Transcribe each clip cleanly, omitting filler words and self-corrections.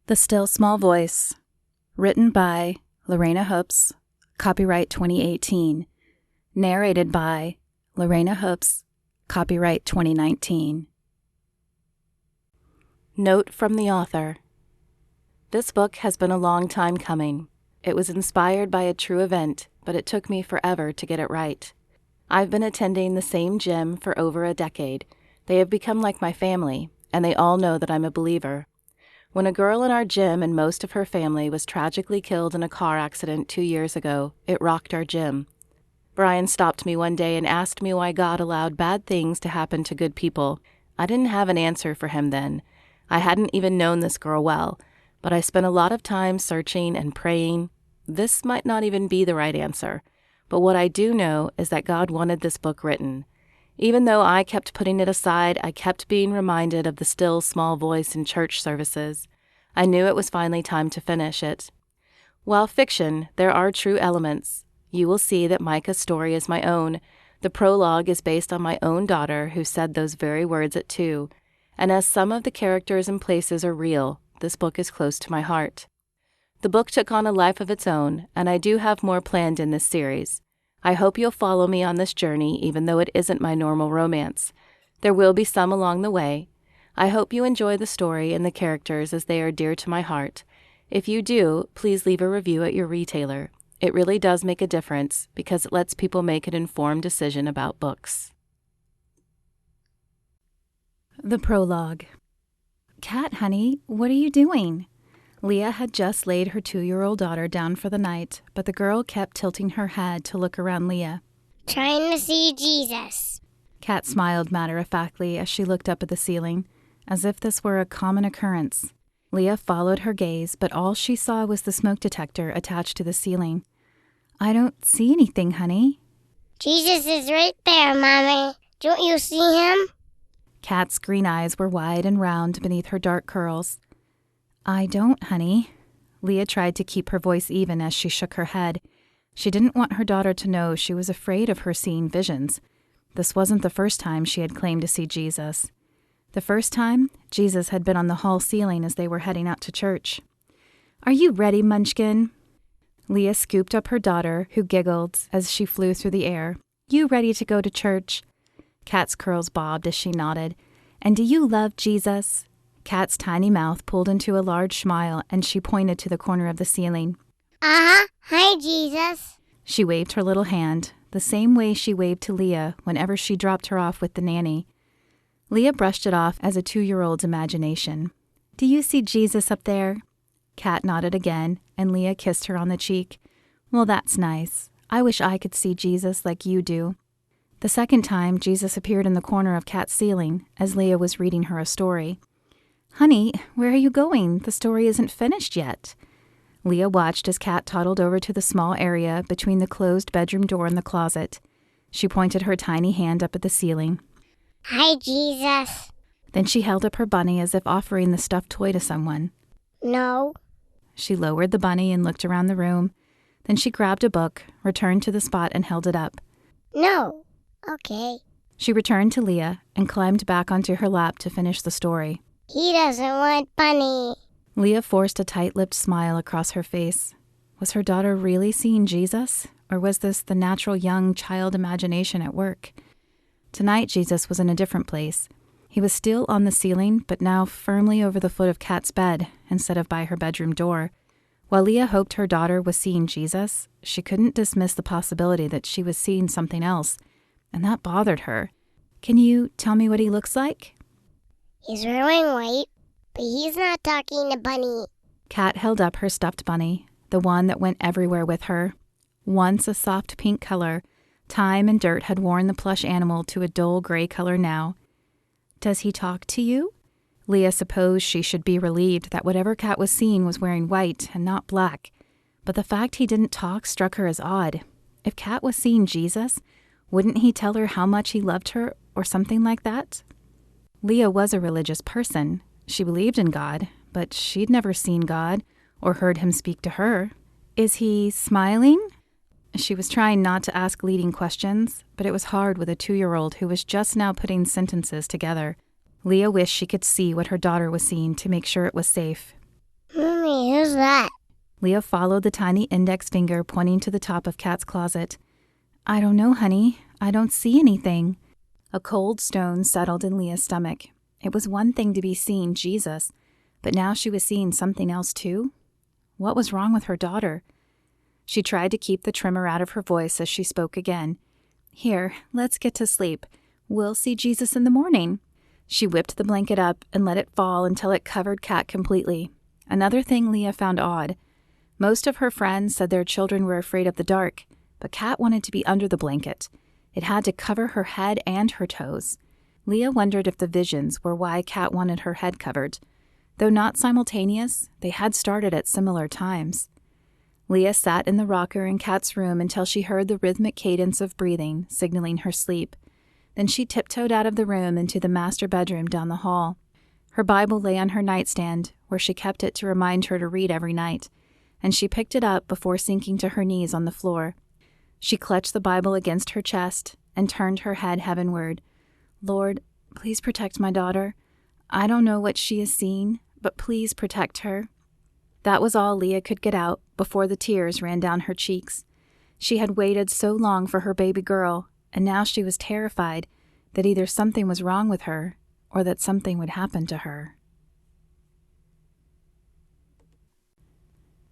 The Still Small Voice. Written by Lorana Hoops. Copyright 2018. Narrated by Lorana Hoops. Copyright 2019. Note from the author. This book has been a long time coming. It was inspired by a true event, but it took me forever to get it right. I've been attending the same gym for over a decade. They have become like my family, and they all know that I'm a believer. When a girl in our gym and most of her family was tragically killed in a car accident 2 years ago, it rocked our gym. Brian stopped me one day and asked me why God allowed bad things to happen to good people. I didn't have an answer for him then. I hadn't even known this girl well, but I spent a lot of time searching and praying. This might not even be the right answer, but what I do know is that God wanted this book written. Even though I kept putting it aside, I kept being reminded of the still small voice in church services. I knew it was finally time to finish it. While fiction, there are true elements. You will see that Micah's story is my own. The prologue is based on my own daughter, who said those very words at 2. And as some of the characters and places are real, this book is close to my heart. The book took on a life of its own, and I do have more planned in this series. I hope you'll follow me on this journey, even though it isn't my normal romance. There will be some along the way. I hope you enjoy the story and the characters as they are dear to my heart. If you do, please leave a review at your retailer. It really does make a difference because it lets people make an informed decision about books. The Prologue. Kat, honey, what are you doing? Leah had just laid her 2-year-old daughter down for the night, but the girl kept tilting her head to look around Leah. Trying to see Jesus. Kat smiled matter-of-factly as she looked up at the ceiling, as if this were a common occurrence. Leah followed her gaze, but all she saw was the smoke detector attached to the ceiling. I don't see anything, honey. Jesus is right there, Mommy. Don't you see him? Kat's green eyes were wide and round beneath her dark curls. I don't, honey. Leah tried to keep her voice even as she shook her head. She didn't want her daughter to know she was afraid of her seeing visions. This wasn't the first time she had claimed to see Jesus. The first time, Jesus had been on the hall ceiling as they were heading out to church. Are you ready, Munchkin? Leah scooped up her daughter, who giggled as she flew through the air. You ready to go to church? Kat's curls bobbed as she nodded. And do you love Jesus? Kat's tiny mouth pulled into a large smile, and she pointed to the corner of the ceiling. Uh-huh. Hi, Jesus. She waved her little hand, the same way she waved to Leah whenever she dropped her off with the nanny. Leah brushed it off as a 2-year-old's imagination. Do you see Jesus up there? Kat nodded again, and Leah kissed her on the cheek. Well, that's nice. I wish I could see Jesus like you do. The second time, Jesus appeared in the corner of Kat's ceiling as Leah was reading her a story. Honey, where are you going? The story isn't finished yet. Leah watched as Kat toddled over to the small area between the closed bedroom door and the closet. She pointed her tiny hand up at the ceiling. Hi, Jesus. Then she held up her bunny as if offering the stuffed toy to someone. No. She lowered the bunny and looked around the room. Then she grabbed a book, returned to the spot, and held it up. No. Okay. She returned to Leah and climbed back onto her lap to finish the story. He doesn't want bunny. Leah forced a tight-lipped smile across her face. Was her daughter really seeing Jesus, or was this the natural young child imagination at work? Tonight, Jesus was in a different place. He was still on the ceiling, but now firmly over the foot of Kat's bed instead of by her bedroom door. While Leah hoped her daughter was seeing Jesus, she couldn't dismiss the possibility that she was seeing something else, and that bothered her. Can you tell me what he looks like? He's wearing white, but he's not talking to Bunny. Kat held up her stuffed bunny, the one that went everywhere with her. Once a soft pink color, time and dirt had worn the plush animal to a dull gray color now. Does he talk to you? Leah supposed she should be relieved that whatever Kat was seeing was wearing white and not black, but the fact he didn't talk struck her as odd. If Kat was seeing Jesus, wouldn't he tell her how much he loved her or something like that? Leah was a religious person. She believed in God, but she'd never seen God or heard him speak to her. Is he smiling? She was trying not to ask leading questions, but it was hard with a 2-year-old who was just now putting sentences together. Leah wished she could see what her daughter was seeing to make sure it was safe. Where's that? Leah followed the tiny index finger pointing to the top of Kat's closet. I don't know, honey. I don't see anything. A cold stone settled in Leah's stomach. It was one thing to be seeing Jesus, but now she was seeing something else too? What was wrong with her daughter? She tried to keep the tremor out of her voice as she spoke again. Here, let's get to sleep. We'll see Jesus in the morning. She whipped the blanket up and let it fall until it covered Kat completely. Another thing Leah found odd. Most of her friends said their children were afraid of the dark, but Kat wanted to be under the blanket. It had to cover her head and her toes. Leah wondered if the visions were why Kat wanted her head covered. Though not simultaneous, they had started at similar times. Leah sat in the rocker in Kat's room until she heard the rhythmic cadence of breathing, signaling her sleep. Then she tiptoed out of the room into the master bedroom down the hall. Her Bible lay on her nightstand, where she kept it to remind her to read every night, and she picked it up before sinking to her knees on the floor. She clutched the Bible against her chest and turned her head heavenward. Lord, please protect my daughter. I don't know what she is seeing, but please protect her. That was all Leah could get out before the tears ran down her cheeks. She had waited so long for her baby girl, and now she was terrified that either something was wrong with her or that something would happen to her.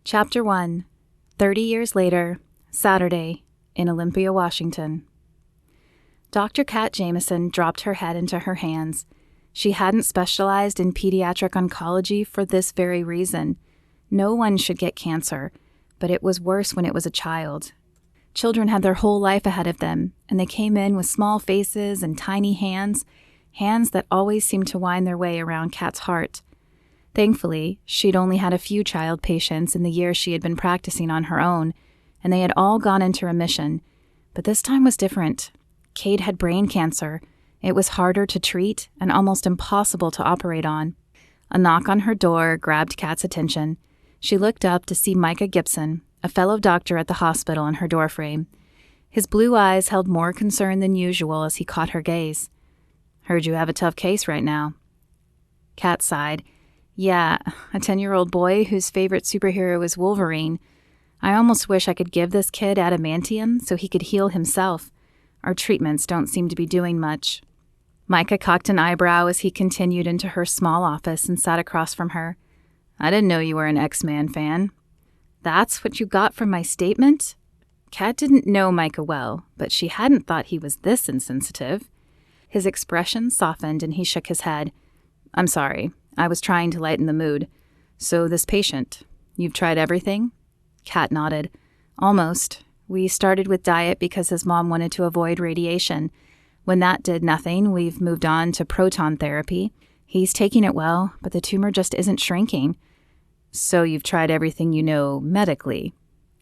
Chapter 1. 30 years later, Saturday, in Olympia, Washington. Dr. Kat Jameson dropped her head into her hands. She hadn't specialized in pediatric oncology for this very reason. No one should get cancer, but it was worse when it was a child. Children had their whole life ahead of them, and they came in with small faces and tiny hands that always seemed to wind their way around Kat's heart. Thankfully, she'd only had a few child patients in the year she had been practicing on her own, and they had all gone into remission. But this time was different. Kate had brain cancer. It was harder to treat and almost impossible to operate on. A knock on her door grabbed Kat's attention. She looked up to see Micah Gibson, a fellow doctor at the hospital, in her doorframe. His blue eyes held more concern than usual as he caught her gaze. Heard you have a tough case right now. Kat sighed. Yeah, a 10-year-old boy whose favorite superhero is Wolverine. I almost wish I could give this kid adamantium so he could heal himself. Our treatments don't seem to be doing much. Micah cocked an eyebrow as he continued into her small office and sat across from her. I didn't know you were an X-Man fan. That's what you got from my statement? Kat didn't know Micah well, but she hadn't thought he was this insensitive. His expression softened and he shook his head. I'm sorry. I was trying to lighten the mood. So this patient, you've tried everything? Kat nodded. Almost. We started with diet because his mom wanted to avoid radiation. When that did nothing, we've moved on to proton therapy. He's taking it well, but the tumor just isn't shrinking. So you've tried everything you know medically?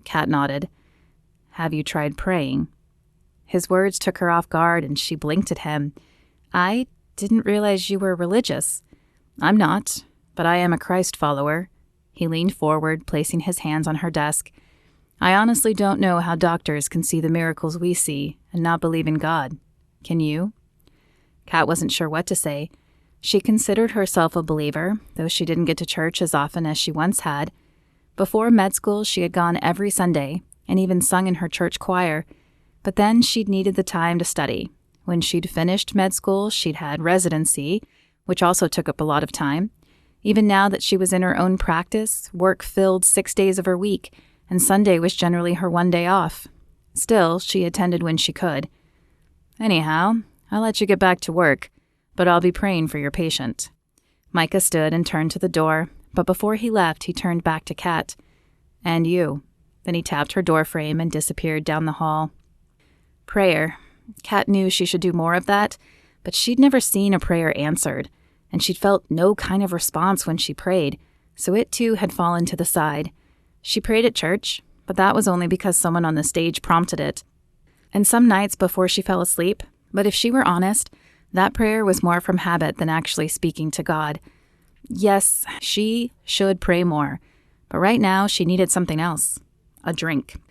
Kat nodded. Have you tried praying? His words took her off guard and she blinked at him. I didn't realize you were religious. I'm not, but I am a Christ follower. He leaned forward, placing his hands on her desk. I honestly don't know how doctors can see the miracles we see and not believe in God. Can you? Kat wasn't sure what to say. She considered herself a believer, though she didn't get to church as often as she once had. Before med school, she had gone every Sunday and even sung in her church choir. But then she'd needed the time to study. When she'd finished med school, she'd had residency, which also took up a lot of time. Even now that she was in her own practice, work filled 6 days of her week, and Sunday was generally her one day off. Still, she attended when she could. Anyhow, I'll let you get back to work, but I'll be praying for your patient. Micah stood and turned to the door, but before he left, he turned back to Kat. And you. Then he tapped her doorframe and disappeared down the hall. Prayer. Kat knew she should do more of that, but she'd never seen a prayer answered, and she'd felt no kind of response when she prayed, so it too had fallen to the side. She prayed at church, but that was only because someone on the stage prompted it. And some nights before she fell asleep, but if she were honest, that prayer was more from habit than actually speaking to God. Yes, she should pray more, but right now she needed something else. A drink.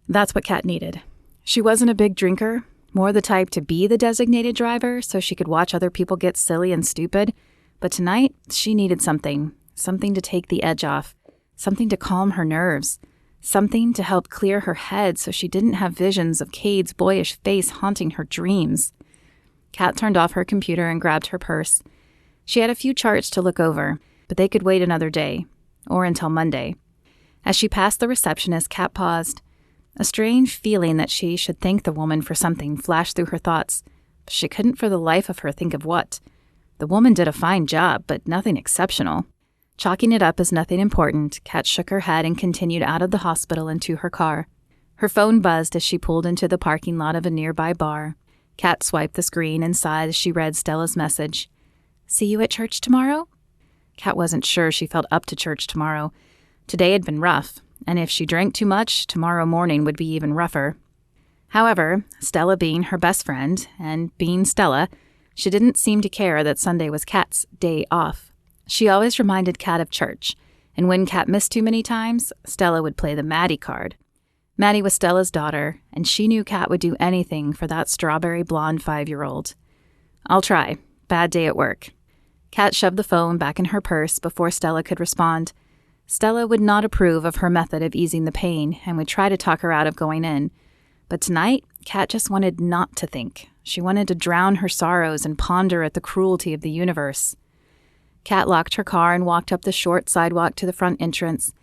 That's what Kat needed. She wasn't a big drinker, more the type to be the designated driver so she could watch other people get silly and stupid, but tonight she needed something to take the edge off. something to calm her nerves, something to help clear her head so she didn't have visions of Cade's boyish face haunting her dreams. Kat turned off her computer and grabbed her purse. She had a few charts to look over, but they could wait another day, or until Monday. As she passed the receptionist, Kat paused. A strange feeling that she should thank the woman for something flashed through her thoughts, but she couldn't for the life of her think of what. The woman did a fine job, but nothing exceptional. Chalking it up as nothing important, Kat shook her head and continued out of the hospital and to her car. Her phone buzzed as she pulled into the parking lot of a nearby bar. Kat swiped the screen and sighed as she read Stella's message. "See you at church tomorrow?" Kat wasn't sure she felt up to church tomorrow. Today had been rough, and if she drank too much, tomorrow morning would be even rougher. However, Stella being her best friend, and being Stella, she didn't seem to care that Sunday was Kat's day off. She always reminded Kat of church, and when Kat missed too many times, Stella would play the Maddie card. Maddie was Stella's daughter, and she knew Kat would do anything for that strawberry blonde 5-year-old. "I'll try. Bad day at work." Kat shoved the phone back in her purse before Stella could respond. Stella would not approve of her method of easing the pain and would try to talk her out of going in. But tonight, Kat just wanted not to think. She wanted to drown her sorrows and ponder at the cruelty of the universe. Kat locked her car and walked up the short sidewalk to the front entrance.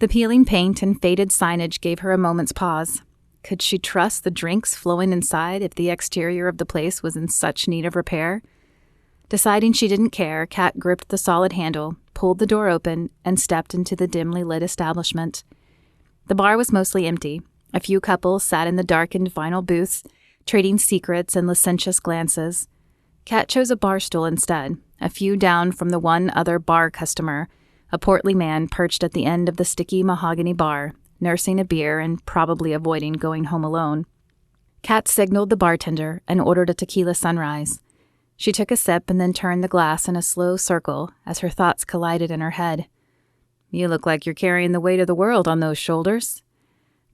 The peeling paint and faded signage gave her a moment's pause. Could she trust the drinks flowing inside if the exterior of the place was in such need of repair? Deciding she didn't care, Kat gripped the solid handle, pulled the door open, and stepped into the dimly lit establishment. The bar was mostly empty. A few couples sat in the darkened vinyl booths, trading secrets and licentious glances. Kat chose a bar stool instead, a few down from the one other bar customer, a portly man perched at the end of the sticky mahogany bar, nursing a beer and probably avoiding going home alone. Kat signaled the bartender and ordered a tequila sunrise. She took a sip and then turned the glass in a slow circle as her thoughts collided in her head. "You look like you're carrying the weight of the world on those shoulders."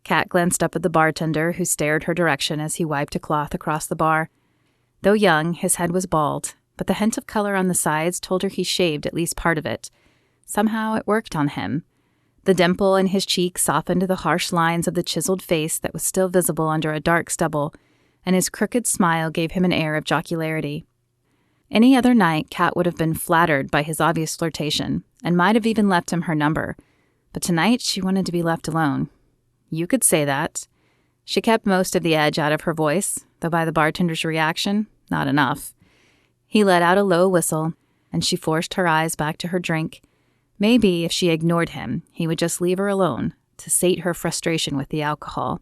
Kat glanced up at the bartender, who stared her direction as he wiped a cloth across the bar. Though young, his head was bald, but the hint of color on the sides told her he shaved at least part of it. Somehow it worked on him. The dimple in his cheek softened the harsh lines of the chiseled face that was still visible under a dark stubble, and his crooked smile gave him an air of jocularity. Any other night, Kat would have been flattered by his obvious flirtation, and might have even left him her number. But tonight, she wanted to be left alone. "You could say that." She kept most of the edge out of her voice, though by the bartender's reaction, not enough. He let out a low whistle, and she forced her eyes back to her drink. Maybe if she ignored him, he would just leave her alone, to sate her frustration with the alcohol.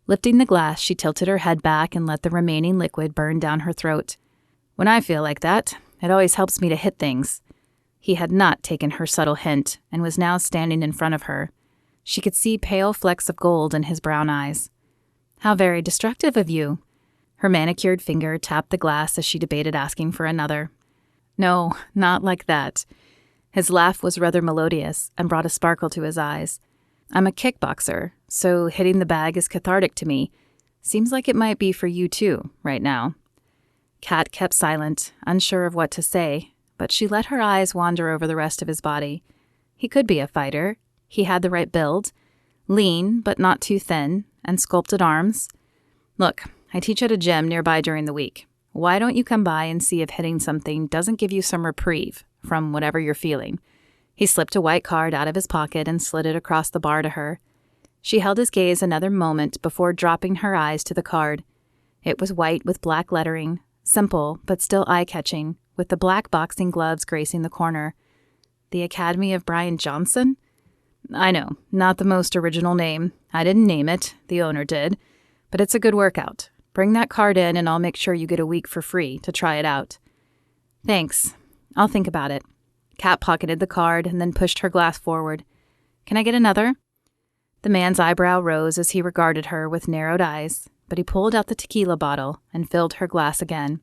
Lifting the glass, she tilted her head back and let the remaining liquid burn down her throat. "When I feel like that, it always helps me to hit things." He had not taken her subtle hint and was now standing in front of her. She could see pale flecks of gold in his brown eyes. "How very destructive of you." Her manicured finger tapped the glass as she debated asking for another. "No, not like that." His laugh was rather melodious and brought a sparkle to his eyes. "I'm a kickboxer, so hitting the bag is cathartic to me. Seems like it might be for you too, right now." Kat kept silent, unsure of what to say, but she let her eyes wander over the rest of his body. He could be a fighter. He had the right build, lean but not too thin, and sculpted arms. "Look, I teach at a gym nearby during the week. Why don't you come by and see if hitting something doesn't give you some reprieve from whatever you're feeling?" He slipped a white card out of his pocket and slid it across the bar to her. She held his gaze another moment before dropping her eyes to the card. It was white with black lettering, simple but still eye-catching, with the black boxing gloves gracing the corner. "The Academy of Brian Johnson?" "I know, not the most original name. I didn't name it, the owner did. But it's a good workout. Bring that card in and I'll make sure you get a week for free to try it out." "Thanks. I'll think about it." Kat pocketed the card and then pushed her glass forward. "Can I get another?" The man's eyebrow rose as he regarded her with narrowed eyes, but he pulled out the tequila bottle and filled her glass again.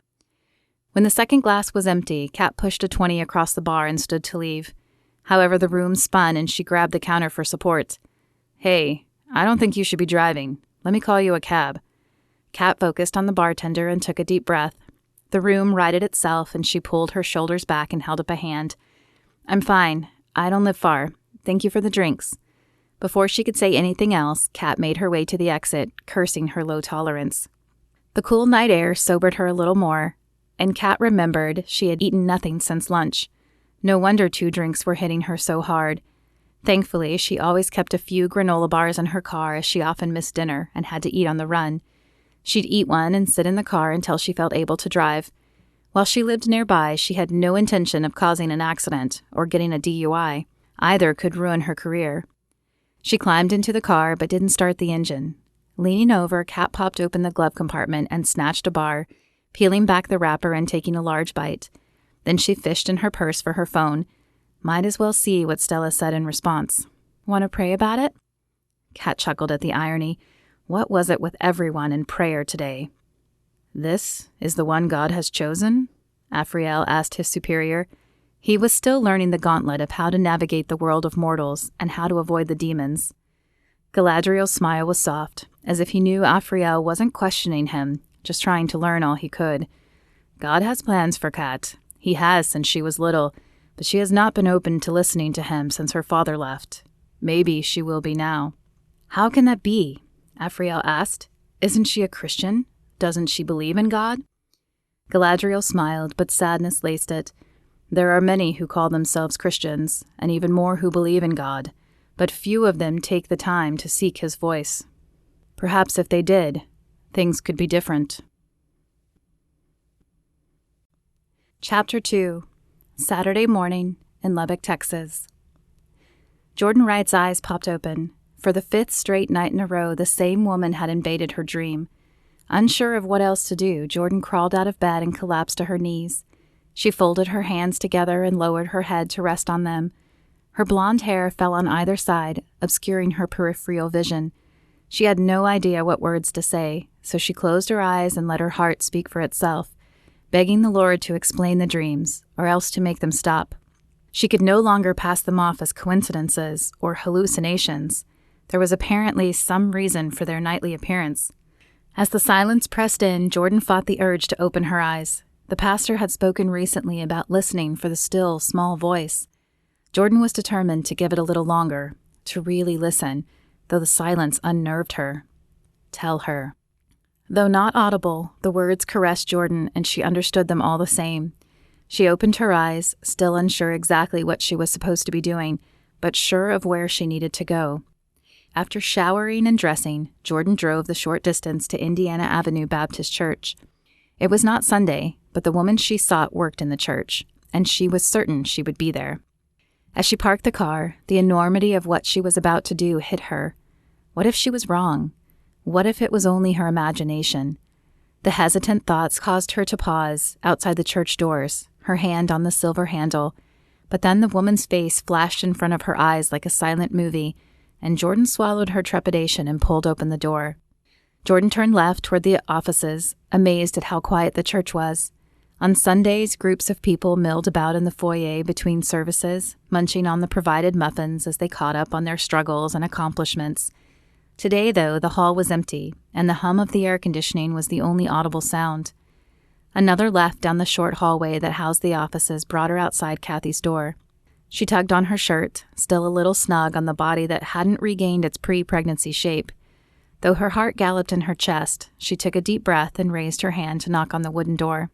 When the second glass was empty, Kat pushed a 20 across the bar and stood to leave. However, the room spun and she grabbed the counter for support. "Hey, I don't think you should be driving. Let me call you a cab." Kat focused on the bartender and took a deep breath. The room righted itself and she pulled her shoulders back and held up a hand. "I'm fine. I don't live far. Thank you for the drinks." Before she could say anything else, Kat made her way to the exit, cursing her low tolerance. The cool night air sobered her a little more, and Kat remembered she had eaten nothing since lunch. No wonder 2 drinks were hitting her so hard. Thankfully, she always kept a few granola bars in her car as she often missed dinner and had to eat on the run. She'd eat one and sit in the car until she felt able to drive. While she lived nearby, she had no intention of causing an accident or getting a DUI. Either could ruin her career. She climbed into the car but didn't start the engine. Leaning over, Kat popped open the glove compartment and snatched a bar, peeling back the wrapper and taking a large bite. Then she fished in her purse for her phone. Might as well see what Stella said in response. "Want to pray about it?" Kat chuckled at the irony. What was it with everyone in prayer today? "This is the one God has chosen?" Afriel asked his superior. He was still learning the gauntlet of how to navigate the world of mortals and how to avoid the demons. Galadriel's smile was soft, as if he knew Afriel wasn't questioning him, just trying to learn all he could. "God has plans for Kat. He has since she was little, but she has not been open to listening to him since her father left. Maybe she will be now." "How can that be?" Afriel asked. "Isn't she a Christian? Doesn't she believe in God?" Galadriel smiled, but sadness laced it. "There are many who call themselves Christians, and even more who believe in God, but few of them take the time to seek his voice. Perhaps if they did, things could be different." Chapter 2. Saturday morning in Lubbock, Texas. Jordan Wright's eyes popped open. For the 5th straight night in a row, the same woman had invaded her dream. Unsure of what else to do, Jordan crawled out of bed and collapsed to her knees. She folded her hands together and lowered her head to rest on them. Her blonde hair fell on either side, obscuring her peripheral vision. She had no idea what words to say, so she closed her eyes and let her heart speak for itself, begging the Lord to explain the dreams, or else to make them stop. She could no longer pass them off as coincidences or hallucinations. There was apparently some reason for their nightly appearance. As the silence pressed in, Jordan fought the urge to open her eyes. The pastor had spoken recently about listening for the still, small voice. Jordan was determined to give it a little longer, to really listen, though the silence unnerved her. Tell her. Though not audible, the words caressed Jordan, and she understood them all the same. She opened her eyes, still unsure exactly what she was supposed to be doing, but sure of where she needed to go. After showering and dressing, Jordan drove the short distance to Indiana Avenue Baptist Church. It was not Sunday, but the woman she sought worked in the church, and she was certain she would be there. As she parked the car, the enormity of what she was about to do hit her. What if she was wrong? What if it was only her imagination? The hesitant thoughts caused her to pause outside the church doors, her hand on the silver handle. But then the woman's face flashed in front of her eyes like a silent movie, and Jordan swallowed her trepidation and pulled open the door. Jordan turned left toward the offices, amazed at how quiet the church was. On Sundays, groups of people milled about in the foyer between services, munching on the provided muffins as they caught up on their struggles and accomplishments. Today, though, the hall was empty, and the hum of the air conditioning was the only audible sound. Another left down the short hallway that housed the offices brought her outside Kathy's door. She tugged on her shirt, still a little snug on the body that hadn't regained its pre-pregnancy shape. Though her heart galloped in her chest, she took a deep breath and raised her hand to knock on the wooden door.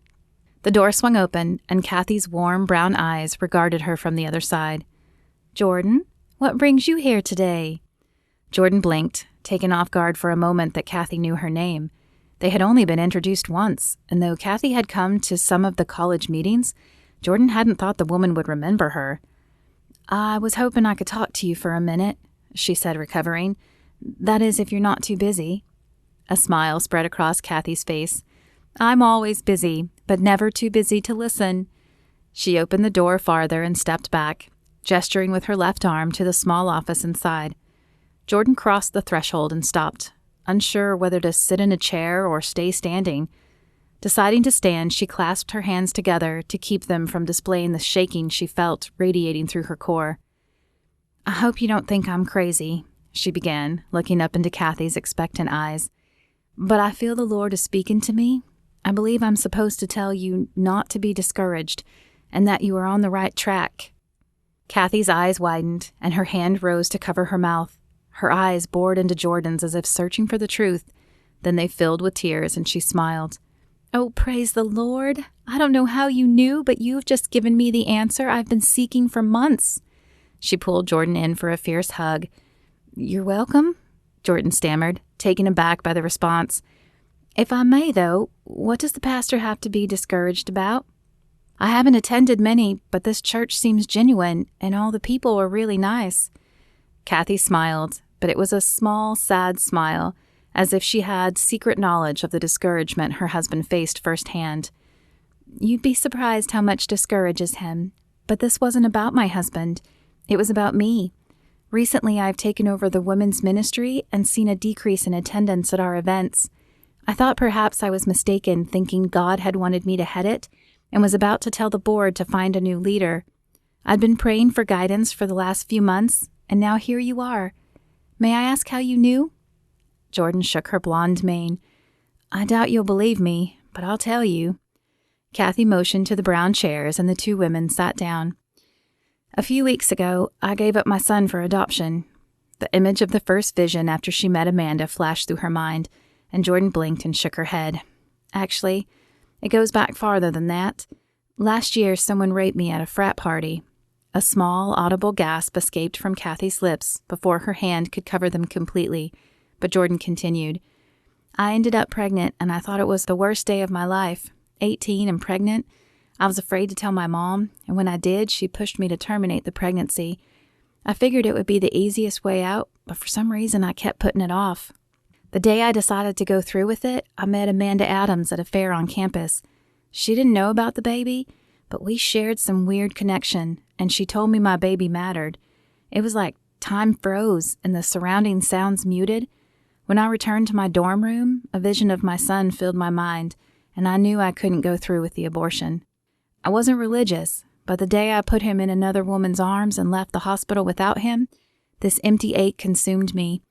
The door swung open, and Kathy's warm brown eyes regarded her from the other side. "Jordan, what brings you here today?" Jordan blinked, taken off guard for a moment that Kathy knew her name. They had only been introduced once, and though Kathy had come to some of the college meetings, Jordan hadn't thought the woman would remember her. "I was hoping I could talk to you for a minute," she said, recovering. "That is, if you're not too busy." A smile spread across Kathy's face. "I'm always busy, but never too busy to listen." She opened the door farther and stepped back, gesturing with her left arm to the small office inside. Jordan crossed the threshold and stopped, unsure whether to sit in a chair or stay standing. Deciding to stand, she clasped her hands together to keep them from displaying the shaking she felt radiating through her core. "I hope you don't think I'm crazy," she began, looking up into Kathy's expectant eyes. "But I feel the Lord is speaking to me. I believe I'm supposed to tell you not to be discouraged and that you are on the right track." Kathy's eyes widened, and her hand rose to cover her mouth. Her eyes bored into Jordan's as if searching for the truth. Then they filled with tears, and she smiled. "Oh, praise the Lord. I don't know how you knew, but you've just given me the answer I've been seeking for months." She pulled Jordan in for a fierce hug. "You're welcome," Jordan stammered, taken aback by the response. "If I may, though, what does the pastor have to be discouraged about? I haven't attended many, but this church seems genuine, and all the people are really nice." Kathy smiled, but it was a small, sad smile, as if she had secret knowledge of the discouragement her husband faced firsthand. "You'd be surprised how much discourages him. But this wasn't about my husband. It was about me. Recently, I've taken over the women's ministry and seen a decrease in attendance at our events. I thought perhaps I was mistaken, thinking God had wanted me to head it, and was about to tell the board to find a new leader. I'd been praying for guidance for the last few months, and now here you are. May I ask how you knew?" Jordan shook her blonde mane. "I doubt you'll believe me, but I'll tell you." Kathy motioned to the brown chairs, and the two women sat down. "A few weeks ago, I gave up my son for adoption." The image of the first vision after she met Amanda flashed through her mind, and Jordan blinked and shook her head. "Actually, it goes back farther than that. Last year, someone raped me at a frat party." A small, audible gasp escaped from Kathy's lips before her hand could cover them completely, but Jordan continued. "I ended up pregnant, and I thought it was the worst day of my life. 18 and pregnant. I was afraid to tell my mom, and when I did, she pushed me to terminate the pregnancy. I figured it would be the easiest way out, but for some reason I kept putting it off. The day I decided to go through with it, I met Amanda Adams at a fair on campus. She didn't know about the baby, but we shared some weird connection, and she told me my baby mattered. It was like time froze and the surrounding sounds muted. When I returned to my dorm room, a vision of my son filled my mind, and I knew I couldn't go through with the abortion. I wasn't religious, but the day I put him in another woman's arms and left the hospital without him, this empty ache consumed me.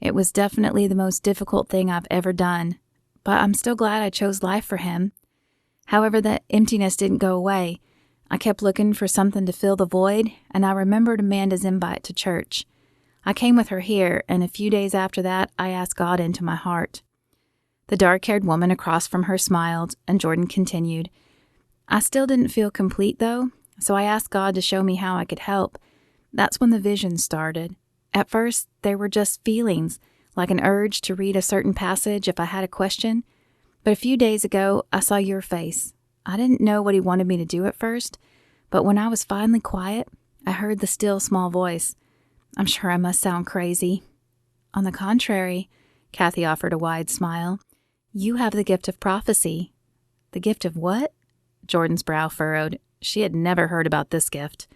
It was definitely the most difficult thing I've ever done, but I'm still glad I chose life for him. However, that emptiness didn't go away. I kept looking for something to fill the void, and I remembered Amanda's invite to church. I came with her here, and a few days after that, I asked God into my heart." The dark-haired woman across from her smiled, and Jordan continued. "I still didn't feel complete, though, so I asked God to show me how I could help. That's when the vision started. At first, they were just feelings, like an urge to read a certain passage if I had a question. But a few days ago, I saw your face. I didn't know what he wanted me to do at first, but when I was finally quiet, I heard the still small voice. I'm sure I must sound crazy." "On the contrary," Kathy offered a wide smile. "You have the gift of prophecy." "The gift of what?" Jordan's brow furrowed. She had never heard about this gift.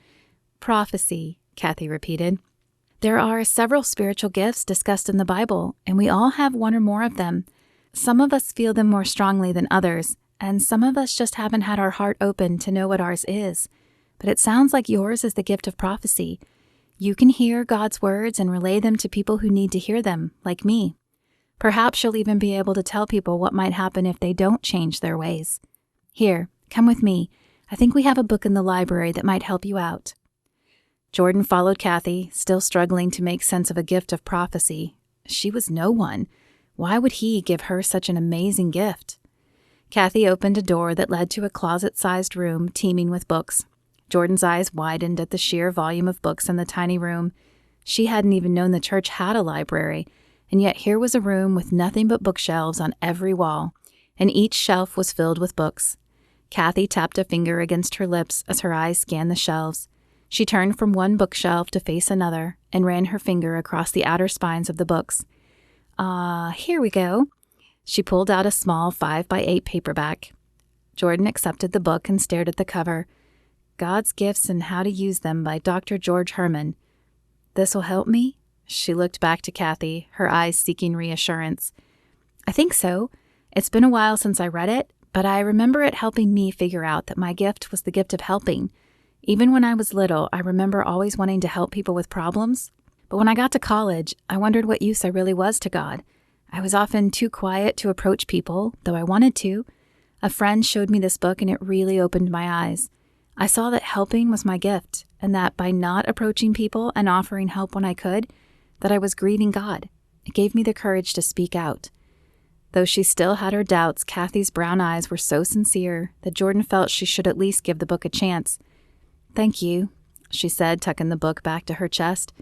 "Prophecy," Kathy repeated. "There are several spiritual gifts discussed in the Bible, and we all have one or more of them. Some of us feel them more strongly than others, and some of us just haven't had our heart open to know what ours is. But it sounds like yours is the gift of prophecy. You can hear God's words and relay them to people who need to hear them, like me. Perhaps you'll even be able to tell people what might happen if they don't change their ways. Here, come with me. I think we have a book in the library that might help you out." Jordan followed Kathy, still struggling to make sense of a gift of prophecy. She was no one. Why would he give her such an amazing gift? Kathy opened a door that led to a closet-sized room teeming with books. Jordan's eyes widened at the sheer volume of books in the tiny room. She hadn't even known the church had a library, and yet here was a room with nothing but bookshelves on every wall, and each shelf was filled with books. Kathy tapped a finger against her lips as her eyes scanned the shelves. She turned from one bookshelf to face another and ran her finger across the outer spines of the books. Here we go." She pulled out a small 5x8 paperback. Jordan accepted the book and stared at the cover. God's Gifts and How to Use Them by Dr. George Herman. "This'll help me?" She looked back to Kathy, her eyes seeking reassurance. "I think so. It's been a while since I read it, but I remember it helping me figure out that my gift was the gift of helping. Even when I was little, I remember always wanting to help people with problems. But when I got to college, I wondered what use I really was to God. I was often too quiet to approach people, though I wanted to. A friend showed me this book, and it really opened my eyes. I saw that helping was my gift, and that by not approaching people and offering help when I could, that I was grieving God. It gave me the courage to speak out. Though she still had her doubts, Kathy's brown eyes were so sincere that Jordan felt she should at least give the book a chance. "Thank you," she said, tucking the book back to her chest.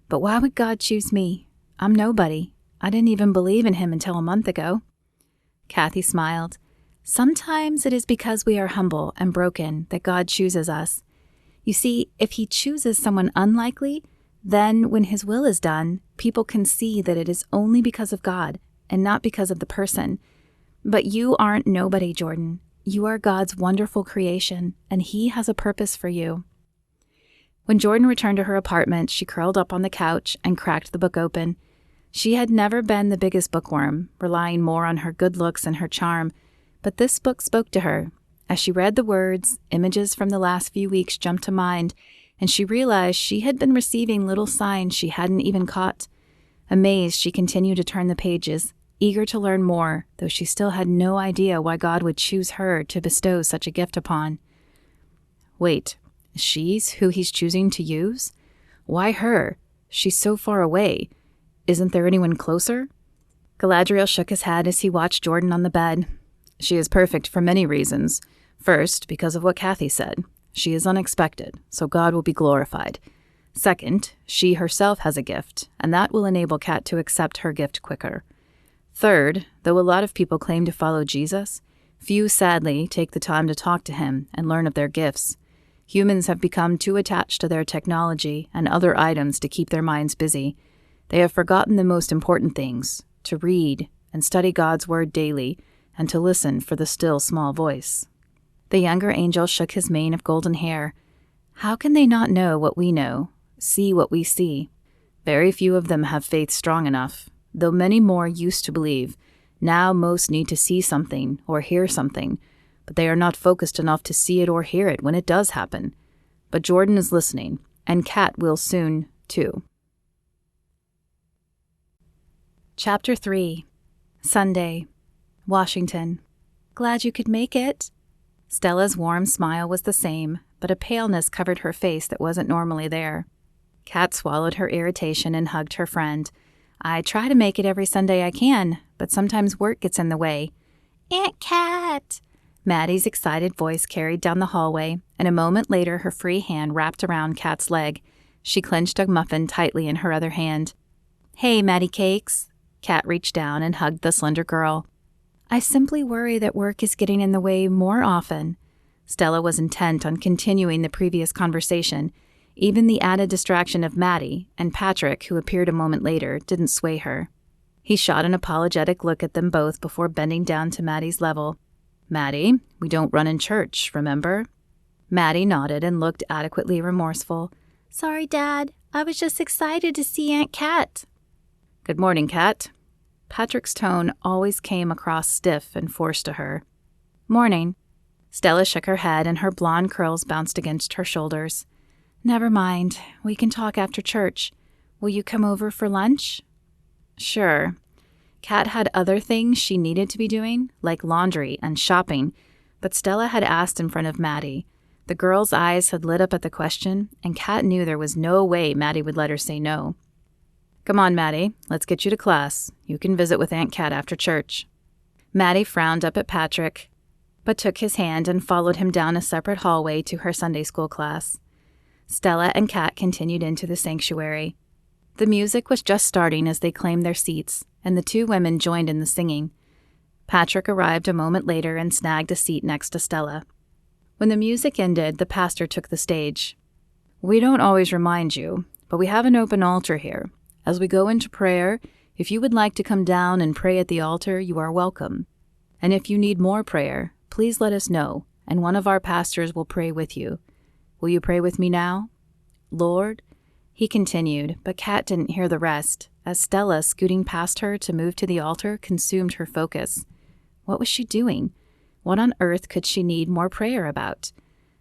"But why would God choose me? I'm nobody. I didn't even believe in him until a month ago." Kathy smiled. "Sometimes it is because we are humble and broken that God chooses us. You see, if he chooses someone unlikely, then when his will is done, people can see that it is only because of God and not because of the person. But you aren't nobody, Jordan. You are God's wonderful creation, and he has a purpose for you." When Jordan returned to her apartment, she curled up on the couch and cracked the book open. She had never been the biggest bookworm, relying more on her good looks and her charm, but this book spoke to her. As she read the words, images from the last few weeks jumped to mind, and she realized she had been receiving little signs she hadn't even caught. Amazed, she continued to turn the pages, eager to learn more, though she still had no idea why God would choose her to bestow such a gift upon. Wait, she's who he's choosing to use? Why her? She's so far away. Isn't there anyone closer? Galadriel shook his head as he watched Jordan on the bed. She is perfect for many reasons. First, because of what Kathy said. She is unexpected, so God will be glorified. Second, she herself has a gift, and that will enable Kat to accept her gift quicker. Third, though a lot of people claim to follow Jesus, few sadly take the time to talk to him and learn of their gifts. Humans have become too attached to their technology and other items to keep their minds busy. They have forgotten the most important things, to read and study God's word daily, and to listen for the still small voice. The younger angel shook his mane of golden hair. How can they not know what we know, see what we see? Very few of them have faith strong enough, though many more used to believe. Now most need to see something or hear something, but they are not focused enough to see it or hear it when it does happen. But Jordan is listening, and Kat will soon, too. Chapter 3. Sunday. Washington. "Glad you could make it." Stella's warm smile was the same, but a paleness covered her face that wasn't normally there. Kat swallowed her irritation and hugged her friend. "I try to make it every Sunday I can, but sometimes work gets in the way." "Aunt Kat!" Maddie's excited voice carried down the hallway, and a moment later her free hand wrapped around Kat's leg. She clenched a muffin tightly in her other hand. "Hey, Maddie Cakes." Kat reached down and hugged the slender girl. "I simply worry that work is getting in the way more often." Stella was intent on continuing the previous conversation. Even the added distraction of Maddie and Patrick, who appeared a moment later, didn't sway her. He shot an apologetic look at them both before bending down to Maddie's level. "Maddie, we don't run in church, remember?" Maddie nodded and looked adequately remorseful. "Sorry, Dad. I was just excited to see Aunt Kat." "Good morning, Kat." Patrick's tone always came across stiff and forced to her. "Morning." Stella shook her head and her blonde curls bounced against her shoulders. "Never mind. We can talk after church. Will you come over for lunch?" "Sure." Kat had other things she needed to be doing, like laundry and shopping, but Stella had asked in front of Maddie. The girl's eyes had lit up at the question, and Kat knew there was no way Maddie would let her say no. "Come on, Maddie. Let's get you to class. You can visit with Aunt Kat after church." Maddie frowned up at Patrick, but took his hand and followed him down a separate hallway to her Sunday school class. Stella and Kat continued into the sanctuary. The music was just starting as they claimed their seats, and the two women joined in the singing. Patrick arrived a moment later and snagged a seat next to Stella. When the music ended, the pastor took the stage. "We don't always remind you, but we have an open altar here. As we go into prayer, if you would like to come down and pray at the altar, you are welcome. And if you need more prayer, please let us know, and one of our pastors will pray with you. Will you pray with me now? Lord," he continued, but Kat didn't hear the rest, as Stella, scooting past her to move to the altar, consumed her focus. What was she doing? What on earth could she need more prayer about?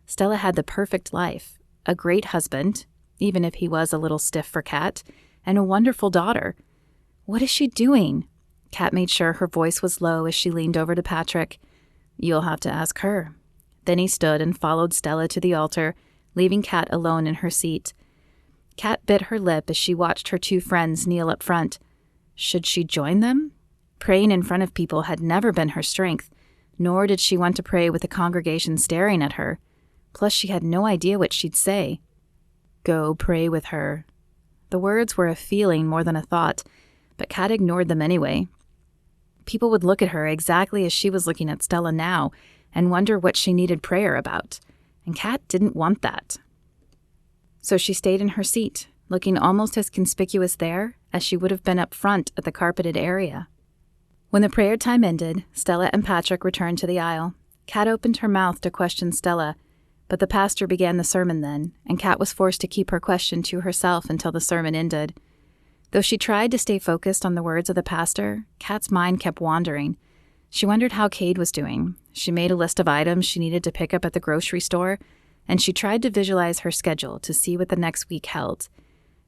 Stella had the perfect life, a great husband, even if he was a little stiff for Kat, and a wonderful daughter. What is she doing? Kat made sure her voice was low as she leaned over to Patrick. "You'll have to ask her." Then he stood and followed Stella to the altar, leaving Kat alone in her seat. Kat bit her lip as she watched her two friends kneel up front. Should she join them? Praying in front of people had never been her strength, nor did she want to pray with the congregation staring at her. Plus, she had no idea what she'd say. Go pray with her. The words were a feeling more than a thought, but Kat ignored them anyway. People would look at her exactly as she was looking at Stella now and wonder what she needed prayer about, and Kat didn't want that. So she stayed in her seat, looking almost as conspicuous there as she would have been up front at the carpeted area. When the prayer time ended, Stella and Patrick returned to the aisle. Kat opened her mouth to question Stella, but the pastor began the sermon then, and Kat was forced to keep her question to herself until the sermon ended. Though she tried to stay focused on the words of the pastor, Kat's mind kept wandering. She wondered how Cade was doing. She made a list of items she needed to pick up at the grocery store, and she tried to visualize her schedule to see what the next week held.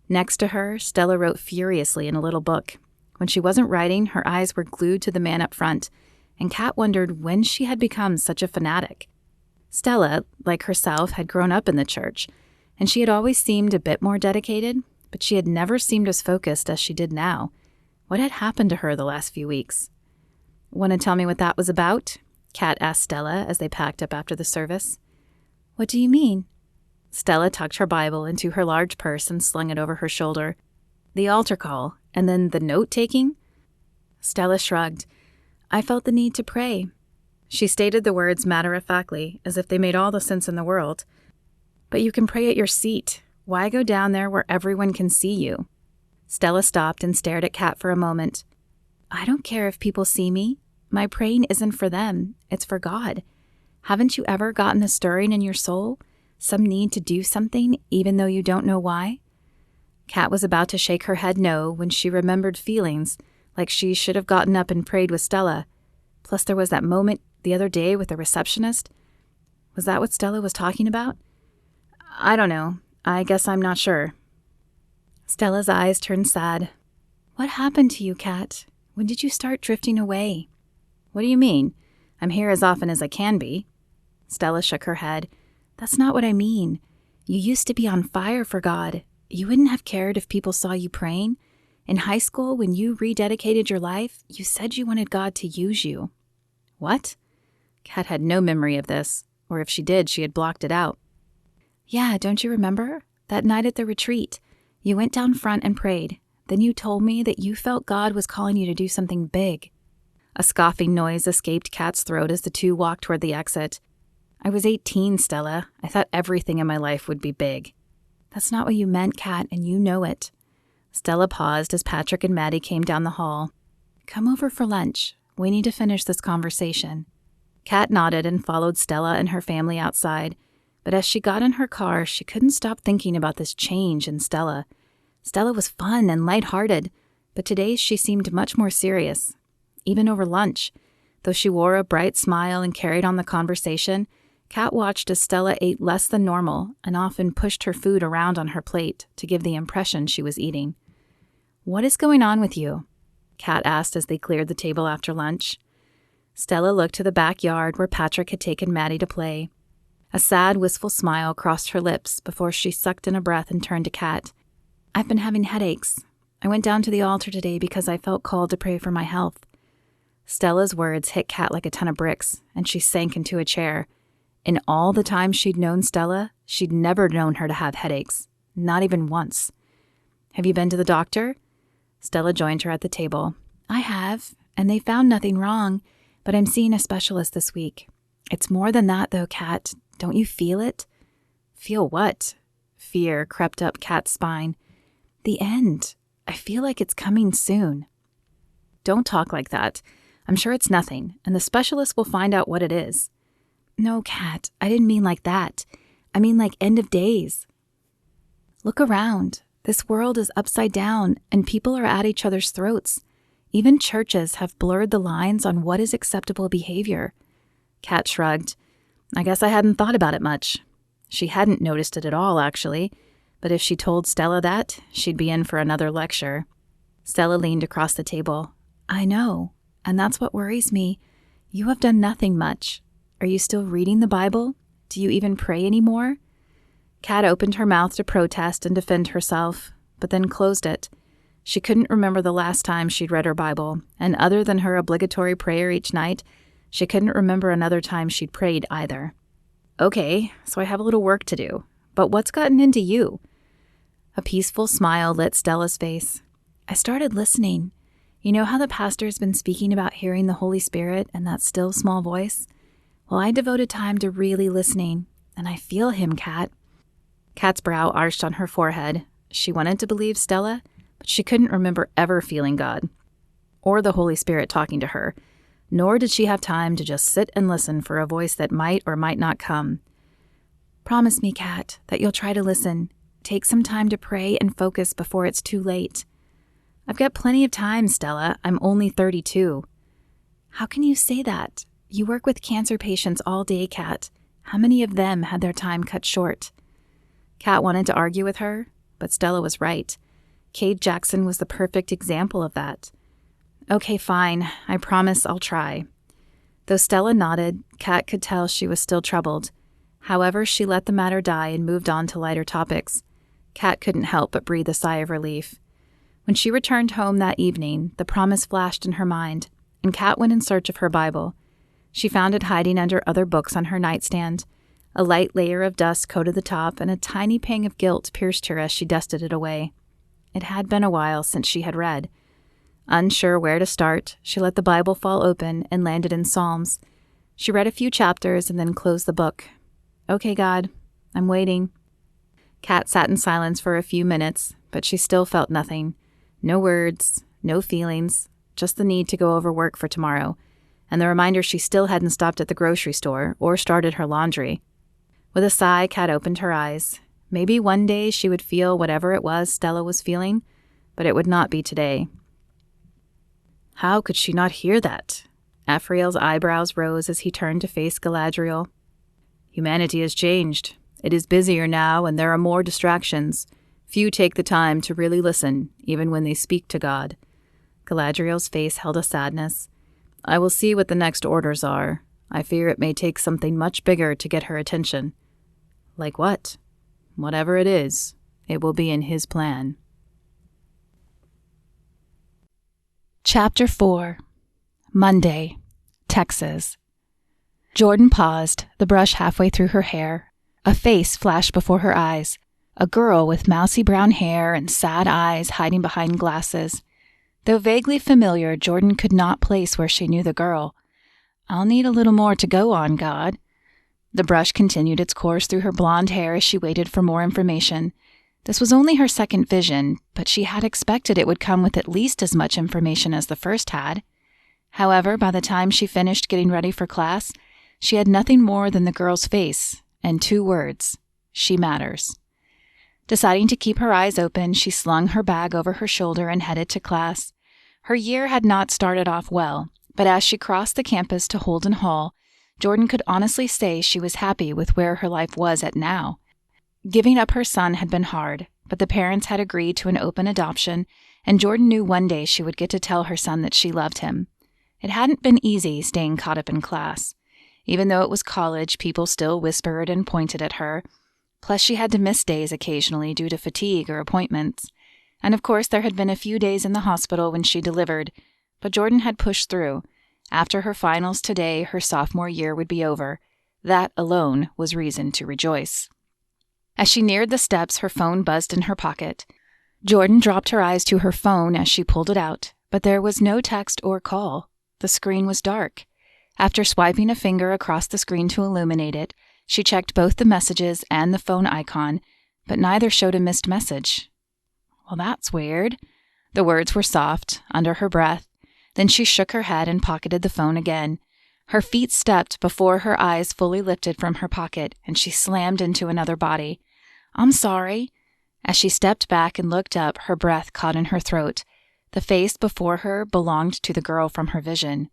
Next to her, Stella wrote furiously in a little book. When she wasn't writing, her eyes were glued to the man up front, and Kat wondered when she had become such a fanatic. Stella, like herself, had grown up in the church, and she had always seemed a bit more dedicated, but she had never seemed as focused as she did now. What had happened to her the last few weeks? Want to tell me what that was about? Kat asked Stella as they packed up after the service. What do you mean? Stella tucked her Bible into her large purse and slung it over her shoulder. The altar call, and then the note-taking? Stella shrugged. I felt the need to pray. She stated the words matter-of-factly, as if they made all the sense in the world. But you can pray at your seat. Why go down there where everyone can see you? Stella stopped and stared at Kat for a moment. I don't care if people see me. My praying isn't for them. It's for God. Haven't you ever gotten a stirring in your soul? Some need to do something, even though you don't know why? Kat was about to shake her head no when she remembered feelings like she should have gotten up and prayed with Stella. Plus there was that moment the other day with the receptionist. Was that what Stella was talking about? I don't know. I guess I'm not sure. Stella's eyes turned sad. What happened to you, Kat? When did you start drifting away? What do you mean? I'm here as often as I can be. Stella shook her head. That's not what I mean. You used to be on fire for God. You wouldn't have cared if people saw you praying. In high school, when you rededicated your life, you said you wanted God to use you. What? Kat had no memory of this, or if she did, she had blocked it out. Yeah, don't you remember? That night at the retreat, you went down front and prayed. Then you told me that you felt God was calling you to do something big. A scoffing noise escaped Kat's throat as the two walked toward the exit. I was 18, Stella. I thought everything in my life would be big. That's not what you meant, Kat, and you know it. Stella paused as Patrick and Maddie came down the hall. Come over for lunch. We need to finish this conversation. Kat nodded and followed Stella and her family outside. But as she got in her car, she couldn't stop thinking about this change in Stella. Stella was fun and lighthearted, but today she seemed much more serious. Even over lunch, though she wore a bright smile and carried on the conversation, Kat watched as Stella ate less than normal and often pushed her food around on her plate to give the impression she was eating. What is going on with you? Kat asked as they cleared the table after lunch. Stella looked to the backyard where Patrick had taken Maddie to play. A sad, wistful smile crossed her lips before she sucked in a breath and turned to Kat. I've been having headaches. I went down to the altar today because I felt called to pray for my health. Stella's words hit Kat like a ton of bricks, and she sank into a chair. In all the time she'd known Stella, she'd never known her to have headaches. Not even once. Have you been to the doctor? Stella joined her at the table. I have, and they found nothing wrong, but I'm seeing a specialist this week. It's more than that, though, Kat. Don't you feel it? Feel what? Fear crept up Kat's spine. The end. I feel like it's coming soon. Don't talk like that. I'm sure it's nothing, and the specialist will find out what it is. No, Kat, I didn't mean like that. I mean like end of days. Look around. This world is upside down, and people are at each other's throats. Even churches have blurred the lines on what is acceptable behavior. Kat shrugged. I guess I hadn't thought about it much. She hadn't noticed it at all, actually, but if she told Stella that, she'd be in for another lecture. Stella leaned across the table. I know, and that's what worries me. You have done nothing much. Are you still reading the Bible? Do you even pray anymore? Kat opened her mouth to protest and defend herself, but then closed it. She couldn't remember the last time she'd read her Bible, and other than her obligatory prayer each night, she couldn't remember another time she'd prayed either. Okay, so I have a little work to do, but what's gotten into you? A peaceful smile lit Stella's face. I started listening. You know how the pastor's been speaking about hearing the Holy Spirit and that still small voice? Well, I devoted time to really listening, and I feel him, Kat. Kat's brow arched on her forehead. She wanted to believe Stella, but she couldn't remember ever feeling God, or the Holy Spirit talking to her, nor did she have time to just sit and listen for a voice that might or might not come. Promise me, Kat, that you'll try to listen. Take some time to pray and focus before it's too late. I've got plenty of time, Stella. I'm only 32. How can you say that? You work with cancer patients all day, Kat. How many of them had their time cut short? Kat wanted to argue with her, but Stella was right. Cade Jackson was the perfect example of that. Okay, fine. I promise I'll try. Though Stella nodded, Kat could tell she was still troubled. However, she let the matter die and moved on to lighter topics. Kat couldn't help but breathe a sigh of relief. When she returned home that evening, the promise flashed in her mind, and Kat went in search of her Bible. She found it hiding under other books on her nightstand. A light layer of dust coated the top, and a tiny pang of guilt pierced her as she dusted it away. It had been a while since she had read. Unsure where to start, she let the Bible fall open and landed in Psalms. She read a few chapters and then closed the book. Okay, God, I'm waiting. Kat sat in silence for a few minutes, but she still felt nothing. No words, no feelings, just the need to go over work for tomorrow, and the reminder she still hadn't stopped at the grocery store or started her laundry. With a sigh, Kat opened her eyes. Maybe one day she would feel whatever it was Stella was feeling, but it would not be today. How could she not hear that? Ephrael's eyebrows rose as he turned to face Galadriel. Humanity has changed. It is busier now, and there are more distractions. Few take the time to really listen, even when they speak to God. Galadriel's face held a sadness. I will see what the next orders are. I fear it may take something much bigger to get her attention. Like what? Whatever it is, it will be in his plan. Chapter 4. Monday, Texas. Jordan paused, the brush halfway through her hair. A face flashed before her eyes. A girl with mousy brown hair and sad eyes hiding behind glasses. Though vaguely familiar, Jordan could not place where she knew the girl. I'll need a little more to go on, God. The brush continued its course through her blonde hair as she waited for more information. This was only her second vision, but she had expected it would come with at least as much information as the first had. However, by the time she finished getting ready for class, she had nothing more than the girl's face and 2 words: she matters. Deciding to keep her eyes open, she slung her bag over her shoulder and headed to class. Her year had not started off well, but as she crossed the campus to Holden Hall, Jordan could honestly say she was happy with where her life was at now. Giving up her son had been hard, but the parents had agreed to an open adoption, and Jordan knew one day she would get to tell her son that she loved him. It hadn't been easy staying caught up in class. Even though it was college, people still whispered and pointed at her. Plus, she had to miss days occasionally due to fatigue or appointments. And of course, there had been a few days in the hospital when she delivered, but Jordan had pushed through. After her finals today, her sophomore year would be over. That alone was reason to rejoice. As she neared the steps, her phone buzzed in her pocket. Jordan dropped her eyes to her phone as she pulled it out, but there was no text or call. The screen was dark. After swiping a finger across the screen to illuminate it, she checked both the messages and the phone icon, but neither showed a missed message. Well, that's weird. The words were soft, under her breath. Then she shook her head and pocketed the phone again. Her feet stepped before her eyes fully lifted from her pocket, and she slammed into another body. I'm sorry. As she stepped back and looked up, her breath caught in her throat. The face before her belonged to the girl from her vision.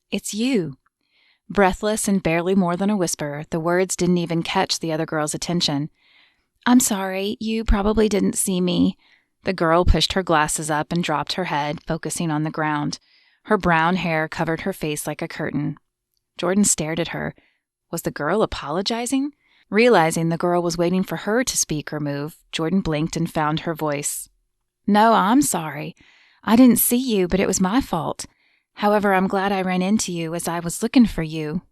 It's you. Breathless and barely more than a whisper, the words didn't even catch the other girl's attention. I'm sorry, you probably didn't see me. The girl pushed her glasses up and dropped her head, focusing on the ground. Her brown hair covered her face like a curtain. Jordan stared at her. Was the girl apologizing? Realizing the girl was waiting for her to speak or move, Jordan blinked and found her voice. "No, I'm sorry. I didn't see you, but it was my fault. However, I'm glad I ran into you as I was looking for you."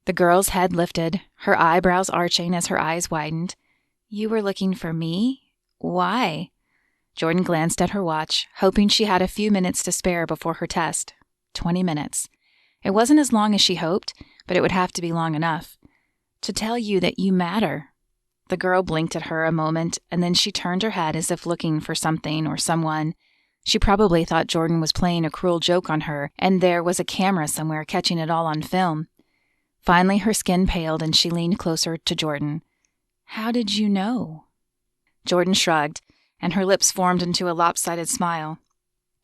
The girl's head lifted, her eyebrows arching as her eyes widened. "You were looking for me? Why?" Jordan glanced at her watch, hoping she had a few minutes to spare before her test. 20 minutes. It wasn't as long as she hoped, but it would have to be long enough. "To tell you that you matter." The girl blinked at her a moment, and then she turned her head as if looking for something or someone. She probably thought Jordan was playing a cruel joke on her, and there was a camera somewhere catching it all on film. Finally, her skin paled and she leaned closer to Jordan. "How did you know?" Jordan shrugged, and her lips formed into a lopsided smile.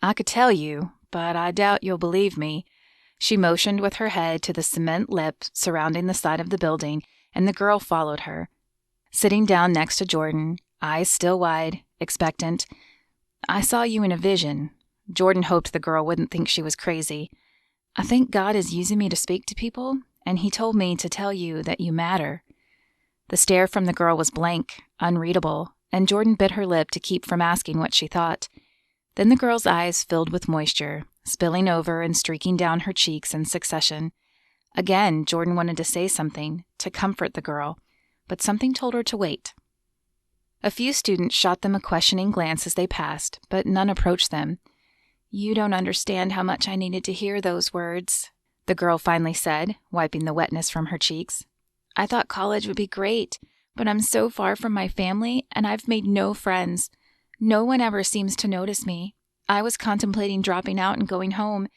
"I could tell you, but I doubt you'll believe me." She motioned with her head to the cement lip surrounding the side of the building, and the girl followed her. Sitting down next to Jordan, eyes still wide, expectant, "I saw you in a vision." Jordan hoped the girl wouldn't think she was crazy. "I think God is using me to speak to people, and he told me to tell you that you matter." The stare from the girl was blank, unreadable, and Jordan bit her lip to keep from asking what she thought. Then the girl's eyes filled with moisture, spilling over and streaking down her cheeks in succession. Again, Jordan wanted to say something, to comfort the girl, but something told her to wait. A few students shot them a questioning glance as they passed, but none approached them. "You don't understand how much I needed to hear those words," the girl finally said, wiping the wetness from her cheeks. "I thought college would be great, but I'm so far from my family, and I've made no friends. No one ever seems to notice me. I was contemplating dropping out and going home.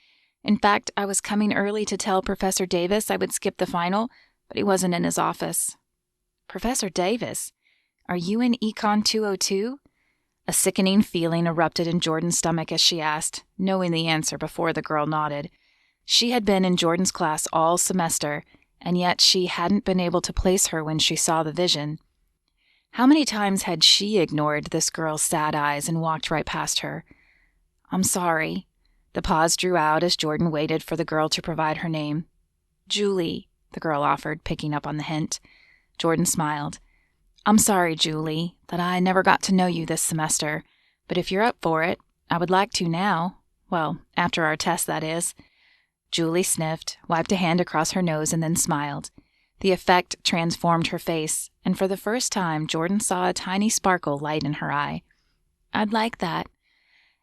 In fact, I was coming early to tell Professor Davis I would skip the final, but he wasn't in his office." "Professor Davis? Are you in Econ 202? A sickening feeling erupted in Jordan's stomach as she asked, knowing the answer before the girl nodded. She had been in Jordan's class all semester, and yet she hadn't been able to place her when she saw the vision. How many times had she ignored this girl's sad eyes and walked right past her? "I'm sorry." The pause drew out as Jordan waited for the girl to provide her name. "Julie," the girl offered, picking up on the hint. Jordan smiled. "I'm sorry, Julie, that I never got to know you this semester, but if you're up for it, I would like to now. Well, after our test, that is." Julie sniffed, wiped a hand across her nose, and then smiled. The effect transformed her face, and for the first time, Jordan saw a tiny sparkle light in her eye. "I'd like that."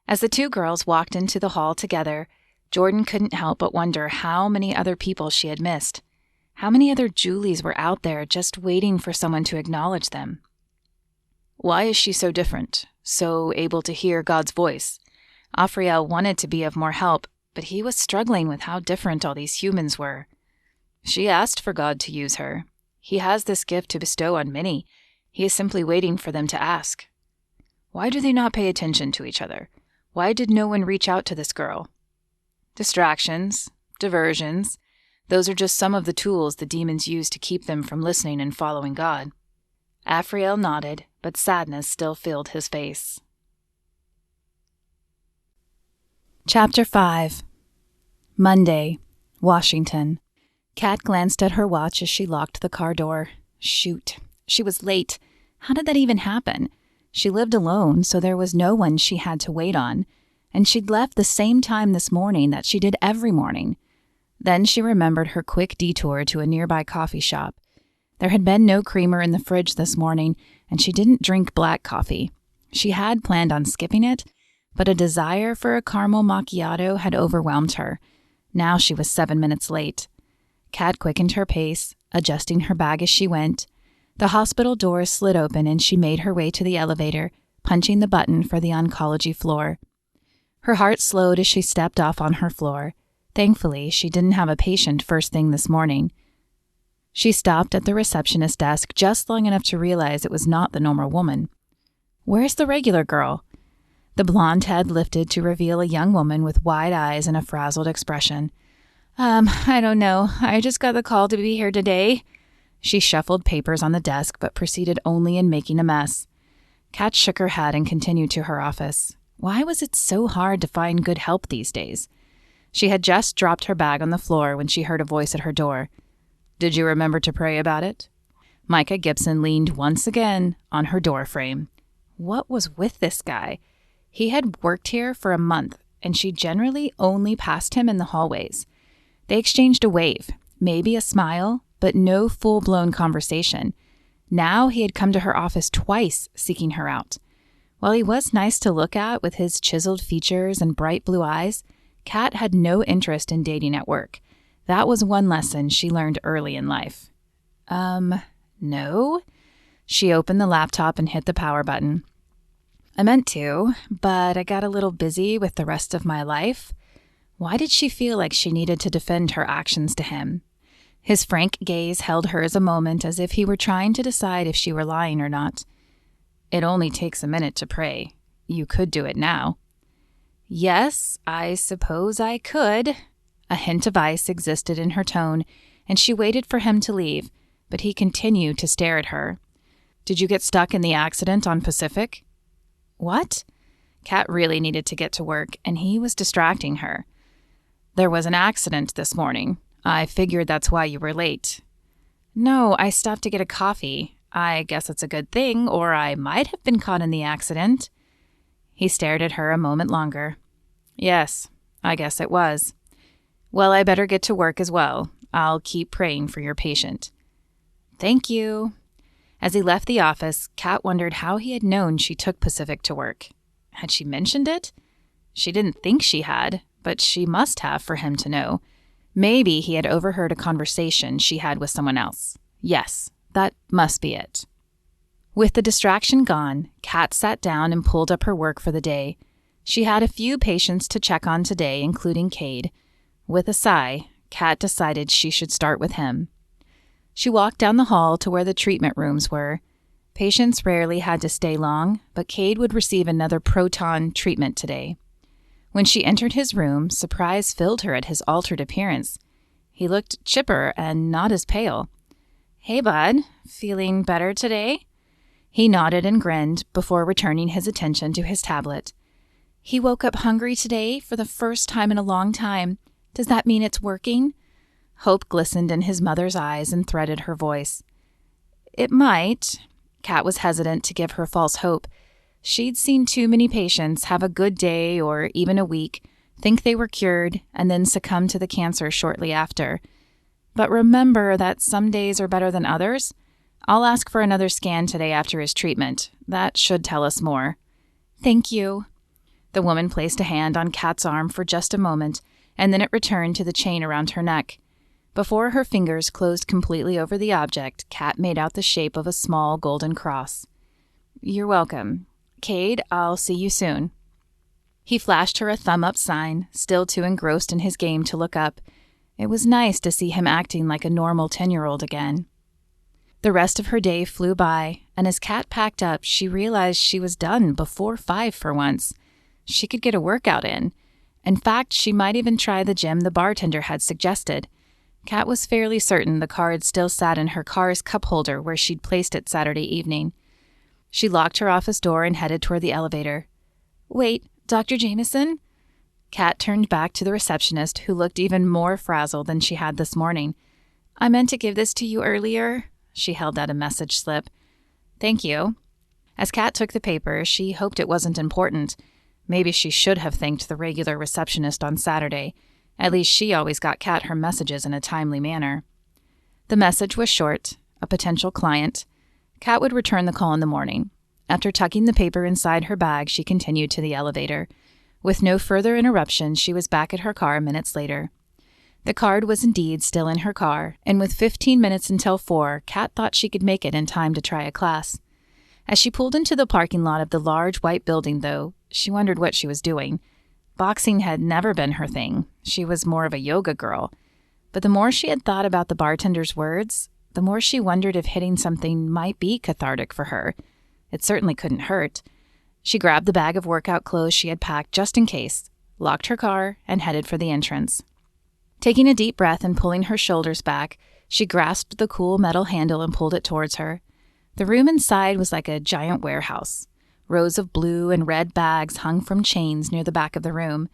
As the two girls walked into the hall together, Jordan couldn't help but wonder how many other people she had missed. How many other Julies were out there just waiting for someone to acknowledge them? Why is she so different, so able to hear God's voice? Afriel wanted to be of more help, but he was struggling with how different all these humans were. She asked for God to use her. He has this gift to bestow on many. He is simply waiting for them to ask. Why do they not pay attention to each other? Why did no one reach out to this girl? Distractions, diversions, those are just some of the tools the demons use to keep them from listening and following God. Afriel nodded, but sadness still filled his face. Chapter 5. Monday, Washington. Kat glanced at her watch as she locked the car door. Shoot, she was late. How did that even happen? She lived alone, so there was no one she had to wait on, and she'd left the same time this morning that she did every morning. Then she remembered her quick detour to a nearby coffee shop. There had been no creamer in the fridge this morning, and she didn't drink black coffee. She had planned on skipping it, but a desire for a caramel macchiato had overwhelmed her. Now she was 7 minutes late. Kat quickened her pace, adjusting her bag as she went. The hospital doors slid open and she made her way to the elevator, punching the button for the oncology floor. Her heart slowed as she stepped off on her floor. Thankfully, she didn't have a patient first thing this morning. She stopped at the receptionist desk just long enough to realize it was not the normal woman. Where's the regular girl? The blonde head lifted to reveal a young woman with wide eyes and a frazzled expression. I don't know. I just got the call to be here today." She shuffled papers on the desk, but proceeded only in making a mess. Kat shook her head and continued to her office. Why was it so hard to find good help these days? She had just dropped her bag on the floor when she heard a voice at her door. "Did you remember to pray about it?" Micah Gibson leaned once again on her doorframe. What was with this guy? He had worked here for a month, and she generally only passed him in the hallways. They exchanged a wave, maybe a smile, but no full-blown conversation. Now he had come to her office twice, seeking her out. While he was nice to look at with his chiseled features and bright blue eyes, Kat had no interest in dating at work. That was one lesson she learned early in life. No? She opened the laptop and hit the power button. I meant to, but I got a little busy with the rest of my life. Why did she feel like she needed to defend her actions to him? His frank gaze held hers a moment as if he were trying to decide if she were lying or not. It only takes a minute to pray. You could do it now. Yes, I suppose I could. A hint of ice existed in her tone, and she waited for him to leave, but he continued to stare at her. Did you get stuck in the accident on Pacific? What? Kat really needed to get to work, and he was distracting her. There was an accident this morning. I figured that's why you were late. No, I stopped to get a coffee. I guess it's a good thing, or I might have been caught in the accident. He stared at her a moment longer. Yes, I guess it was. Well, I better get to work as well. I'll keep praying for your patient. Thank you. As he left the office, Kat wondered how he had known she took Pacific to work. Had she mentioned it? She didn't think she had, but she must have for him to know. Maybe he had overheard a conversation she had with someone else. Yes, that must be it. With the distraction gone, Kat sat down and pulled up her work for the day. She had a few patients to check on today, including Cade. With a sigh, Kat decided she should start with him. She walked down the hall to where the treatment rooms were. Patients rarely had to stay long, but Cade would receive another proton treatment today. When she entered his room, surprise filled her at his altered appearance. He looked chipper and not as pale. Hey, bud, feeling better today? He nodded and grinned before returning his attention to his tablet. He woke up hungry today for the first time in a long time. Does that mean it's working? Hope glistened in his mother's eyes and threaded her voice. It might. Kat was hesitant to give her false hope. She'd seen too many patients have a good day or even a week, think they were cured, and then succumb to the cancer shortly after. But remember that some days are better than others. I'll ask for another scan today after his treatment. That should tell us more. Thank you. The woman placed a hand on Kat's arm for just a moment, and then it returned to the chain around her neck. Before her fingers closed completely over the object, Kat made out the shape of a small golden cross. You're welcome. Cade, I'll see you soon. He flashed her a thumb-up sign, still too engrossed in his game to look up. It was nice to see him acting like a normal 10-year-old again. The rest of her day flew by, and as Kat packed up, she realized she was done before 5 for once. She could get a workout in. In fact, she might even try the gym the bartender had suggested. Kat was fairly certain the card still sat in her car's cup holder where she'd placed it Saturday evening. She locked her office door and headed toward the elevator. Wait, Dr. Jameson? Kat turned back to the receptionist, who looked even more frazzled than she had this morning. I meant to give this to you earlier. She held out a message slip. Thank you. As Kat took the paper, she hoped it wasn't important. Maybe she should have thanked the regular receptionist on Saturday. At least she always got Kat her messages in a timely manner. The message was short, a potential client. Kat would return the call in the morning. After tucking the paper inside her bag, she continued to the elevator. With no further interruption, she was back at her car minutes later. The card was indeed still in her car, and with 15 minutes until 4, Kat thought she could make it in time to try a class. As she pulled into the parking lot of the large white building, though, she wondered what she was doing. Boxing had never been her thing. She was more of a yoga girl. But the more she had thought about the bartender's words, the more she wondered if hitting something might be cathartic for her. It certainly couldn't hurt. She grabbed the bag of workout clothes she had packed just in case, locked her car, and headed for the entrance. Taking a deep breath and pulling her shoulders back, she grasped the cool metal handle and pulled it towards her. The room inside was like a giant warehouse. Rows of blue and red bags hung from chains near the back of the room.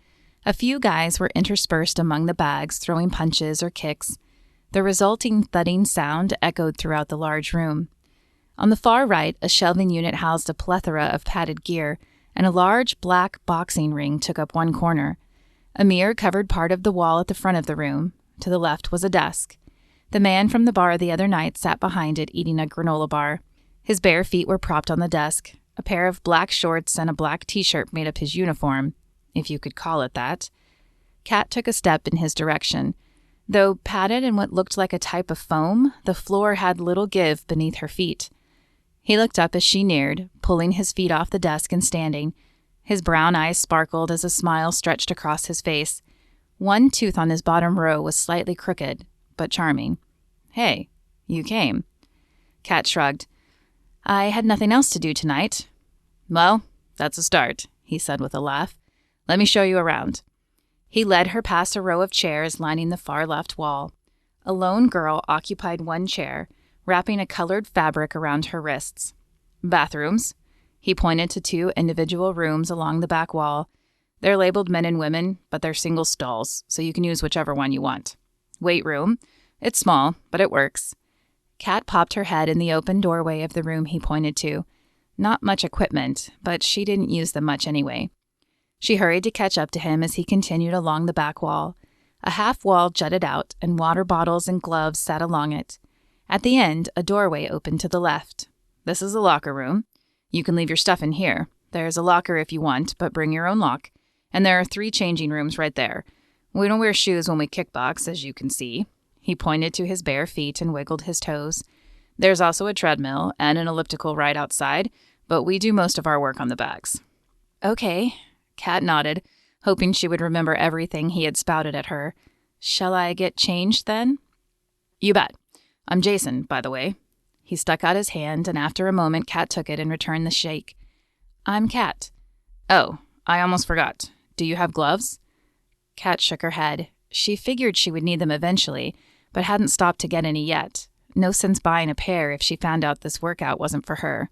A few guys were interspersed among the bags, throwing punches or kicks. The resulting thudding sound echoed throughout the large room. On the far right, a shelving unit housed a plethora of padded gear, and a large black boxing ring took up one corner. A mirror covered part of the wall at the front of the room. To the left was a desk. The man from the bar the other night sat behind it eating a granola bar. His bare feet were propped on the desk. A pair of black shorts and a black t-shirt made up his uniform, if you could call it that. Kat took a step in his direction. Though padded in what looked like a type of foam, the floor had little give beneath her feet. He looked up as she neared, pulling his feet off the desk and standing. His brown eyes sparkled as a smile stretched across his face. One tooth on his bottom row was slightly crooked, but charming. "Hey, you came." Kat shrugged. "I had nothing else to do tonight." "Well, that's a start," he said with a laugh. "Let me show you around." He led her past a row of chairs lining the far left wall. A lone girl occupied one chair, wrapping a colored fabric around her wrists. "Bathrooms." He pointed to 2 individual rooms along the back wall. "They're labeled men and women, but they're single stalls, so you can use whichever one you want." "Weight room. It's small, but it works." Kat popped her head in the open doorway of the room he pointed to. Not much equipment, but she didn't use them much anyway. She hurried to catch up to him as he continued along the back wall. A half wall jutted out, and water bottles and gloves sat along it. At the end, a doorway opened to the left. "This is a locker room. You can leave your stuff in here. There's a locker if you want, but bring your own lock. And there are 3 changing rooms right there. We don't wear shoes when we kickbox, as you can see." He pointed to his bare feet and wiggled his toes. "There's also a treadmill and an elliptical right outside, but we do most of our work on the bags." "Okay." Kat nodded, hoping she would remember everything he had spouted at her. "Shall I get changed then?" "You bet. I'm Jason, by the way." He stuck out his hand, and after a moment Kat took it and returned the shake. "I'm Kat." "Oh, I almost forgot. Do you have gloves?" Kat shook her head. She figured she would need them eventually, but hadn't stopped to get any yet. No sense buying a pair if she found out this workout wasn't for her.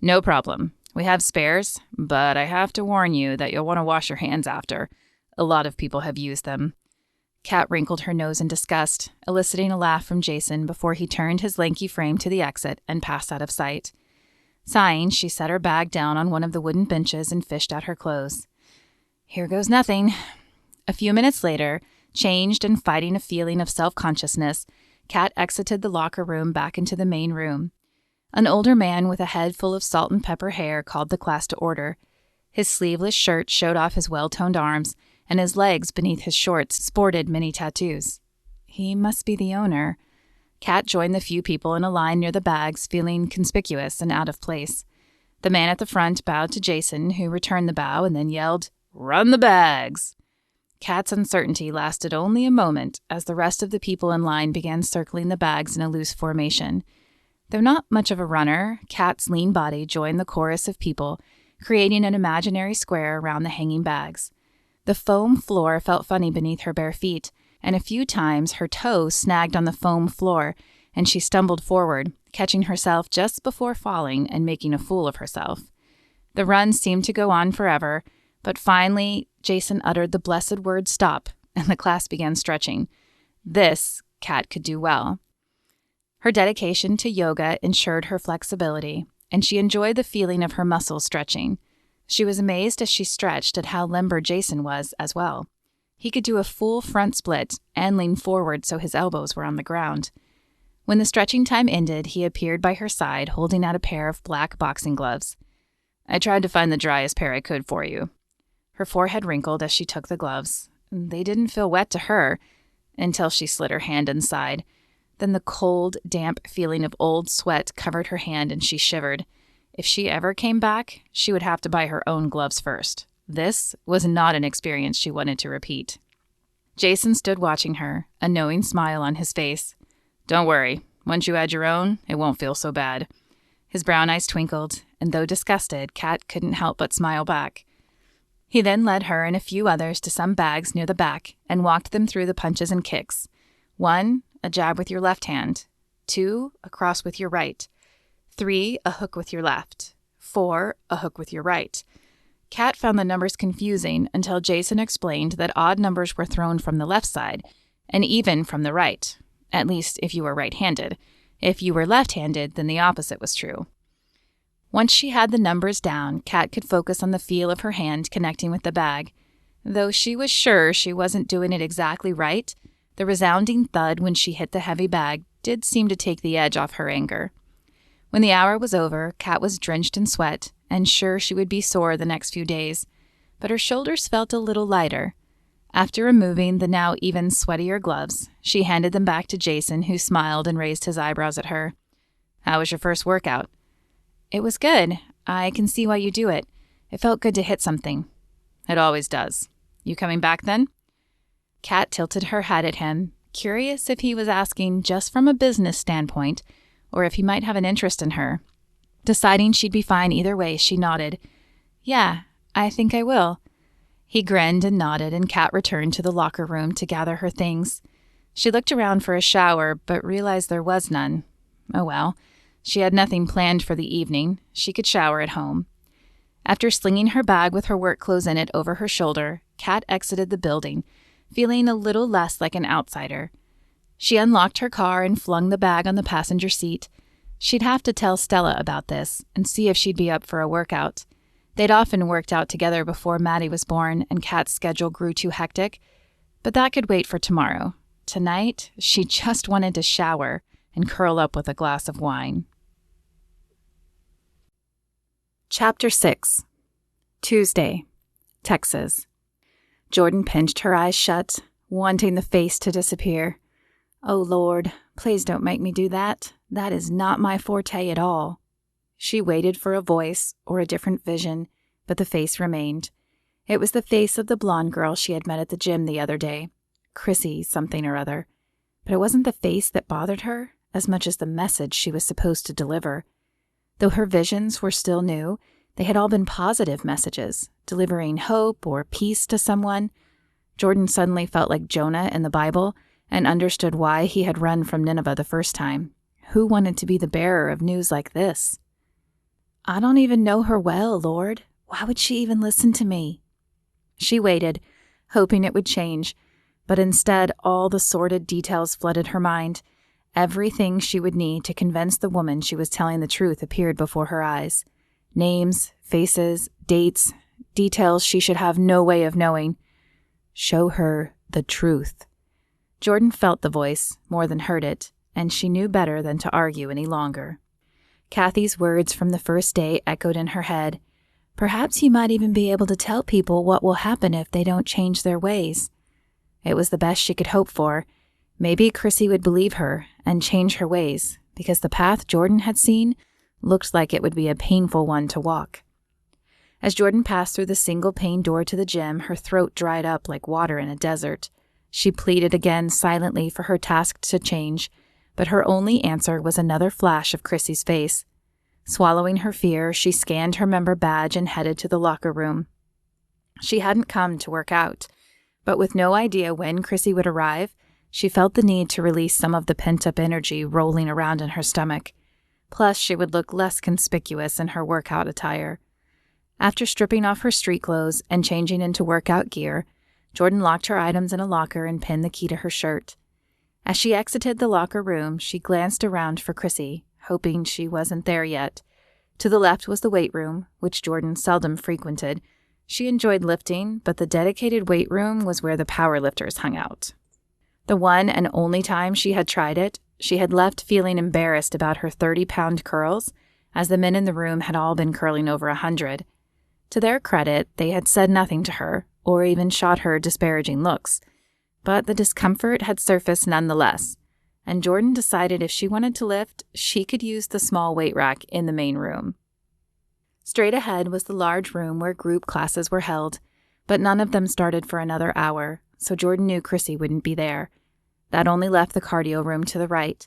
"No problem. We have spares, but I have to warn you that you'll want to wash your hands after. A lot of people have used them." Kat wrinkled her nose in disgust, eliciting a laugh from Jason before he turned his lanky frame to the exit and passed out of sight. Sighing, she set her bag down on one of the wooden benches and fished out her clothes. "Here goes nothing." A few minutes later, changed and fighting a feeling of self-consciousness, Kat exited the locker room back into the main room. An older man with a head full of salt and pepper hair called the class to order. His sleeveless shirt showed off his well-toned arms, and his legs beneath his shorts sported many tattoos. He must be the owner. Kat joined the few people in a line near the bags, feeling conspicuous and out of place. The man at the front bowed to Jason, who returned the bow and then yelled, "Run the bags!" Kat's uncertainty lasted only a moment as the rest of the people in line began circling the bags in a loose formation. Though not much of a runner, Kat's lean body joined the chorus of people, creating an imaginary square around the hanging bags. The foam floor felt funny beneath her bare feet, and a few times her toes snagged on the foam floor, and she stumbled forward, catching herself just before falling and making a fool of herself. The run seemed to go on forever, but finally Jason uttered the blessed word stop, and the class began stretching. This Kat could do well. Her dedication to yoga ensured her flexibility, and she enjoyed the feeling of her muscles stretching. She was amazed as she stretched at how limber Jason was as well. He could do a full front split and lean forward so his elbows were on the ground. When the stretching time ended, he appeared by her side, holding out a pair of black boxing gloves. "I tried to find the driest pair I could for you." Her forehead wrinkled as she took the gloves. They didn't feel wet to her, until she slid her hand inside. Then the cold, damp feeling of old sweat covered her hand and she shivered. If she ever came back, she would have to buy her own gloves first. This was not an experience she wanted to repeat. Jason stood watching her, a knowing smile on his face. "Don't worry. Once you add your own, it won't feel so bad." His brown eyes twinkled, and though disgusted, Kat couldn't help but smile back. He then led her and a few others to some bags near the back and walked them through the punches and kicks. 1, a jab with your left hand. 2, a cross with your right. 3, a hook with your left. 4, a hook with your right. Kat found the numbers confusing until Jason explained that odd numbers were thrown from the left side and even from the right. At least, if you were right-handed. If you were left-handed, then the opposite was true. Once she had the numbers down, Kat could focus on the feel of her hand connecting with the bag. Though she was sure she wasn't doing it exactly right, the resounding thud when she hit the heavy bag did seem to take the edge off her anger. When the hour was over, Kat was drenched in sweat and sure she would be sore the next few days, but her shoulders felt a little lighter. After removing the now even sweatier gloves, she handed them back to Jason, who smiled and raised his eyebrows at her. "How was your first workout?" "It was good. I can see why you do it. It felt good to hit something." "It always does. You coming back then?" Kat tilted her head at him, curious if he was asking just from a business standpoint or if he might have an interest in her. Deciding she'd be fine either way, she nodded. "Yeah, I think I will." He grinned and nodded, and Kat returned to the locker room to gather her things. She looked around for a shower, but realized there was none. Oh well, she had nothing planned for the evening. She could shower at home. After slinging her bag with her work clothes in it over her shoulder, Kat exited the building, feeling a little less like an outsider. She unlocked her car and flung the bag on the passenger seat. She'd have to tell Stella about this and see if she'd be up for a workout. They'd often worked out together before Maddie was born and Kat's schedule grew too hectic, but that could wait for tomorrow. Tonight, she just wanted to shower and curl up with a glass of wine. Chapter 6. Tuesday, Texas. Jordan pinched her eyes shut, wanting the face to disappear. "Oh, Lord, please don't make me do that. That is not my forte at all." She waited for a voice or a different vision, but the face remained. It was the face of the blonde girl she had met at the gym the other day, Chrissy something or other. But it wasn't the face that bothered her as much as the message she was supposed to deliver. Though her visions were still new, they had all been positive messages, delivering hope or peace to someone. Jordan suddenly felt like Jonah in the Bible and understood why he had run from Nineveh the first time. Who wanted to be the bearer of news like this? "I don't even know her well, Lord. Why would she even listen to me?" She waited, hoping it would change, but instead all the sordid details flooded her mind. Everything she would need to convince the woman she was telling the truth appeared before her eyes. Names, faces, dates, details she should have no way of knowing. Show her the truth. Jordan felt the voice more than heard it, and she knew better than to argue any longer. Kathy's words from the first day echoed in her head. Perhaps you might even be able to tell people what will happen if they don't change their ways. It was the best she could hope for. Maybe Chrissy would believe her and change her ways, because the path Jordan had seen looked like it would be a painful one to walk. As Jordan passed through the single-pane door to the gym, her throat dried up like water in a desert. She pleaded again silently for her task to change, but her only answer was another flash of Chrissy's face. Swallowing her fear, she scanned her member badge and headed to the locker room. She hadn't come to work out, but with no idea when Chrissy would arrive, she felt the need to release some of the pent-up energy rolling around in her stomach. Plus, she would look less conspicuous in her workout attire. After stripping off her street clothes and changing into workout gear, Jordan locked her items in a locker and pinned the key to her shirt. As she exited the locker room, she glanced around for Chrissy, hoping she wasn't there yet. To the left was the weight room, which Jordan seldom frequented. She enjoyed lifting, but the dedicated weight room was where the powerlifters hung out. The one and only time she had tried it, she had left feeling embarrassed about her 30-pound curls, as the men in the room had all been curling over 100. To their credit, they had said nothing to her, or even shot her disparaging looks. But the discomfort had surfaced nonetheless, and Jordan decided if she wanted to lift, she could use the small weight rack in the main room. Straight ahead was the large room where group classes were held, but none of them started for another hour, so Jordan knew Chrissy wouldn't be there. That only left the cardio room to the right.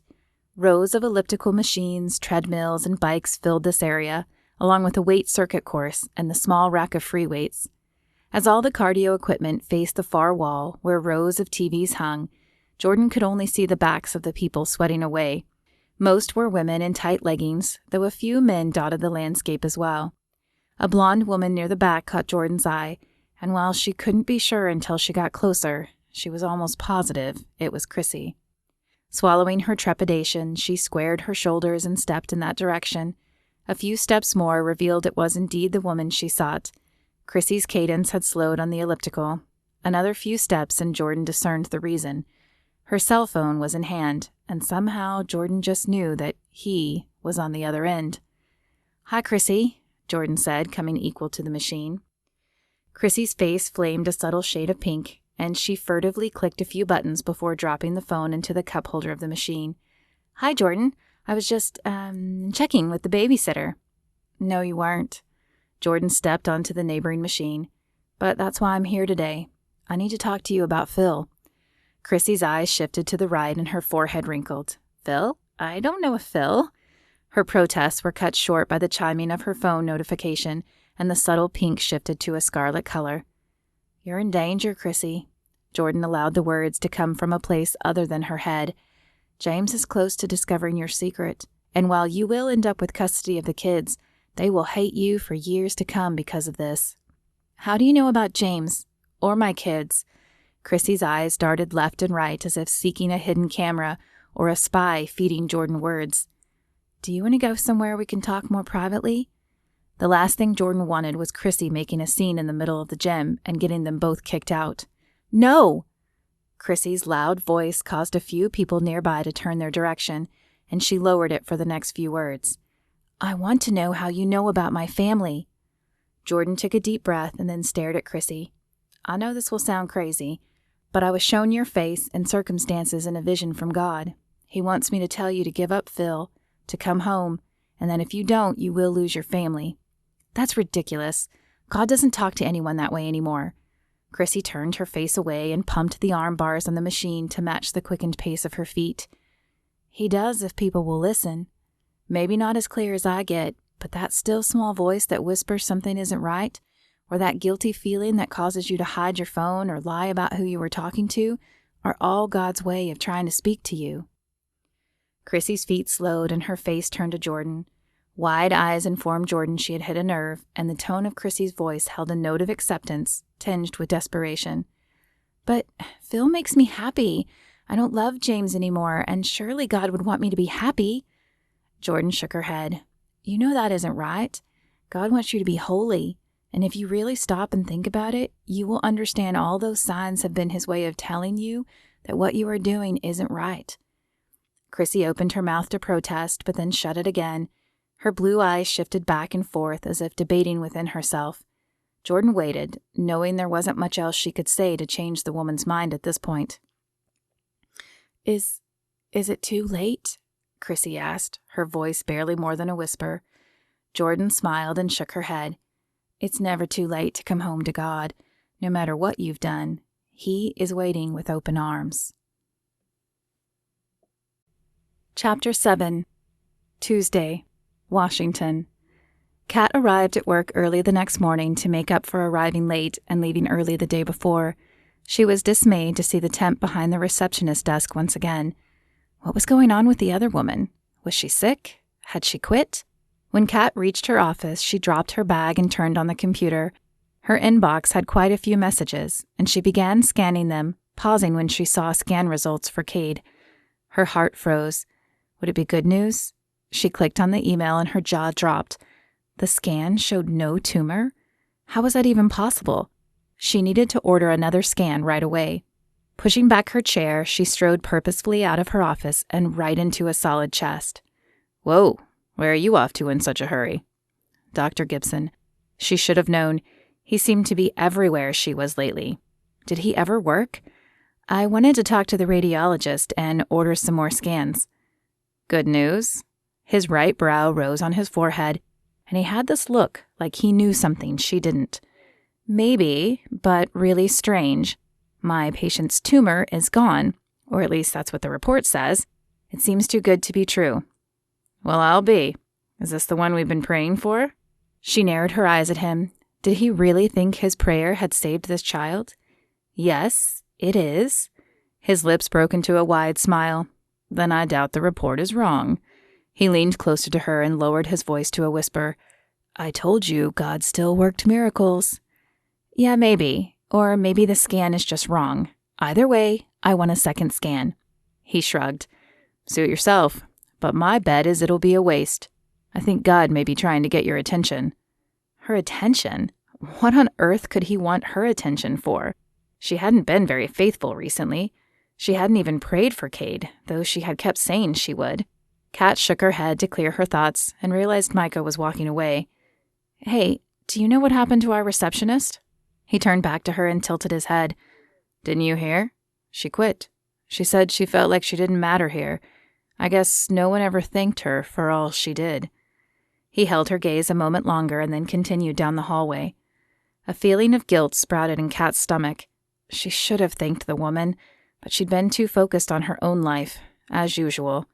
Rows of elliptical machines, treadmills, and bikes filled this area, along with a weight circuit course and the small rack of free weights. As all the cardio equipment faced the far wall where rows of TVs hung, Jordan could only see the backs of the people sweating away. Most were women in tight leggings, though a few men dotted the landscape as well. A blonde woman near the back caught Jordan's eye, and while she couldn't be sure until she got closer, she was almost positive it was Chrissy. Swallowing her trepidation, she squared her shoulders and stepped in that direction. A few steps more revealed it was indeed the woman she sought. Chrissy's cadence had slowed on the elliptical. Another few steps and Jordan discerned the reason. Her cell phone was in hand, and somehow Jordan just knew that he was on the other end. "Hi, Chrissy," Jordan said, coming equal to the machine. Chrissy's face flamed a subtle shade of pink, and she furtively clicked a few buttons before dropping the phone into the cup holder of the machine. "Hi, Jordan. I was just, checking with the babysitter." "No, you weren't." Jordan stepped onto the neighboring machine. "But that's why I'm here today. I need to talk to you about Phil." Chrissy's eyes shifted to the right and her forehead wrinkled. "Phil? I don't know a Phil." Her protests were cut short by the chiming of her phone notification, and the subtle pink shifted to a scarlet color. "You're in danger, Chrissy." Jordan allowed the words to come from a place other than her head. "James is close to discovering your secret, and while you will end up with custody of the kids, they will hate you for years to come because of this." "How do you know about James? Or my kids?" Chrissy's eyes darted left and right as if seeking a hidden camera or a spy feeding Jordan words. "Do you want to go somewhere we can talk more privately?" The last thing Jordan wanted was Chrissy making a scene in the middle of the gym and getting them both kicked out. "No!" Chrissy's loud voice caused a few people nearby to turn their direction, and she lowered it for the next few words. "I want to know how you know about my family." Jordan took a deep breath and then stared at Chrissy. "I know this will sound crazy, but I was shown your face and circumstances in a vision from God. He wants me to tell you to give up Phil, to come home, and that if you don't, you will lose your family." "That's ridiculous. God doesn't talk to anyone that way anymore." Chrissy turned her face away and pumped the arm bars on the machine to match the quickened pace of her feet. "He does if people will listen. Maybe not as clear as I get, but that still small voice that whispers something isn't right, or that guilty feeling that causes you to hide your phone or lie about who you were talking to, are all God's way of trying to speak to you." Chrissy's feet slowed and her face turned to Jordan. Wide eyes informed Jordan she had hit a nerve, and the tone of Chrissy's voice held a note of acceptance, tinged with desperation. "But Phil makes me happy. I don't love James anymore, and surely God would want me to be happy." Jordan shook her head. "You know that isn't right. God wants you to be holy, and if you really stop and think about it, you will understand all those signs have been His way of telling you that what you are doing isn't right." Chrissy opened her mouth to protest, but then shut it again. Her blue eyes shifted back and forth as if debating within herself. Jordan waited, knowing there wasn't much else she could say to change the woman's mind at this point. Is it too late?" Chrissy asked, her voice barely more than a whisper. Jordan smiled and shook her head. "It's never too late to come home to God. No matter what you've done, He is waiting with open arms." Chapter 7. Tuesday, Washington. Kat arrived at work early the next morning to make up for arriving late and leaving early the day before. She was dismayed to see the temp behind the receptionist desk once again. What was going on with the other woman? Was she sick? Had she quit? When Kat reached her office, she dropped her bag and turned on the computer. Her inbox had quite a few messages, and she began scanning them, pausing when she saw scan results for Cade. Her heart froze. Would it be good news? She clicked on the email and her jaw dropped. The scan showed no tumor? How was that even possible? She needed to order another scan right away. Pushing back her chair, she strode purposefully out of her office and right into a solid chest. "Whoa, where are you off to in such a hurry?" Dr. Gibson. She should have known. He seemed to be everywhere she was lately. Did he ever work? "I wanted to talk to the radiologist and order some more scans." Good news? His right brow rose on his forehead, and he had this look like he knew something she didn't. "Maybe, but really strange. My patient's tumor is gone, or at least that's what the report says. It seems too good to be true." "Well, I'll be. Is this the one we've been praying for?" She narrowed her eyes at him. Did he really think his prayer had saved this child? "Yes, it is." His lips broke into a wide smile. "Then I doubt the report is wrong." He leaned closer to her and lowered his voice to a whisper. "I told you God still worked miracles." "Yeah, maybe. Or maybe the scan is just wrong. Either way, I want a second scan." He shrugged. Suit yourself, but my bet is it'll be a waste. I think God may be trying to get your attention." Her attention? What on earth could he want her attention for? She hadn't been very faithful recently. She hadn't even prayed for Cade, though she had kept saying she would. Kat shook her head to clear her thoughts and realized Micah was walking away. "Hey, do you know what happened to our receptionist?" He turned back to her and tilted his head. "Didn't you hear? She quit. She said she felt like she didn't matter here. I guess no one ever thanked her for all she did." He held her gaze a moment longer and then continued down the hallway. A feeling of guilt sprouted in Kat's stomach. She should have thanked the woman, but she'd been too focused on her own life, as usual.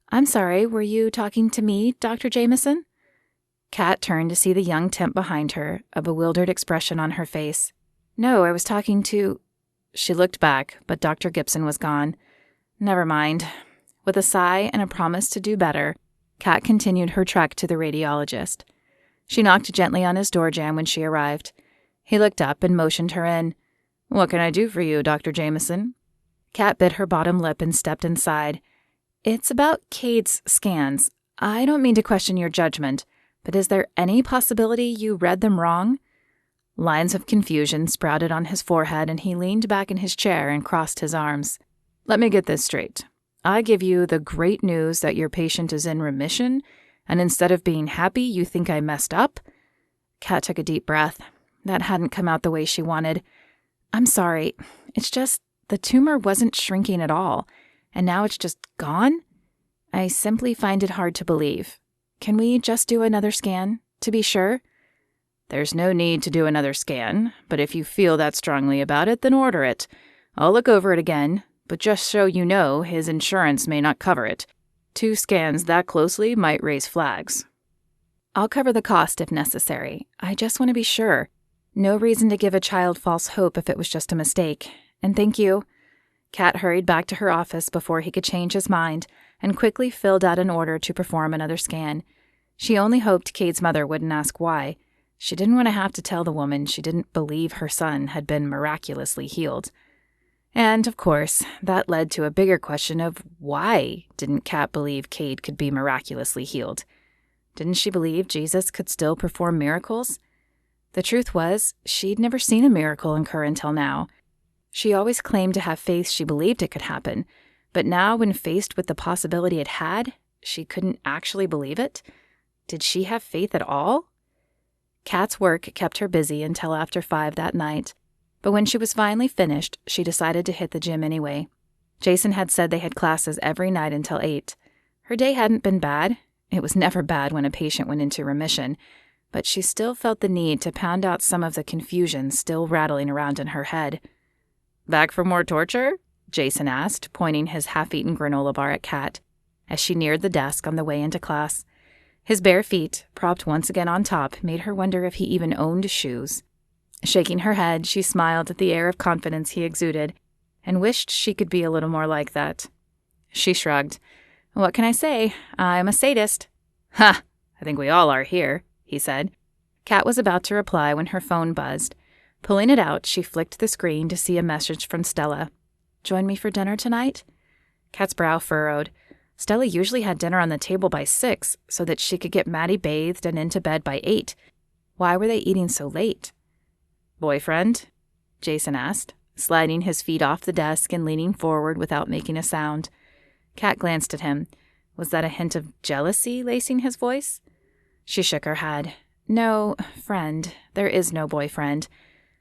"I'm sorry, were you talking to me, Dr. Jameson?" Kat turned to see the young temp behind her, a bewildered expression on her face. "No, I was talking to—" She looked back, but Dr. Gibson was gone. Never mind. With a sigh and a promise to do better, Kat continued her trek to the radiologist. She knocked gently on his door jamb when she arrived. He looked up and motioned her in. "What can I do for you, Dr. Jameson?" Kat bit her bottom lip and stepped inside. "It's about Cade's scans. I don't mean to question your judgment, but is there any possibility you read them wrong?" Lines of confusion sprouted on his forehead, and he leaned back in his chair and crossed his arms. "Let me get this straight. I give you the great news that your patient is in remission, and instead of being happy, you think I messed up?" Kat took a deep breath. That hadn't come out the way she wanted. "I'm sorry. It's just the tumor wasn't shrinking at all, and now it's just gone? I simply find it hard to believe. Can we just do another scan, to be sure?" "There's no need to do another scan, but if you feel that strongly about it, then order it. I'll look over it again, but just so you know, his insurance may not cover it. 2 scans that closely might raise flags." "I'll cover the cost if necessary. I just want to be sure. No reason to give a child false hope if it was just a mistake. And thank you." Kat hurried back to her office before he could change his mind and quickly filled out an order to perform another scan. She only hoped Cade's mother wouldn't ask why. She didn't want to have to tell the woman she didn't believe her son had been miraculously healed. And, of course, that led to a bigger question of why didn't Kat believe Cade could be miraculously healed? Didn't she believe Jesus could still perform miracles? The truth was, she'd never seen a miracle occur until now. She always claimed to have faith she believed it could happen, but now when faced with the possibility it had, she couldn't actually believe it? Did she have faith at all? Kat's work kept her busy until after 5 that night. But when she was finally finished, she decided to hit the gym anyway. Jason had said they had classes every night until 8. Her day hadn't been bad. It was never bad when a patient went into remission, but she still felt the need to pound out some of the confusion still rattling around in her head. "Back for more torture?" Jason asked, pointing his half-eaten granola bar at Kat, as she neared the desk on the way into class. His bare feet, propped once again on top, made her wonder if he even owned shoes. Shaking her head, she smiled at the air of confidence he exuded, and wished she could be a little more like that. She shrugged. "What can I say? I'm a sadist." "Ha! I think we all are here," he said. Kat was about to reply when her phone buzzed. Pulling it out, she flicked the screen to see a message from Stella. "Join me for dinner tonight?" Kat's brow furrowed. Stella usually had dinner on the table by 6, so that she could get Maddie bathed and into bed by 8. Why were they eating so late? "Boyfriend?" Jason asked, sliding his feet off the desk and leaning forward without making a sound. Kat glanced at him. Was that a hint of jealousy lacing his voice? She shook her head. "No, friend. There is no boyfriend."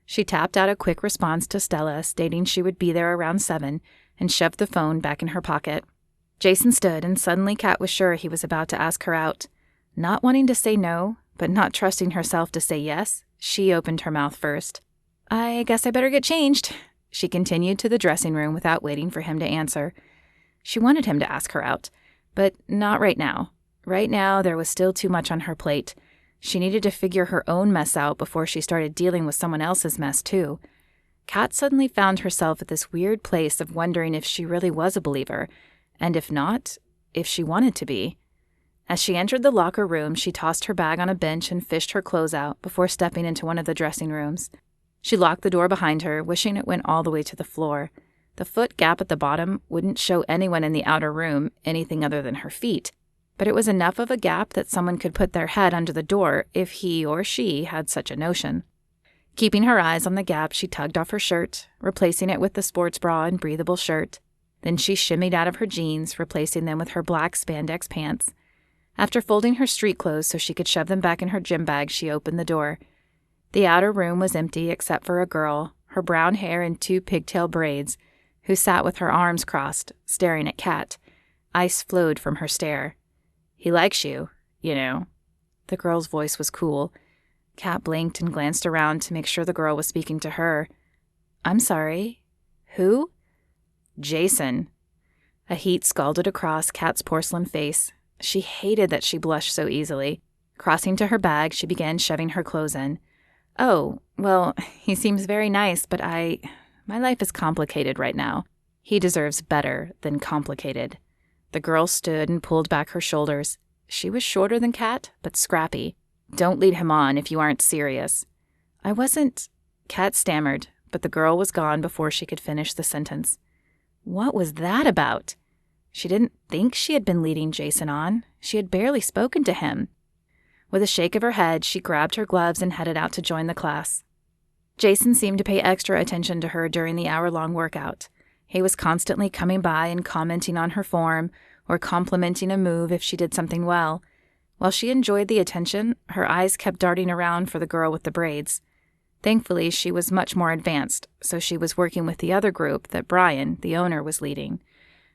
She tapped out a quick response to Stella, stating she would be there around 7, and shoved the phone back in her pocket. Jason stood, and suddenly Kat was sure he was about to ask her out. Not wanting to say no, but not trusting herself to say yes, she opened her mouth first. "I guess I better get changed." She continued to the dressing room without waiting for him to answer. She wanted him to ask her out, but not right now. Right now, there was still too much on her plate. She needed to figure her own mess out before she started dealing with someone else's mess, too. Kat suddenly found herself at this weird place of wondering if she really was a believer, and if not, if she wanted to be. As she entered the locker room, she tossed her bag on a bench and fished her clothes out before stepping into one of the dressing rooms. She locked the door behind her, wishing it went all the way to the floor. The foot gap at the bottom wouldn't show anyone in the outer room anything other than her feet, but it was enough of a gap that someone could put their head under the door if he or she had such a notion. Keeping her eyes on the gap, she tugged off her shirt, replacing it with the sports bra and breathable shirt. Then she shimmied out of her jeans, replacing them with her black spandex pants. After folding her street clothes so she could shove them back in her gym bag, she opened the door. The outer room was empty except for a girl, her brown hair in 2 pigtail braids, who sat with her arms crossed, staring at Kat. Ice flowed from her stare. "He likes you, you know." The girl's voice was cool. Kat blinked and glanced around to make sure the girl was speaking to her. "I'm sorry. Who?" "Jason." A heat scalded across Kat's porcelain face. She hated that she blushed so easily. Crossing to her bag, she began shoving her clothes in. "Oh, well, he seems very nice, but my life is complicated right now. He deserves better than complicated." The girl stood and pulled back her shoulders. She was shorter than Kat, but scrappy. "Don't lead him on if you aren't serious." "I wasn't—" Kat stammered, but the girl was gone before she could finish the sentence. What was that about? She didn't think she had been leading Jason on. She had barely spoken to him. With a shake of her head, she grabbed her gloves and headed out to join the class. Jason seemed to pay extra attention to her during the hour-long workout. He was constantly coming by and commenting on her form, or complimenting a move if she did something well. While she enjoyed the attention, her eyes kept darting around for the girl with the braids. Thankfully, she was much more advanced, so she was working with the other group that Brian, the owner, was leading.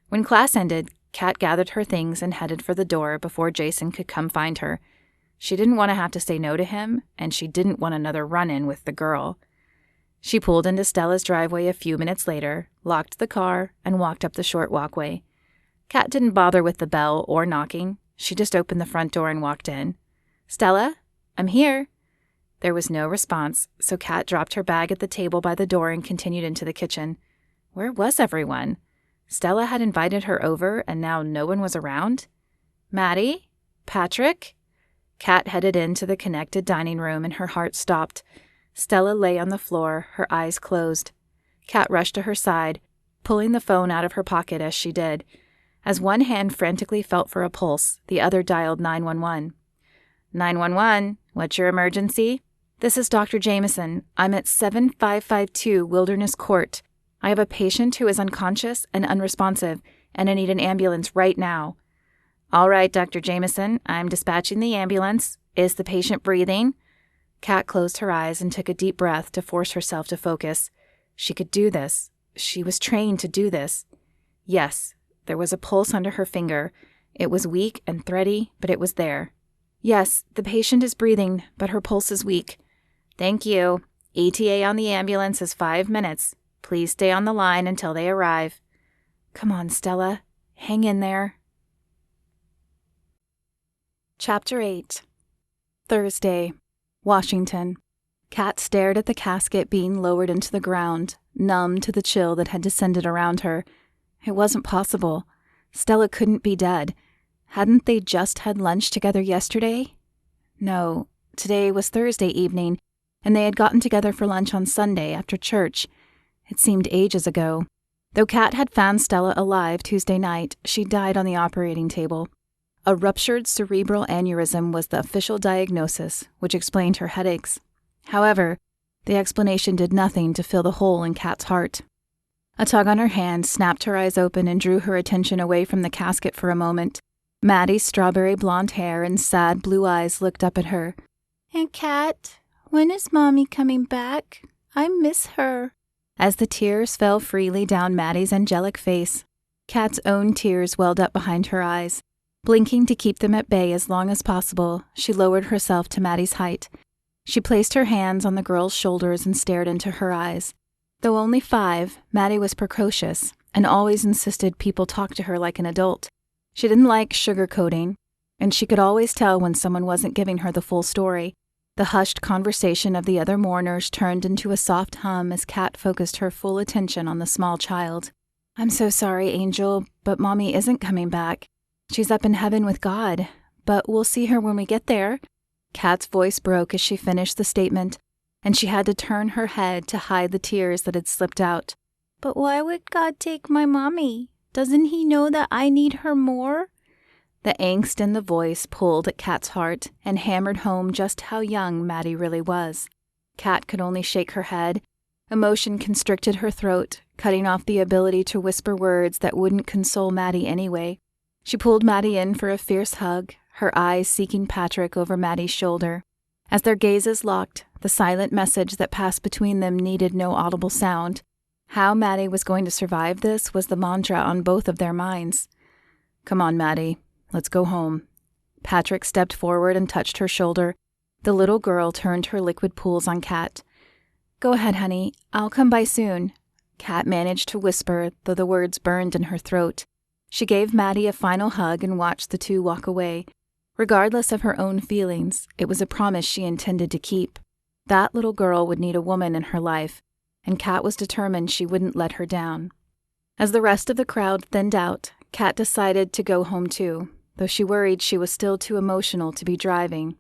When class ended, Kat gathered her things and headed for the door before Jason could come find her. She didn't want to have to say no to him, and she didn't want another run-in with the girl. She pulled into Stella's driveway a few minutes later, locked the car, and walked up the short walkway. Kat didn't bother with the bell or knocking. She just opened the front door and walked in. "Stella, I'm here." There was no response, so Kat dropped her bag at the table by the door and continued into the kitchen. Where was everyone? Stella had invited her over, and now no one was around? Maddie? Patrick? Kat headed into the connected dining room, and her heart stopped. Stella lay on the floor, her eyes closed. Kat rushed to her side, pulling the phone out of her pocket as she did. As one hand frantically felt for a pulse, the other dialed 911. 911, what's your emergency? This is Dr. Jameson. I'm at 7552 Wilderness Court. I have a patient who is unconscious and unresponsive, and I need an ambulance right now. All right, Dr. Jameson, I'm dispatching the ambulance. Is the patient breathing? Kat closed her eyes and took a deep breath to force herself to focus. She could do this. She was trained to do this. Yes, there was a pulse under her finger. It was weak and thready, but it was there. Yes, the patient is breathing, but her pulse is weak. Thank you. ETA on the ambulance is 5 minutes. Please stay on the line until they arrive. Come on, Stella. Hang in there. Chapter 8. Thursday, Washington. Kat stared at the casket being lowered into the ground, numb to the chill that had descended around her. It wasn't possible. Stella couldn't be dead. Hadn't they just had lunch together yesterday? No, today was Thursday evening, and they had gotten together for lunch on Sunday after church. It seemed ages ago. Though Kat had found Stella alive Tuesday night, she died on the operating table. A ruptured cerebral aneurysm was the official diagnosis, which explained her headaches. However, the explanation did nothing to fill the hole in Kat's heart. A tug on her hand snapped her eyes open and drew her attention away from the casket for a moment. Maddie's strawberry blonde hair and sad blue eyes looked up at her. "Aunt Kat, when is Mommy coming back? I miss her." As the tears fell freely down Maddie's angelic face, Kat's own tears welled up behind her eyes. Blinking to keep them at bay as long as possible, she lowered herself to Maddie's height. She placed her hands on the girl's shoulders and stared into her eyes. Though only 5, Maddie was precocious and always insisted people talk to her like an adult. She didn't like sugarcoating, and she could always tell when someone wasn't giving her the full story. The hushed conversation of the other mourners turned into a soft hum as Kat focused her full attention on the small child. "I'm so sorry, Angel, but Mommy isn't coming back. She's up in heaven with God, but we'll see her when we get there." Kat's voice broke as she finished the statement, and she had to turn her head to hide the tears that had slipped out. But why would God take my mommy? Doesn't he know that I need her more? The angst in the voice pulled at Kat's heart and hammered home just how young Maddie really was. Kat could only shake her head. Emotion constricted her throat, cutting off the ability to whisper words that wouldn't console Maddie anyway. She pulled Maddie in for a fierce hug, her eyes seeking Patrick over Maddie's shoulder. As their gazes locked, the silent message that passed between them needed no audible sound. How Maddie was going to survive this was the mantra on both of their minds. "Come on, Maddie. Let's go home." Patrick stepped forward and touched her shoulder. The little girl turned her liquid pools on Kat. "Go ahead, honey. I'll come by soon." Kat managed to whisper, though the words burned in her throat. She gave Maddie a final hug and watched the two walk away. Regardless of her own feelings, it was a promise she intended to keep. That little girl would need a woman in her life, and Kat was determined she wouldn't let her down. As the rest of the crowd thinned out, Kat decided to go home too, though she worried she was still too emotional to be driving.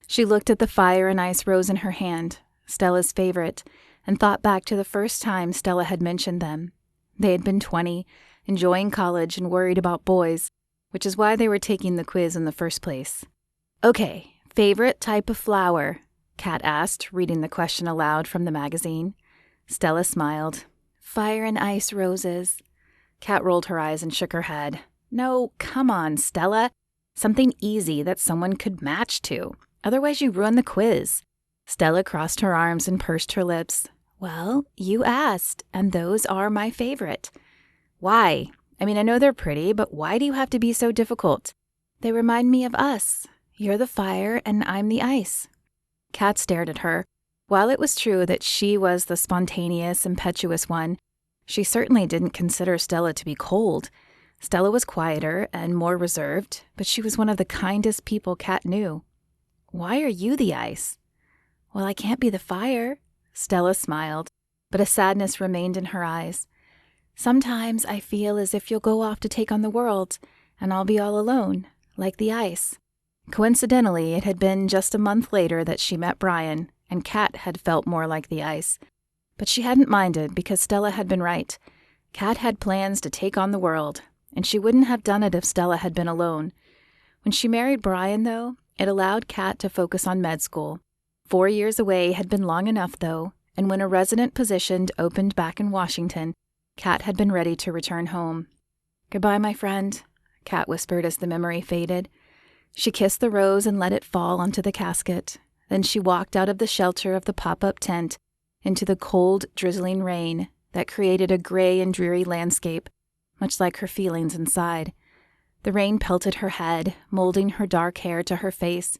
She looked at the fire and ice rose in her hand, Stella's favorite, and thought back to the first time Stella had mentioned them. They had been 20, enjoying college and worried about boys, which is why they were taking the quiz in the first place. "Okay, favorite type of flower?" Kat asked, reading the question aloud from the magazine. Stella smiled. "Fire and ice roses." Kat rolled her eyes and shook her head. "No, come on, Stella. Something easy that someone could match to. Otherwise you ruin the quiz." Stella crossed her arms and pursed her lips. "Well, you asked, and those are my favorite." "Why? I mean, I know they're pretty, but why do you have to be so difficult?" "They remind me of us. You're the fire and I'm the ice." Kat stared at her. While it was true that she was the spontaneous, impetuous one, she certainly didn't consider Stella to be cold. Stella was quieter and more reserved, but she was one of the kindest people Kat knew. "Why are you the ice?" "Well, I can't be the fire." Stella smiled, but a sadness remained in her eyes. "Sometimes I feel as if you'll go off to take on the world, and I'll be all alone, like the ice." Coincidentally, it had been just a month later that she met Brian, and Kat had felt more like the ice. But she hadn't minded because Stella had been right. Kat had plans to take on the world, and she wouldn't have done it if Stella had been alone. When she married Brian, though, it allowed Kat to focus on med school. 4 years away had been long enough, though, and when a resident position opened back in Washington, Kat had been ready to return home. "Goodbye, my friend," Kat whispered as the memory faded. She kissed the rose and let it fall onto the casket. Then she walked out of the shelter of the pop-up tent into the cold, drizzling rain that created a gray and dreary landscape, much like her feelings inside. The rain pelted her head, molding her dark hair to her face,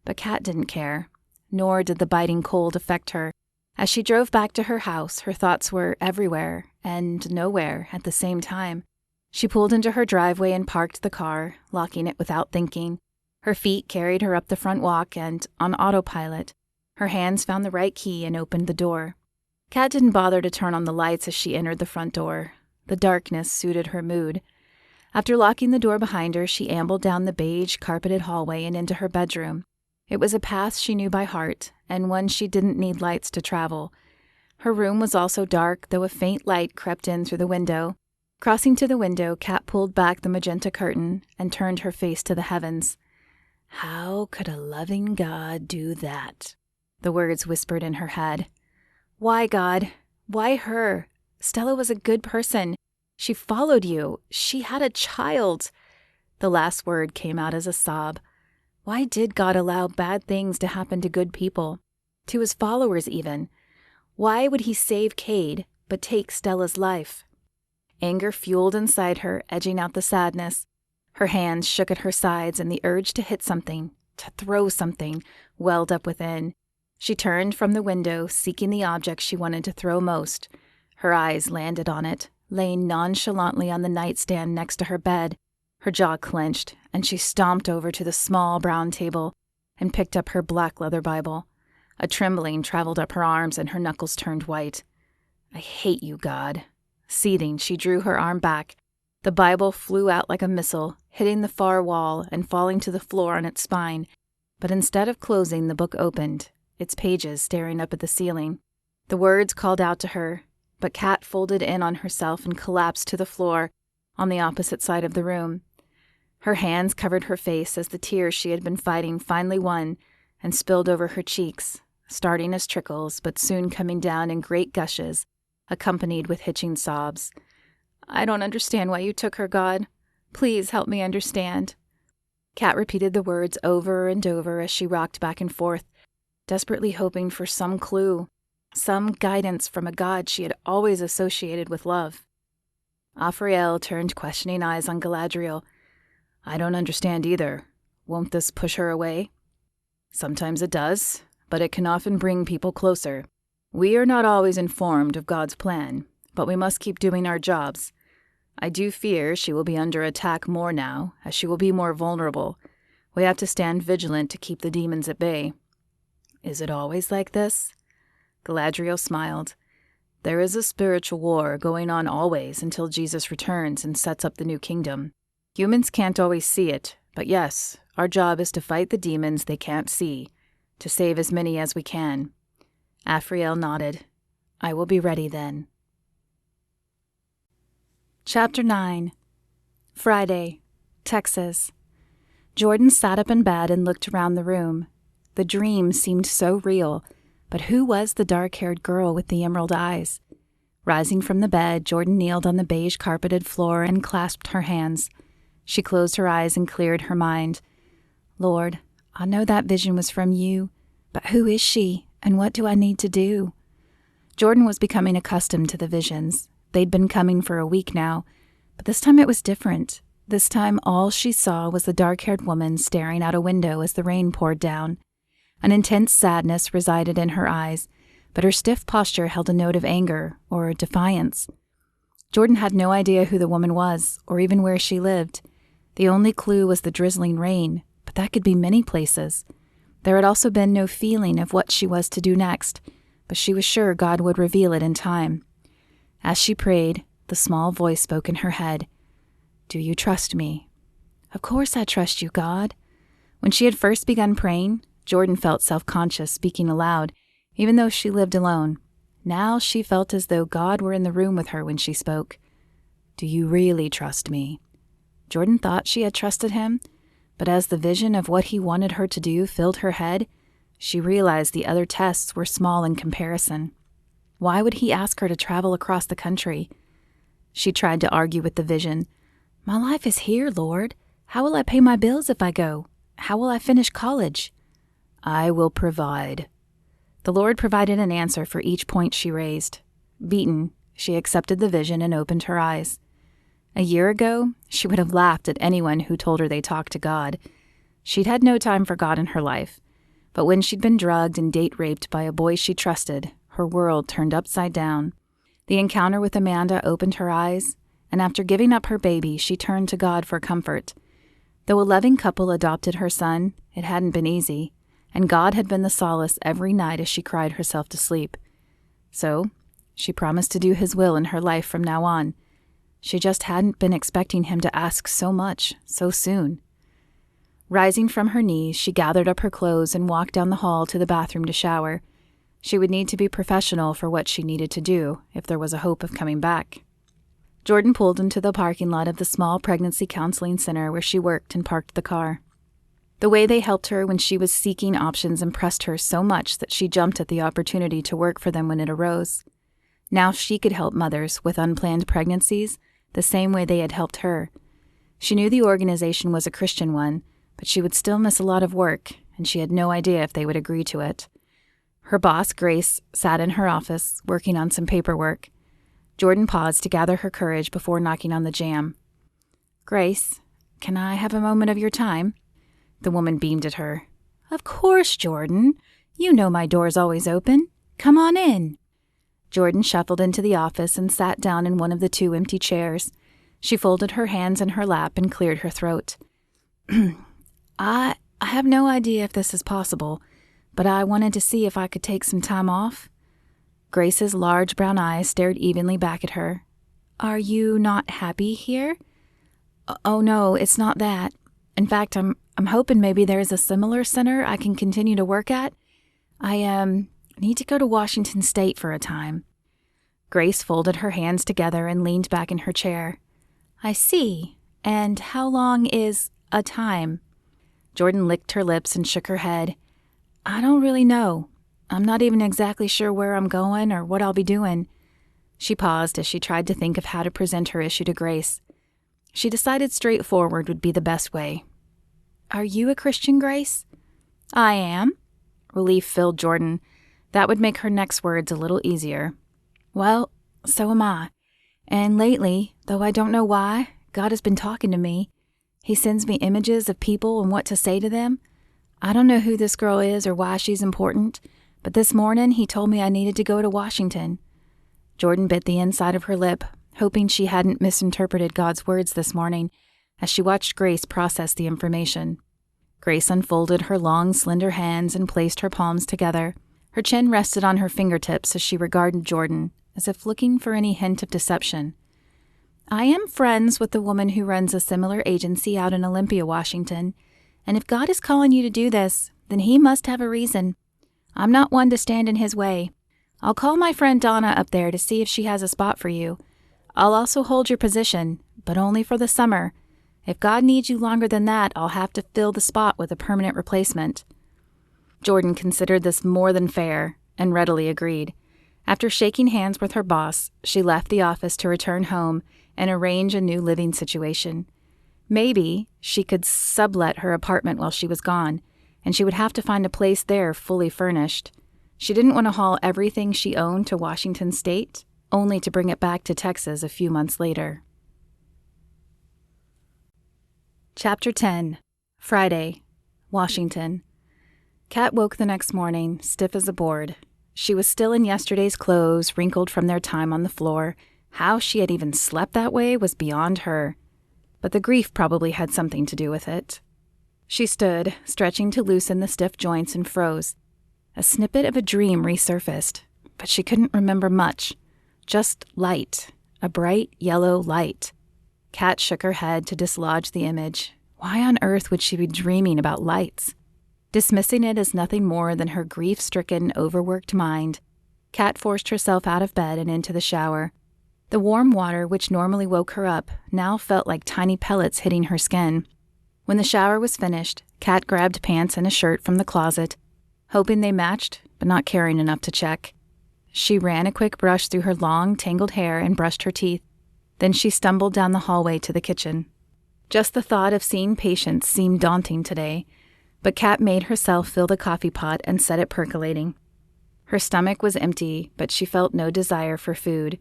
but Kat didn't care, nor did the biting cold affect her. As she drove back to her house, her thoughts were everywhere and nowhere at the same time. She pulled into her driveway and parked the car, locking it without thinking. Her feet carried her up the front walk, and, on autopilot, her hands found the right key and opened the door. Kat didn't bother to turn on the lights as she entered the front door. The darkness suited her mood. After locking the door behind her, she ambled down the beige, carpeted hallway and into her bedroom. It was a path she knew by heart, and one she didn't need lights to travel. Her room was also dark, though a faint light crept in through the window. Crossing to the window, Kat pulled back the magenta curtain and turned her face to the heavens. "How could a loving God do that?" the words whispered in her head. "Why, God? Why her? Stella was a good person. She followed you. She had a child." The last word came out as a sob. Why did God allow bad things to happen to good people? To his followers, even. Why would he save Cade, but take Stella's life? Anger fueled inside her, edging out the sadness. Her hands shook at her sides, and the urge to hit something, to throw something, welled up within. She turned from the window, seeking the object she wanted to throw most. Her eyes landed on it, laying nonchalantly on the nightstand next to her bed. Her jaw clenched, and she stomped over to the small brown table and picked up her black leather Bible. A trembling traveled up her arms, and her knuckles turned white. "I hate you, God." Seething, she drew her arm back. The Bible flew out like a missile, hitting the far wall and falling to the floor on its spine. But instead of closing, the book opened, its pages staring up at the ceiling. The words called out to her, but Kat folded in on herself and collapsed to the floor on the opposite side of the room. Her hands covered her face as the tears she had been fighting finally won and spilled over her cheeks, starting as trickles, but soon coming down in great gushes, accompanied with hitching sobs. "I don't understand why you took her, God. Please help me understand." Kat repeated the words over and over as she rocked back and forth, desperately hoping for some clue, some guidance from a God she had always associated with love. Afriel turned questioning eyes on Galadriel. "I don't understand either. Won't this push her away?" "Sometimes it does, but it can often bring people closer. We are not always informed of God's plan, but we must keep doing our jobs. I do fear she will be under attack more now, as she will be more vulnerable. We have to stand vigilant to keep the demons at bay." "Is it always like this?" Galadriel smiled. "There is a spiritual war going on always until Jesus returns and sets up the new kingdom. Humans can't always see it, but yes, our job is to fight the demons they can't see, to save as many as we can." Afriel nodded. "I will be ready then." Chapter 9. Friday, Texas. Jordan sat up in bed and looked around the room. The dream seemed so real, but who was the dark-haired girl with the emerald eyes? Rising from the bed, Jordan kneeled on the beige-carpeted floor and clasped her hands. She closed her eyes and cleared her mind. "Lord, I know that vision was from you, but who is she, and what do I need to do?" Jordan was becoming accustomed to the visions. They'd been coming for a week now, but this time it was different. This time all she saw was the dark-haired woman staring out a window as the rain poured down. An intense sadness resided in her eyes, but her stiff posture held a note of anger or defiance. Jordan had no idea who the woman was, or even where she lived. The only clue was the drizzling rain, but that could be many places. There had also been no feeling of what she was to do next, but she was sure God would reveal it in time. As she prayed, the small voice spoke in her head. "Do you trust me?" "Of course I trust you, God." When she had first begun praying, Jordan felt self-conscious speaking aloud, even though she lived alone. Now she felt as though God were in the room with her when she spoke. "Do you really trust me?" Jordan thought she had trusted him, but as the vision of what he wanted her to do filled her head, she realized the other tests were small in comparison. Why would he ask her to travel across the country? She tried to argue with the vision. "My life is here, Lord. How will I pay my bills if I go? How will I finish college?" "I will provide." The Lord provided an answer for each point she raised. Beaten, she accepted the vision and opened her eyes. A year ago, she would have laughed at anyone who told her they talked to God. She'd had no time for God in her life, but when she'd been drugged and date-raped by a boy she trusted, her world turned upside down. The encounter with Amanda opened her eyes, and after giving up her baby, she turned to God for comfort. Though a loving couple adopted her son, it hadn't been easy, and God had been the solace every night as she cried herself to sleep. So, she promised to do his will in her life from now on. She just hadn't been expecting him to ask so much, so soon. Rising from her knees, she gathered up her clothes and walked down the hall to the bathroom to shower. She would need to be professional for what she needed to do, if there was a hope of coming back. Jordan pulled into the parking lot of the small pregnancy counseling center where she worked and parked the car. The way they helped her when she was seeking options impressed her so much that she jumped at the opportunity to work for them when it arose. Now she could help mothers with unplanned pregnancies the same way they had helped her. She knew the organization was a Christian one, but she would still miss a lot of work, and she had no idea if they would agree to it. Her boss, Grace, sat in her office, working on some paperwork. Jordan paused to gather her courage before knocking on the jamb. "Grace, can I have a moment of your time?" The woman beamed at her. "Of course, Jordan. You know my door's always open. Come on in." Jordan shuffled into the office and sat down in one of the 2 empty chairs. She folded her hands in her lap and cleared her throat. I have no idea if this is possible, but I wanted to see if I could take some time off." Grace's large brown eyes stared evenly back at her. "Are you not happy here?" "Oh no, it's not that. In fact, I'm hoping maybe there's a similar center I can continue to work at. I need to go to Washington State for a time." Grace folded her hands together and leaned back in her chair. I see. And how long is a time? Jordan licked her lips and shook her head. I don't really know. I'm not even exactly sure where I'm going or what I'll be doing. She paused as she tried to think of how to present her issue to Grace. She decided straightforward would be the best way. Are you a Christian, Grace? I am. Relief filled Jordan. That would make her next words a little easier. Well, so am I. And lately, though I don't know why, God has been talking to me. He sends me images of people and what to say to them. I don't know who this girl is or why she's important, but this morning he told me I needed to go to Washington. Jordan bit the inside of her lip, hoping she hadn't misinterpreted God's words this morning, as she watched Grace process the information. Grace unfolded her long, slender hands and placed her palms together. Her chin rested on her fingertips as she regarded Jordan, as if looking for any hint of deception. I am friends with the woman who runs a similar agency out in Olympia, Washington, and if God is calling you to do this, then he must have a reason. I'm not one to stand in his way. I'll call my friend Donna up there to see if she has a spot for you. I'll also hold your position, but only for the summer. If God needs you longer than that, I'll have to fill the spot with a permanent replacement. Jordan considered this more than fair and readily agreed. After shaking hands with her boss, she left the office to return home and arrange a new living situation. Maybe she could sublet her apartment while she was gone, and she would have to find a place there fully furnished. She didn't want to haul everything she owned to Washington State, only to bring it back to Texas a few months later. Chapter 10. Friday, Washington. Kat woke the next morning, stiff as a board. She was still in yesterday's clothes, wrinkled from their time on the floor. How she had even slept that way was beyond her. But the grief probably had something to do with it. She stood, stretching to loosen the stiff joints, and froze. A snippet of a dream resurfaced, but she couldn't remember much. Just light, a bright yellow light. Kat shook her head to dislodge the image. Why on earth would she be dreaming about lights? Dismissing it as nothing more than her grief-stricken, overworked mind, Kat forced herself out of bed and into the shower. The warm water, which normally woke her up, now felt like tiny pellets hitting her skin. When the shower was finished, Kat grabbed pants and a shirt from the closet, hoping they matched, but not caring enough to check. She ran a quick brush through her long, tangled hair and brushed her teeth. Then she stumbled down the hallway to the kitchen. Just the thought of seeing patients seemed daunting today, but Kat made herself fill the coffee pot and set it percolating. Her stomach was empty, but she felt no desire for food.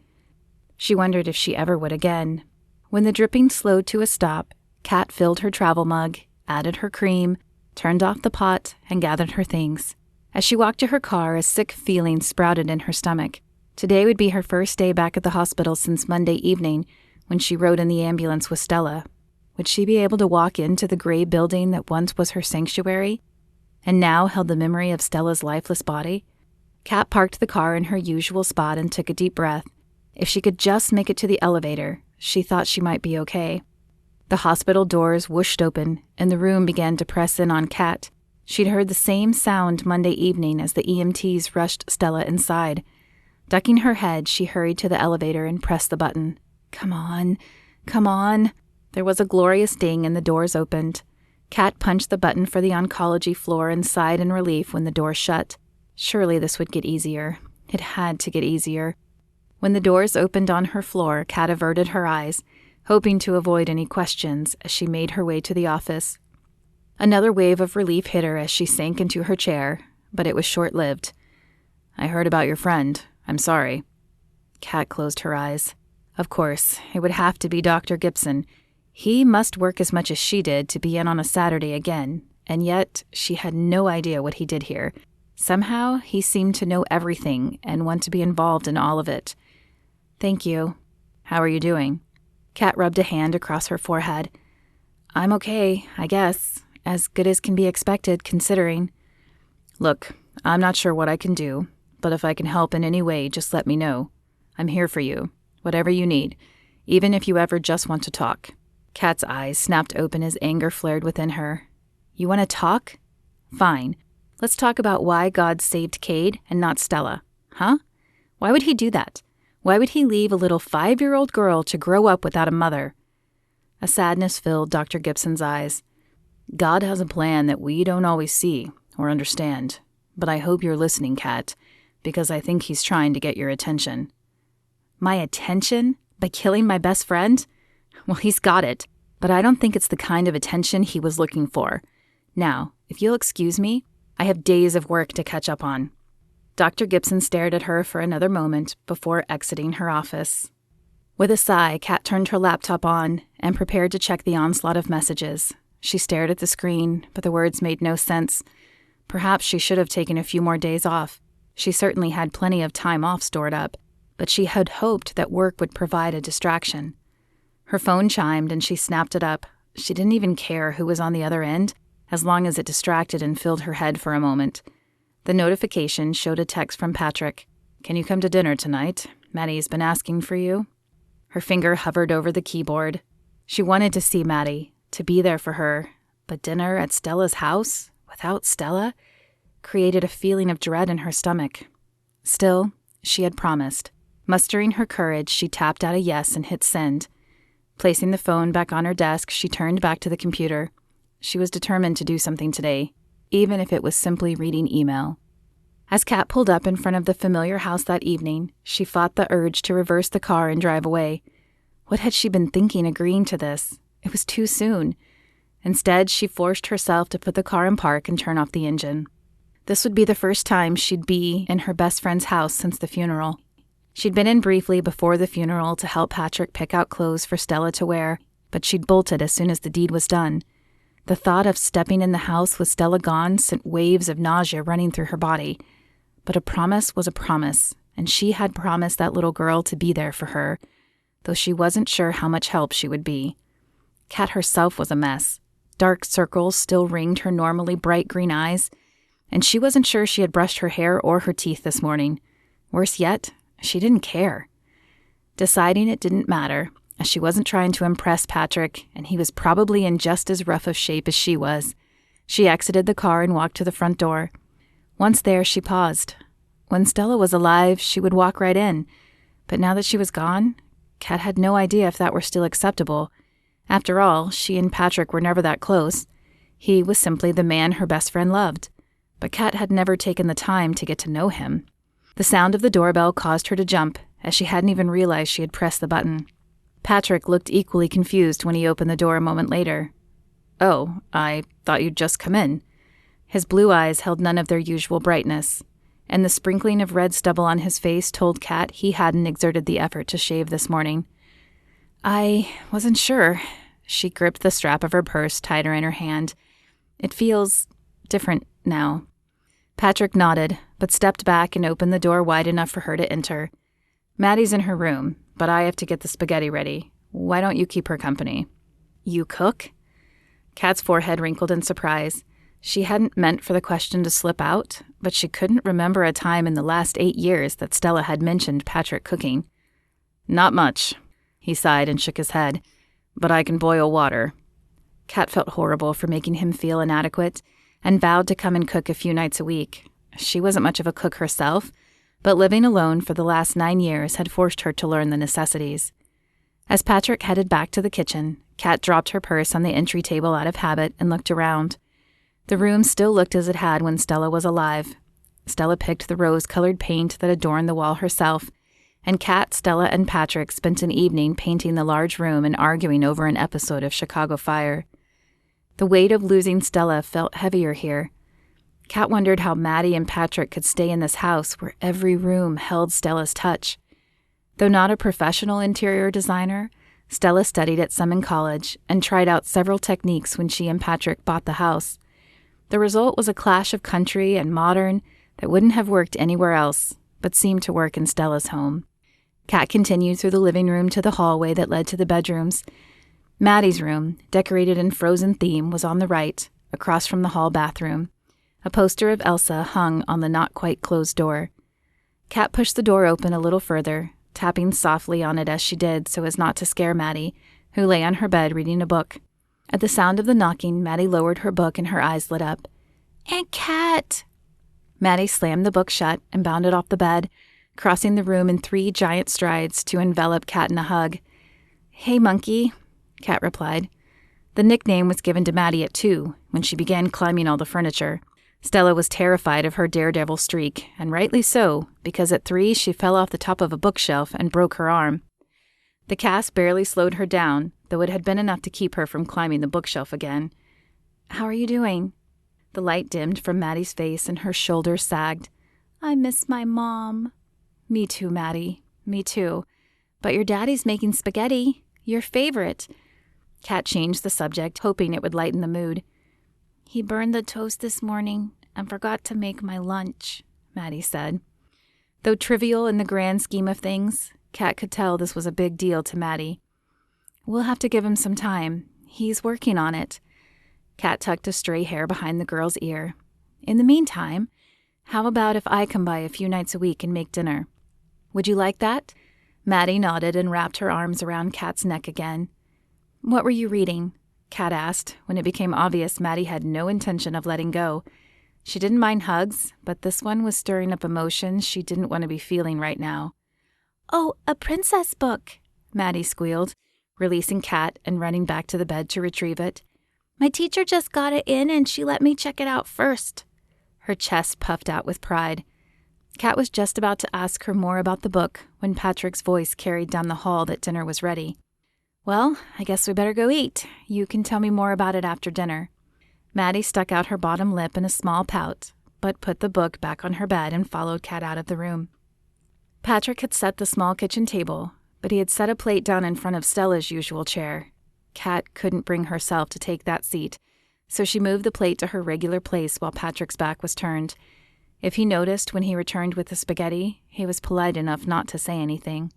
She wondered if she ever would again. When the dripping slowed to a stop, Kat filled her travel mug, added her cream, turned off the pot, and gathered her things. As she walked to her car, a sick feeling sprouted in her stomach. Today would be her first day back at the hospital since Monday evening, when she rode in the ambulance with Stella. Would she be able to walk into the gray building that once was her sanctuary, and now held the memory of Stella's lifeless body? Kat parked the car in her usual spot and took a deep breath. If she could just make it to the elevator, she thought she might be okay. The hospital doors whooshed open, and the room began to press in on Kat. She'd heard the same sound Monday evening as the EMTs rushed Stella inside. Ducking her head, she hurried to the elevator and pressed the button. Come on, come on. There was a glorious ding and the doors opened. Kat punched the button for the oncology floor and sighed in relief when the door shut. Surely this would get easier. It had to get easier. When the doors opened on her floor, Kat averted her eyes, hoping to avoid any questions as she made her way to the office. Another wave of relief hit her as she sank into her chair, but it was short-lived. I heard about your friend. I'm sorry. Kat closed her eyes. Of course, it would have to be Dr. Gibson. He must work as much as she did to be in on a Saturday again, and yet she had no idea what he did here. Somehow, he seemed to know everything and want to be involved in all of it. Thank you. How are you doing? Kat rubbed a hand across her forehead. I'm okay, I guess. As good as can be expected, considering. Look, I'm not sure what I can do, but if I can help in any way, just let me know. I'm here for you, whatever you need, even if you ever just want to talk. Kat's eyes snapped open as anger flared within her. You want to talk? Fine. Let's talk about why God saved Cade and not Stella. Huh? Why would he do that? Why would he leave a little 5-year-old girl to grow up without a mother? A sadness filled Dr. Gibson's eyes. God has a plan that we don't always see or understand, but I hope you're listening, Kat, because I think he's trying to get your attention. My attention? By killing my best friend? Well, he's got it, but I don't think it's the kind of attention he was looking for. Now, if you'll excuse me, I have days of work to catch up on. Dr. Gibson stared at her for another moment before exiting her office. With a sigh, Kat turned her laptop on and prepared to check the onslaught of messages. She stared at the screen, but the words made no sense. Perhaps she should have taken a few more days off. She certainly had plenty of time off stored up, but she had hoped that work would provide a distraction. Her phone chimed and she snapped it up. She didn't even care who was on the other end, as long as it distracted and filled her head for a moment. The notification showed a text from Patrick. "Can you come to dinner tonight? Maddie's been asking for you." Her finger hovered over the keyboard. She wanted to see Maddie, to be there for her, but dinner at Stella's house, without Stella, created a feeling of dread in her stomach. Still, she had promised. Mustering her courage, she tapped out a yes and hit send. Placing the phone back on her desk, she turned back to the computer. She was determined to do something today, even if it was simply reading email. As Kat pulled up in front of the familiar house that evening, she fought the urge to reverse the car and drive away. What had she been thinking agreeing to this? It was too soon. Instead, she forced herself to put the car in park and turn off the engine. This would be the first time she'd be in her best friend's house since the funeral. She'd been in briefly before the funeral to help Patrick pick out clothes for Stella to wear, but she'd bolted as soon as the deed was done. The thought of stepping in the house with Stella gone sent waves of nausea running through her body. But a promise was a promise, and she had promised that little girl to be there for her, though she wasn't sure how much help she would be. Kat herself was a mess. Dark circles still ringed her normally bright green eyes, and she wasn't sure she had brushed her hair or her teeth this morning. Worse yet, she didn't care. Deciding it didn't matter, as she wasn't trying to impress Patrick, and he was probably in just as rough of shape as she was, she exited the car and walked to the front door. Once there, she paused. When Stella was alive, she would walk right in, but now that she was gone, Kat had no idea if that were still acceptable. After all, she and Patrick were never that close. He was simply the man her best friend loved, but Kat had never taken the time to get to know him. The sound of the doorbell caused her to jump, as she hadn't even realized she had pressed the button. Patrick looked equally confused when he opened the door a moment later. "Oh, I thought you'd just come in." His blue eyes held none of their usual brightness, and the sprinkling of red stubble on his face told Kat he hadn't exerted the effort to shave this morning. "I wasn't sure." She gripped the strap of her purse tighter in her hand. "It feels different now." Patrick nodded, but stepped back and opened the door wide enough for her to enter. "Maddie's in her room, but I have to get the spaghetti ready. Why don't you keep her company?" "You cook?" Kat's forehead wrinkled in surprise. She hadn't meant for the question to slip out, but she couldn't remember a time in the last 8 years that Stella had mentioned Patrick cooking. "Not much," he sighed and shook his head, "but I can boil water." Kat felt horrible for making him feel inadequate, and vowed to come and cook a few nights a week. She wasn't much of a cook herself, but living alone for the last 9 years had forced her to learn the necessities. As Patrick headed back to the kitchen, Kat dropped her purse on the entry table out of habit and looked around. The room still looked as it had when Stella was alive. Stella picked the rose-colored paint that adorned the wall herself, and Kat, Stella, and Patrick spent an evening painting the large room and arguing over an episode of Chicago Fire. The weight of losing Stella felt heavier here. Kat wondered how Maddie and Patrick could stay in this house where every room held Stella's touch. Though not a professional interior designer, Stella studied at some in college and tried out several techniques when she and Patrick bought the house. The result was a clash of country and modern that wouldn't have worked anywhere else, but seemed to work in Stella's home. Kat continued through the living room to the hallway that led to the bedrooms. Maddie's room, decorated in Frozen theme, was on the right, across from the hall bathroom. A poster of Elsa hung on the not-quite-closed door. Kat pushed the door open a little further, tapping softly on it as she did so as not to scare Maddie, who lay on her bed reading a book. At the sound of the knocking, Maddie lowered her book and her eyes lit up. "Aunt Kat!" Maddie slammed the book shut and bounded off the bed, crossing the room in 3 giant strides to envelop Cat in a hug. "Hey, Monkey," Cat replied. The nickname was given to Maddie at 2, when she began climbing all the furniture. Stella was terrified of her daredevil streak, and rightly so, because at 3 she fell off the top of a bookshelf and broke her arm. The cast barely slowed her down, though it had been enough to keep her from climbing the bookshelf again. "How are you doing?" The light dimmed from Maddie's face and her shoulders sagged. "I miss my mom." "Me too, Maddie. Me too. But your daddy's making spaghetti. Your favorite." Cat changed the subject, hoping it would lighten the mood. "He burned the toast this morning and forgot to make my lunch," Maddie said. Though trivial in the grand scheme of things, Cat could tell this was a big deal to Maddie. "We'll have to give him some time. He's working on it." Cat tucked a stray hair behind the girl's ear. "In the meantime, how about if I come by a few nights a week and make dinner? Would you like that?" Maddie nodded and wrapped her arms around Cat's neck again. "What were you reading?" Cat asked, when it became obvious Maddie had no intention of letting go. She didn't mind hugs, but this one was stirring up emotions she didn't want to be feeling right now. "Oh, a princess book," Maddie squealed, releasing Cat and running back to the bed to retrieve it. "My teacher just got it in and she let me check it out first." Her chest puffed out with pride. Cat was just about to ask her more about the book when Patrick's voice carried down the hall that dinner was ready. "Well, I guess we better go eat. You can tell me more about it after dinner." Maddie stuck out her bottom lip in a small pout, but put the book back on her bed and followed Cat out of the room. Patrick had set the small kitchen table, but he had set a plate down in front of Stella's usual chair. Cat couldn't bring herself to take that seat, so she moved the plate to her regular place while Patrick's back was turned. If he noticed when he returned with the spaghetti, he was polite enough not to say anything.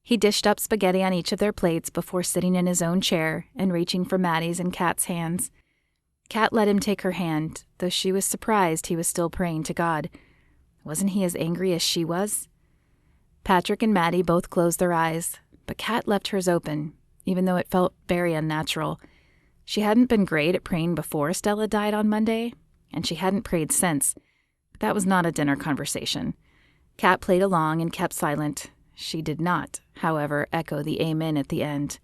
He dished up spaghetti on each of their plates before sitting in his own chair and reaching for Maddie's and Cat's hands. Cat let him take her hand, though she was surprised he was still praying to God. Wasn't he as angry as she was? Patrick and Maddie both closed their eyes, but Cat left hers open, even though it felt very unnatural. She hadn't been great at praying before Stella died on Monday, and she hadn't prayed since. But that was not a dinner conversation. Cat played along and kept silent. She did not, however, echo the amen at the end.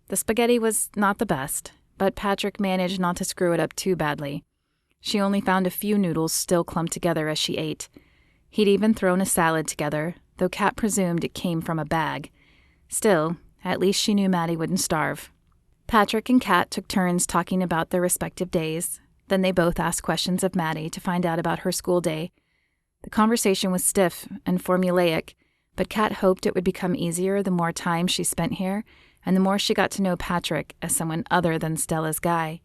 The spaghetti was not the best, but Patrick managed not to screw it up too badly. She only found a few noodles still clumped together as she ate. He'd even thrown a salad together, though Cat presumed it came from a bag. Still, at least she knew Maddie wouldn't starve. Patrick and Cat took turns talking about their respective days. Then they both asked questions of Maddie to find out about her school day. The conversation was stiff and formulaic, but Cat hoped it would become easier the more time she spent here and the more she got to know Patrick as someone other than Stella's guy.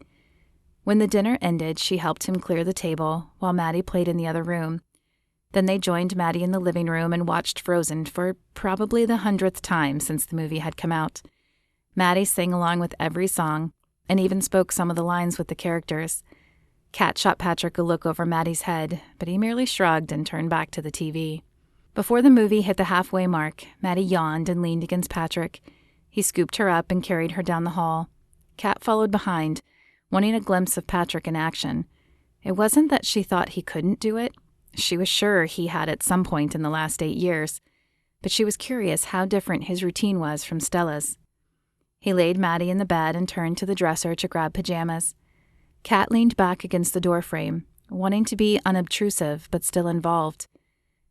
When the dinner ended, she helped him clear the table while Maddie played in the other room. Then they joined Maddie in the living room and watched Frozen for probably the 100th time since the movie had come out. Maddie sang along with every song and even spoke some of the lines with the characters. Cat shot Patrick a look over Maddie's head, but he merely shrugged and turned back to the TV. Before the movie hit the halfway mark, Maddie yawned and leaned against Patrick. He scooped her up and carried her down the hall. Cat followed behind, wanting a glimpse of Patrick in action. It wasn't that she thought he couldn't do it. She was sure he had at some point in the last 8 years, but she was curious how different his routine was from Stella's. He laid Maddie in the bed and turned to the dresser to grab pajamas. Cat leaned back against the doorframe, wanting to be unobtrusive but still involved.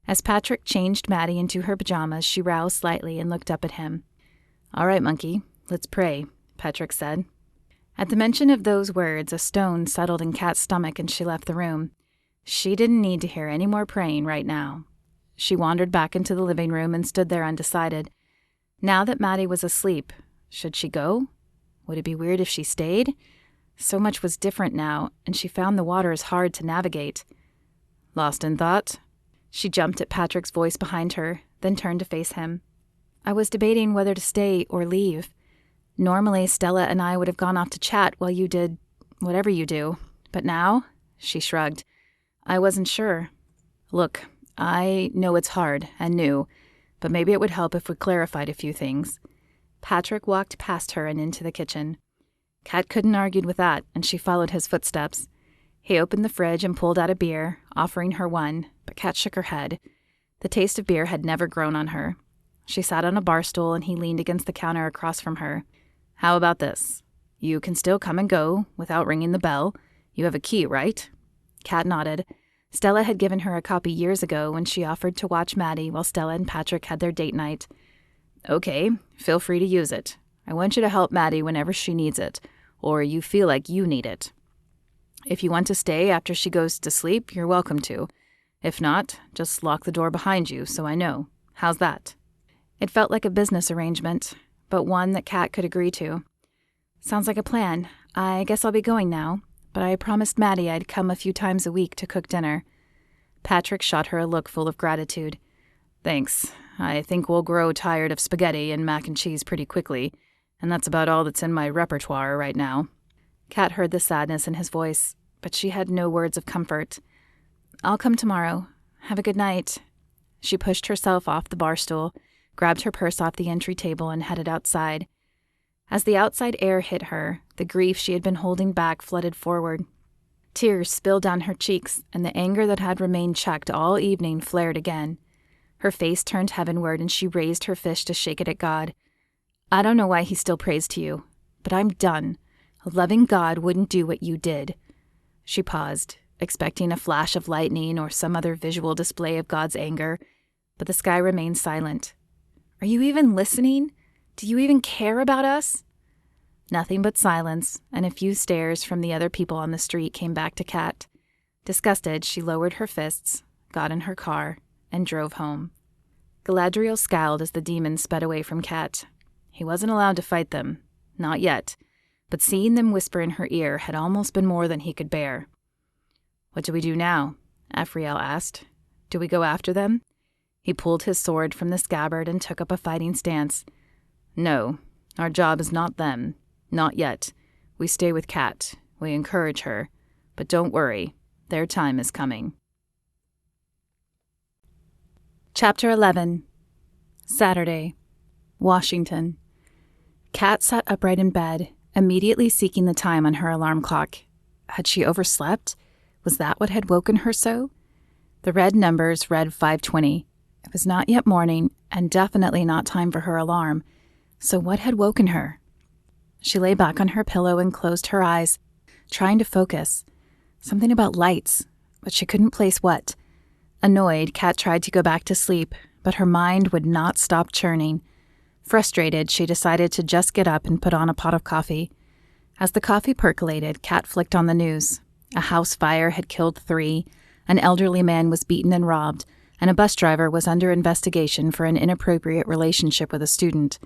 As Patrick changed Maddie into her pajamas, she roused slightly and looked up at him. "All right, monkey, let's pray," Patrick said. At the mention of those words, a stone settled in Cat's stomach and she left the room. She didn't need to hear any more praying right now. She wandered back into the living room and stood there undecided. Now that Maddie was asleep, should she go? Would it be weird if she stayed? So much was different now, and she found the waters hard to navigate. Lost in thought? She jumped at Patrick's voice behind her, then turned to face him. "I was debating whether to stay or leave. Normally, Stella and I would have gone off to chat while you did whatever you do. But now," she shrugged, "I wasn't sure. Look, I know it's hard and new, but maybe it would help if we clarified a few things." Patrick walked past her and into the kitchen. Cat couldn't argue with that, and she followed his footsteps. He opened the fridge and pulled out a beer, offering her one, but Cat shook her head. The taste of beer had never grown on her. She sat on a bar stool and he leaned against the counter across from her. "How about this? You can still come and go without ringing the bell. You have a key, right?" Kat nodded. Stella had given her a copy years ago when she offered to watch Maddie while Stella and Patrick had their date night. "Okay, feel free to use it. I want you to help Maddie whenever she needs it, or you feel like you need it. If you want to stay after she goes to sleep, you're welcome to. If not, just lock the door behind you so I know. How's that?" It felt like a business arrangement, but one that Kat could agree to. "Sounds like a plan. I guess I'll be going now, but I promised Maddie I'd come a few times a week to cook dinner." Patrick shot her a look full of gratitude. "Thanks. I think we'll grow tired of spaghetti and mac and cheese pretty quickly, and that's about all that's in my repertoire right now." Kat heard the sadness in his voice, but she had no words of comfort. "I'll come tomorrow. Have a good night." She pushed herself off the bar stool, grabbed her purse off the entry table, and headed outside. As the outside air hit her, the grief she had been holding back flooded forward. Tears spilled down her cheeks, and the anger that had remained checked all evening flared again. Her face turned heavenward, and she raised her fist to shake it at God. "I don't know why he still prays to you, but I'm done. A loving God wouldn't do what you did." She paused, expecting a flash of lightning or some other visual display of God's anger, but the sky remained silent. "Are you even listening? Do you even care about us?" Nothing but silence, and a few stares from the other people on the street came back to Kat. Disgusted, she lowered her fists, got in her car, and drove home. Galadriel scowled as the demons sped away from Kat. He wasn't allowed to fight them. Not yet. But seeing them whisper in her ear had almost been more than he could bear. "What do we do now?" Ephriel asked. "Do we go after them?" He pulled his sword from the scabbard and took up a fighting stance. "No, our job is not them. Not yet. We stay with Kat. We encourage her. But don't worry. Their time is coming." Chapter 11. Saturday. Washington. Kat sat upright in bed, immediately seeking the time on her alarm clock. Had she overslept? Was that what had woken her so? The red numbers read 5:20. It was not yet morning, and definitely not time for her alarm. So what had woken her? She lay back on her pillow and closed her eyes, trying to focus. Something about lights, but she couldn't place what. Annoyed, Kat tried to go back to sleep, but her mind would not stop churning. Frustrated, she decided to just get up and put on a pot of coffee. As the coffee percolated, Kat flicked on the news. A house fire had killed 3, an elderly man was beaten and robbed, and a bus driver was under investigation for an inappropriate relationship with a student.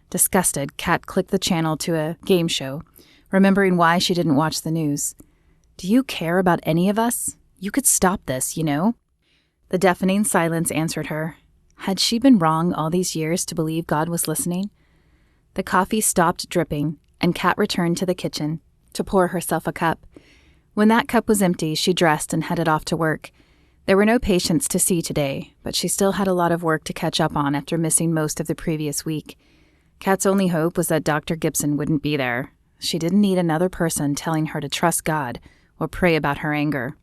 Disgusted, Kat clicked the channel to a game show, remembering why she didn't watch the news. "Do you care about any of us? You could stop this, you know?" The deafening silence answered her. Had she been wrong all these years to believe God was listening? The coffee stopped dripping, and Kat returned to the kitchen to pour herself a cup. When that cup was empty, she dressed and headed off to work. There were no patients to see today, but she still had a lot of work to catch up on after missing most of the previous week. Kat's only hope was that Dr. Gibson wouldn't be there. She didn't need another person telling her to trust God or pray about her anger.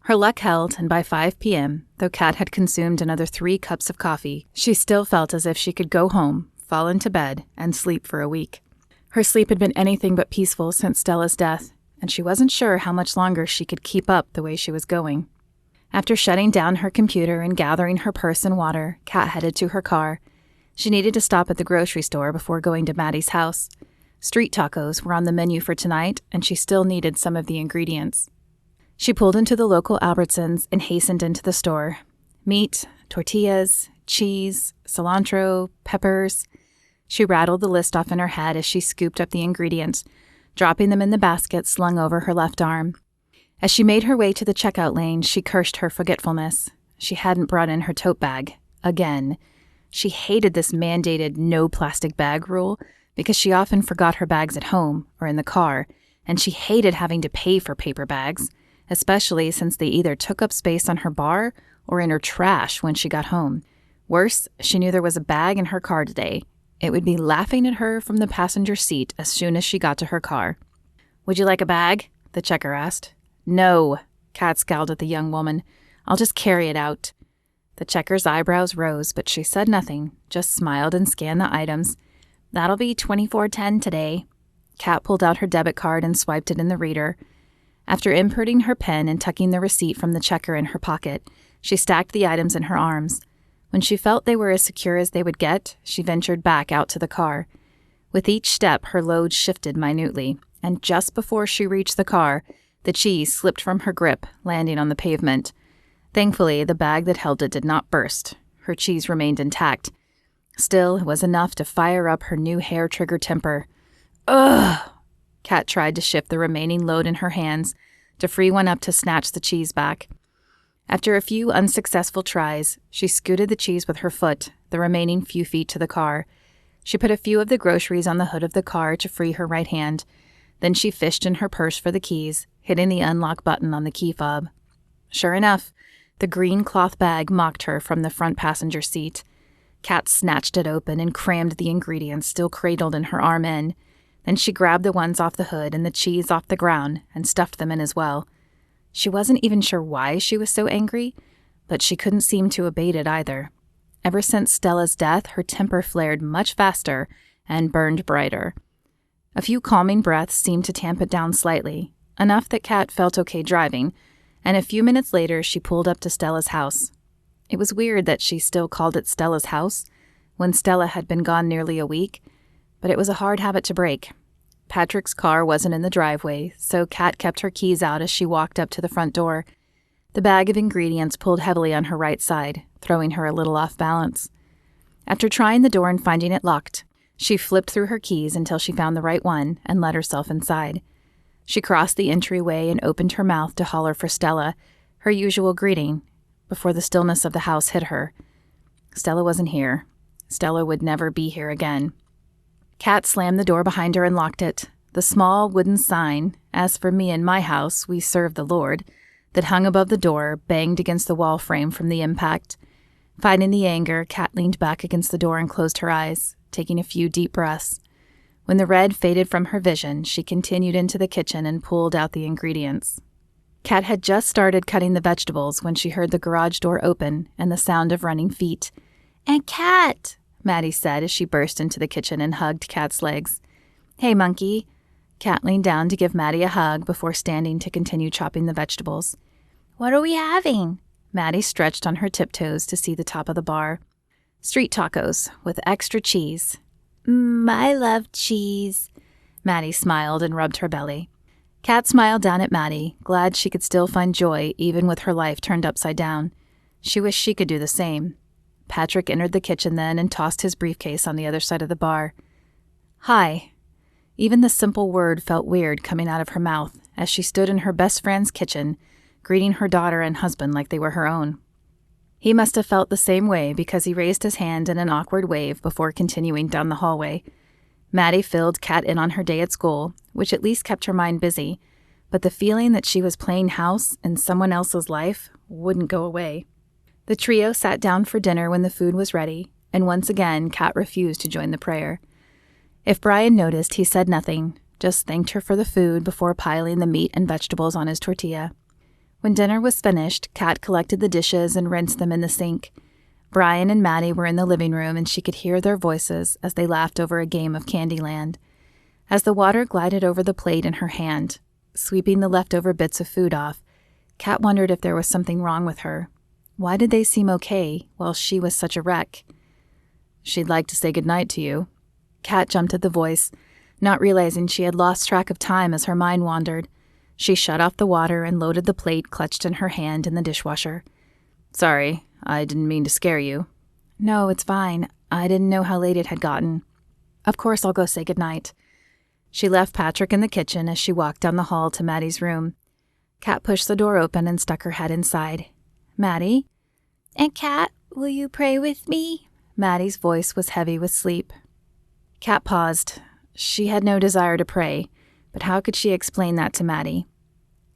Her luck held, and by 5 p.m., though Kat had consumed another 3 cups of coffee, she still felt as if she could go home, fall into bed, and sleep for a week. Her sleep had been anything but peaceful since Stella's death, and she wasn't sure how much longer she could keep up the way she was going. After shutting down her computer and gathering her purse and water, Kat headed to her car. She needed to stop at the grocery store before going to Maddie's house. Street tacos were on the menu for tonight, and she still needed some of the ingredients. She pulled into the local Albertsons and hastened into the store. Meat, tortillas, cheese, cilantro, peppers. She rattled the list off in her head as she scooped up the ingredients, dropping them in the basket slung over her left arm. As she made her way to the checkout lane, she cursed her forgetfulness. She hadn't brought in her tote bag. Again. She hated this mandated no plastic bag rule because she often forgot her bags at home or in the car, and she hated having to pay for paper bags, especially since they either took up space on her bar or in her trash when she got home. Worse, she knew there was a bag in her car today. It would be laughing at her from the passenger seat as soon as she got to her car. "Would you like a bag?" the checker asked. "No," Kat scowled at the young woman. "I'll just carry it out." The checker's eyebrows rose, but she said nothing, just smiled and scanned the items. "That'll be $24.10 today." Kat pulled out her debit card and swiped it in the reader. After inputting her PIN and tucking the receipt from the checker in her pocket, she stacked the items in her arms. When she felt they were as secure as they would get, she ventured back out to the car. With each step, her load shifted minutely, and just before she reached the car, the cheese slipped from her grip, landing on the pavement. Thankfully, the bag that held it did not burst. Her cheese remained intact. Still, it was enough to fire up her new hair-trigger temper. Ugh! Kat tried to shift the remaining load in her hands, to free one up to snatch the cheese back. After a few unsuccessful tries, she scooted the cheese with her foot, the remaining few feet to the car. She put a few of the groceries on the hood of the car to free her right hand. Then she fished in her purse for the keys, hitting the unlock button on the key fob. Sure enough, the green cloth bag mocked her from the front passenger seat. Kat snatched it open and crammed the ingredients still cradled in her arm in. Then she grabbed the ones off the hood and the cheese off the ground and stuffed them in as well. She wasn't even sure why she was so angry, but she couldn't seem to abate it either. Ever since Stella's death, her temper flared much faster and burned brighter. A few calming breaths seemed to tamp it down slightly, enough that Kat felt okay driving, and a few minutes later she pulled up to Stella's house. It was weird that she still called it Stella's house, when Stella had been gone nearly a week, but it was a hard habit to break. Patrick's car wasn't in the driveway, so Kat kept her keys out as she walked up to the front door. The bag of ingredients pulled heavily on her right side, throwing her a little off balance. After trying the door and finding it locked, she flipped through her keys until she found the right one and let herself inside. She crossed the entryway and opened her mouth to holler for Stella, her usual greeting, before the stillness of the house hit her. Stella wasn't here. Stella would never be here again. Kat slammed the door behind her and locked it. The small wooden sign, "As for me and my house, we serve the Lord," that hung above the door banged against the wall frame from the impact. Fighting the anger, Kat leaned back against the door and closed her eyes, taking a few deep breaths. When the red faded from her vision, she continued into the kitchen and pulled out the ingredients. Kat had just started cutting the vegetables when she heard the garage door open and the sound of running feet. "Aunt Kat!" Maddie said as she burst into the kitchen and hugged Kat's legs. "Hey, monkey." Kat leaned down to give Maddie a hug before standing to continue chopping the vegetables. "What are we having?" Maddie stretched on her tiptoes to see the top of the bar. "Street tacos with extra cheese." I love cheese." Maddie smiled and rubbed her belly. Kat smiled down at Maddie, glad she could still find joy even with her life turned upside down. She wished she could do the same. Patrick entered the kitchen then and tossed his briefcase on the other side of the bar. "Hi." Even the simple word felt weird coming out of her mouth as she stood in her best friend's kitchen, greeting her daughter and husband like they were her own. He must have felt the same way because he raised his hand in an awkward wave before continuing down the hallway. Maddie filled Kat in on her day at school, which at least kept her mind busy, but the feeling that she was playing house in someone else's life wouldn't go away. The trio sat down for dinner when the food was ready, and once again Kat refused to join the prayer. If Brian noticed, he said nothing, just thanked her for the food before piling the meat and vegetables on his tortilla. When dinner was finished, Kat collected the dishes and rinsed them in the sink. Brian and Maddie were in the living room, and she could hear their voices as they laughed over a game of Candyland. As the water glided over the plate in her hand, sweeping the leftover bits of food off, Kat wondered if there was something wrong with her. Why did they seem okay while she was such a wreck? "She'd like to say goodnight to you." Kat jumped at the voice, not realizing she had lost track of time as her mind wandered. She shut off the water and loaded the plate clutched in her hand in the dishwasher. "Sorry, I didn't mean to scare you." "No, it's fine. I didn't know how late it had gotten. Of course I'll go say goodnight." She left Patrick in the kitchen as she walked down the hall to Maddie's room. Kat pushed the door open and stuck her head inside. "Maddie?" "Aunt Kat, will you pray with me?" Maddie's voice was heavy with sleep. Kat paused. She had no desire to pray, but how could she explain that to Maddie?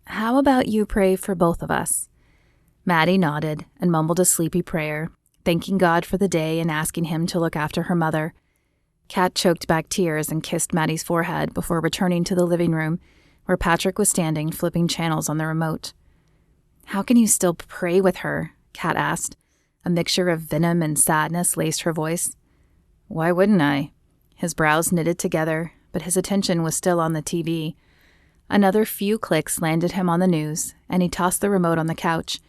"How about you pray for both of us?" Maddie nodded and mumbled a sleepy prayer, thanking God for the day and asking him to look after her mother. Kat choked back tears and kissed Maddie's forehead before returning to the living room, where Patrick was standing flipping channels on the remote. "How can you still pray with her?" Kat asked. A mixture of venom and sadness laced her voice. Why wouldn't I? His brows knitted together, but his attention was still on the TV. Another few clicks landed him on the news, and he tossed the remote on the couch.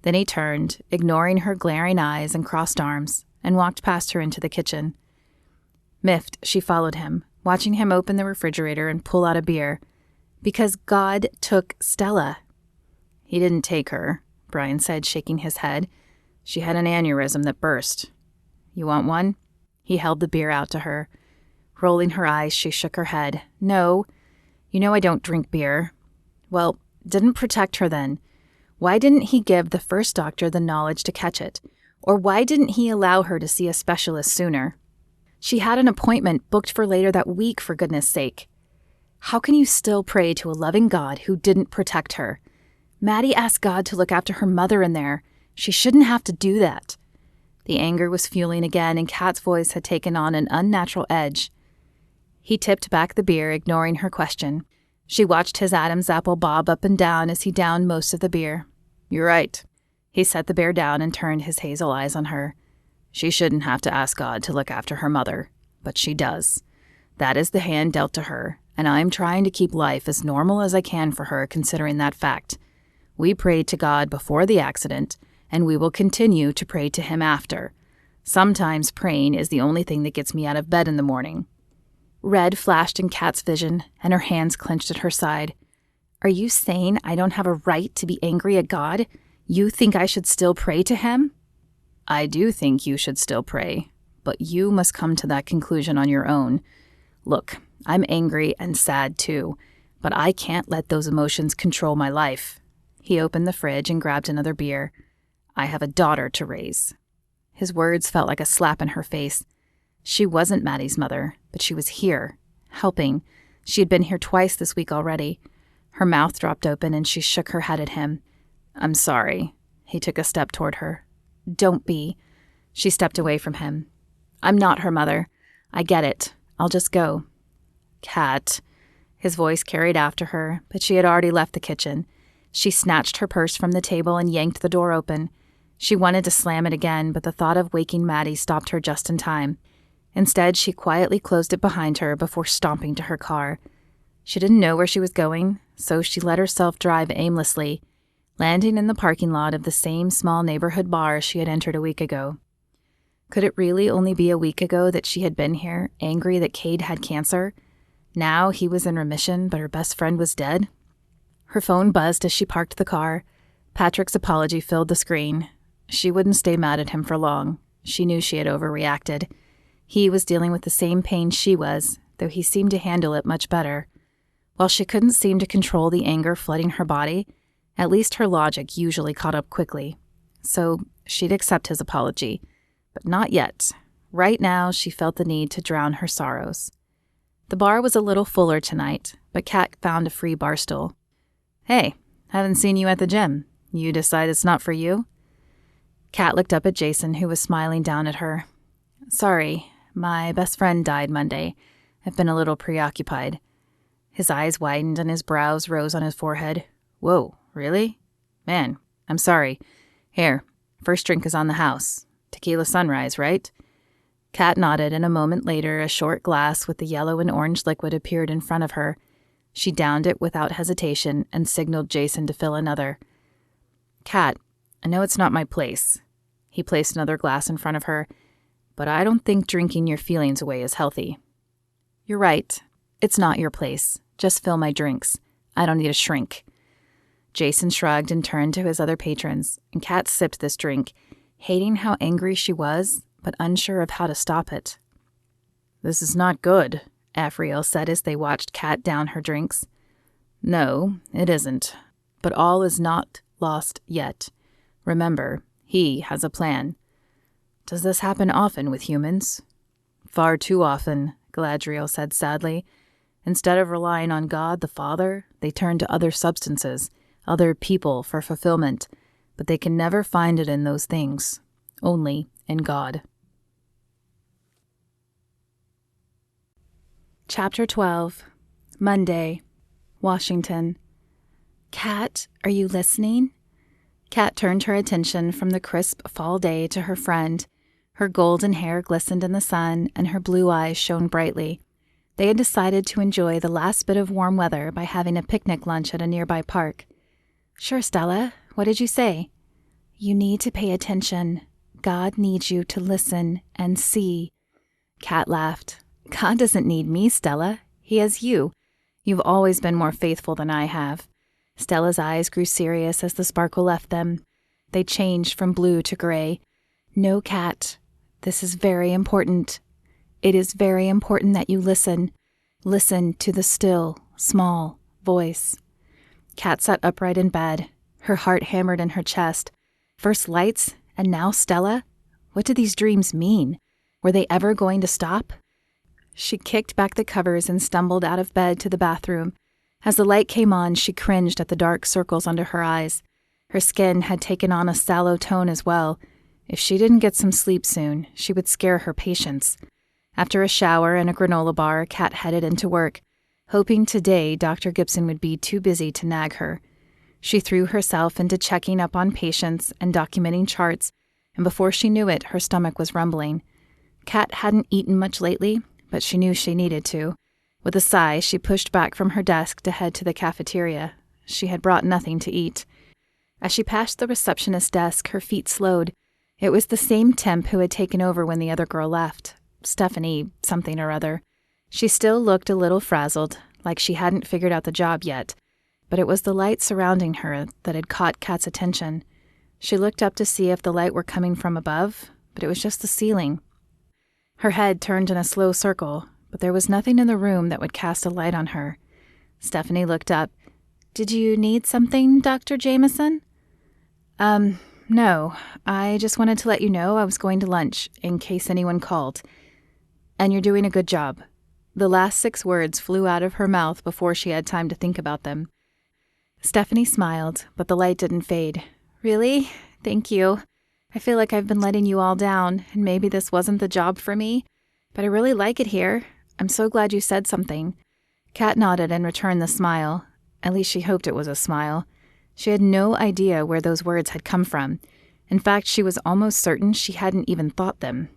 Then he turned, ignoring her glaring eyes and crossed arms, and walked past her into the kitchen. Miffed, she followed him, watching him open the refrigerator and pull out a beer. Because God took Stella. He didn't take her, Brian said, shaking his head. She had an aneurysm that burst. You want one? He held the beer out to her. Rolling her eyes, she shook her head. No. You know I don't drink beer. Well, didn't protect her then. Why didn't he give the first doctor the knowledge to catch it? Or why didn't he allow her to see a specialist sooner? She had an appointment booked for later that week, for goodness sake. How can you still pray to a loving God who didn't protect her? Maddie asked God to look after her mother in there. She shouldn't have to do that. The anger was fueling again, and Kat's voice had taken on an unnatural edge. He tipped back the beer, ignoring her question. She watched his Adam's apple bob up and down as he downed most of the beer. You're right. He set the beer down and turned his hazel eyes on her. She shouldn't have to ask God to look after her mother, but she does. That is the hand dealt to her, and I'm trying to keep life as normal as I can for her, considering that fact. We prayed to God before the accident, and we will continue to pray to him after. Sometimes praying is the only thing that gets me out of bed in the morning. Red flashed in Kat's vision, and her hands clenched at her side. Are you saying I don't have a right to be angry at God? You think I should still pray to him? I do think you should still pray, but you must come to that conclusion on your own. Look, I'm angry and sad too, but I can't let those emotions control my life. He opened the fridge and grabbed another beer. I have a daughter to raise. His words felt like a slap in her face. She wasn't Maddie's mother, but she was here, helping. She had been here twice this week already. Her mouth dropped open and she shook her head at him. I'm sorry. He took a step toward her. Don't be. She stepped away from him. I'm not her mother. I get it. I'll just go. Kat. His voice carried after her, but she had already left the kitchen. She snatched her purse from the table and yanked the door open. She wanted to slam it again, but the thought of waking Maddie stopped her just in time. Instead, she quietly closed it behind her before stomping to her car. She didn't know where she was going, so she let herself drive aimlessly, landing in the parking lot of the same small neighborhood bar she had entered a week ago. Could it really only be a week ago that she had been here, angry that Cade had cancer? Now he was in remission, but her best friend was dead? Her phone buzzed as she parked the car. Patrick's apology filled the screen. She wouldn't stay mad at him for long. She knew she had overreacted. He was dealing with the same pain she was, though he seemed to handle it much better. While she couldn't seem to control the anger flooding her body, at least her logic usually caught up quickly. So she'd accept his apology. But not yet. Right now, she felt the need to drown her sorrows. The bar was a little fuller tonight, but Kat found a free bar stool. Hey, haven't seen you at the gym. You decide it's not for you? Kat looked up at Jason, who was smiling down at her. Sorry, my best friend died Monday. I've been a little preoccupied. His eyes widened and his brows rose on his forehead. Whoa, really? Man, I'm sorry. Here, first drink is on the house. Tequila sunrise, right? Kat nodded, and a moment later a short glass with the yellow and orange liquid appeared in front of her. She downed it without hesitation and signaled Jason to fill another. Kat, I know it's not my place. He placed another glass in front of her, but I don't think drinking your feelings away is healthy. You're right. It's not your place. Just fill my drinks. I don't need a shrink. Jason shrugged and turned to his other patrons, and Kat sipped this drink, hating how angry she was, but unsure of how to stop it. This is not good, Afriel said as they watched Kat down her drinks. No, it isn't. But all is not lost yet. Remember, he has a plan. Does this happen often with humans? Far too often, Galadriel said sadly. Instead of relying on God the Father, they turn to other substances, other people for fulfillment, but they can never find it in those things, only in God. Chapter 12. Monday, Washington. Kat, are you listening? Kat turned her attention from the crisp fall day to her friend. Her golden hair glistened in the sun, and her blue eyes shone brightly. They had decided to enjoy the last bit of warm weather by having a picnic lunch at a nearby park. "Sure, Stella. What did you say?" "You need to pay attention. God needs you to listen and see." Kat laughed. "God doesn't need me, Stella. He has you. You've always been more faithful than I have." Stella's eyes grew serious as the sparkle left them. They changed from blue to gray. "No, Kat. This is very important. It is very important that you listen. Listen to the still, small voice." Kat sat upright in bed. Her heart hammered in her chest. First lights, and now Stella? What did these dreams mean? Were they ever going to stop? She kicked back the covers and stumbled out of bed to the bathroom. As the light came on, she cringed at the dark circles under her eyes. Her skin had taken on a sallow tone as well. If she didn't get some sleep soon, she would scare her patients. After a shower and a granola bar, Kat headed into work, hoping today Dr. Gibson would be too busy to nag her. She threw herself into checking up on patients and documenting charts, and before she knew it, her stomach was rumbling. Kat hadn't eaten much lately, but she knew she needed to. With a sigh, she pushed back from her desk to head to the cafeteria. She had brought nothing to eat. As she passed the receptionist's desk, her feet slowed. It was the same temp who had taken over when the other girl left. Stephanie something or other. She still looked a little frazzled, like she hadn't figured out the job yet, but it was the light surrounding her that had caught Kat's attention. She looked up to see if the light were coming from above, but it was just the ceiling. Her head turned in a slow circle, but there was nothing in the room that would cast a light on her. Stephanie looked up. "Did you need something, Dr. Jameson?" No. I just wanted to let you know I was going to lunch, in case anyone called. And you're doing a good job." The last 6 words flew out of her mouth before she had time to think about them. Stephanie smiled, but the light didn't fade. "Really? Thank you. I feel like I've been letting you all down, and maybe this wasn't the job for me, but I really like it here. I'm so glad you said something." Kat nodded and returned the smile. At least she hoped it was a smile. She had no idea where those words had come from. In fact, she was almost certain she hadn't even thought them.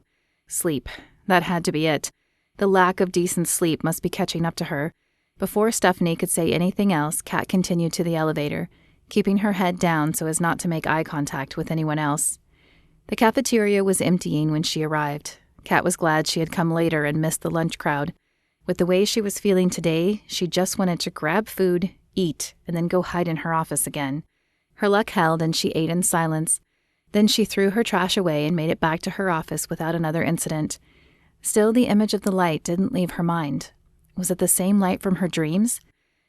Sleep. That had to be it. The lack of decent sleep must be catching up to her. Before Stephanie could say anything else, Kat continued to the elevator, keeping her head down so as not to make eye contact with anyone else. The cafeteria was emptying when she arrived. Kat was glad she had come later and missed the lunch crowd. With the way she was feeling today, she just wanted to grab food, eat, and then go hide in her office again. Her luck held, and she ate in silence. Then she threw her trash away and made it back to her office without another incident. Still, the image of the light didn't leave her mind. Was it the same light from her dreams?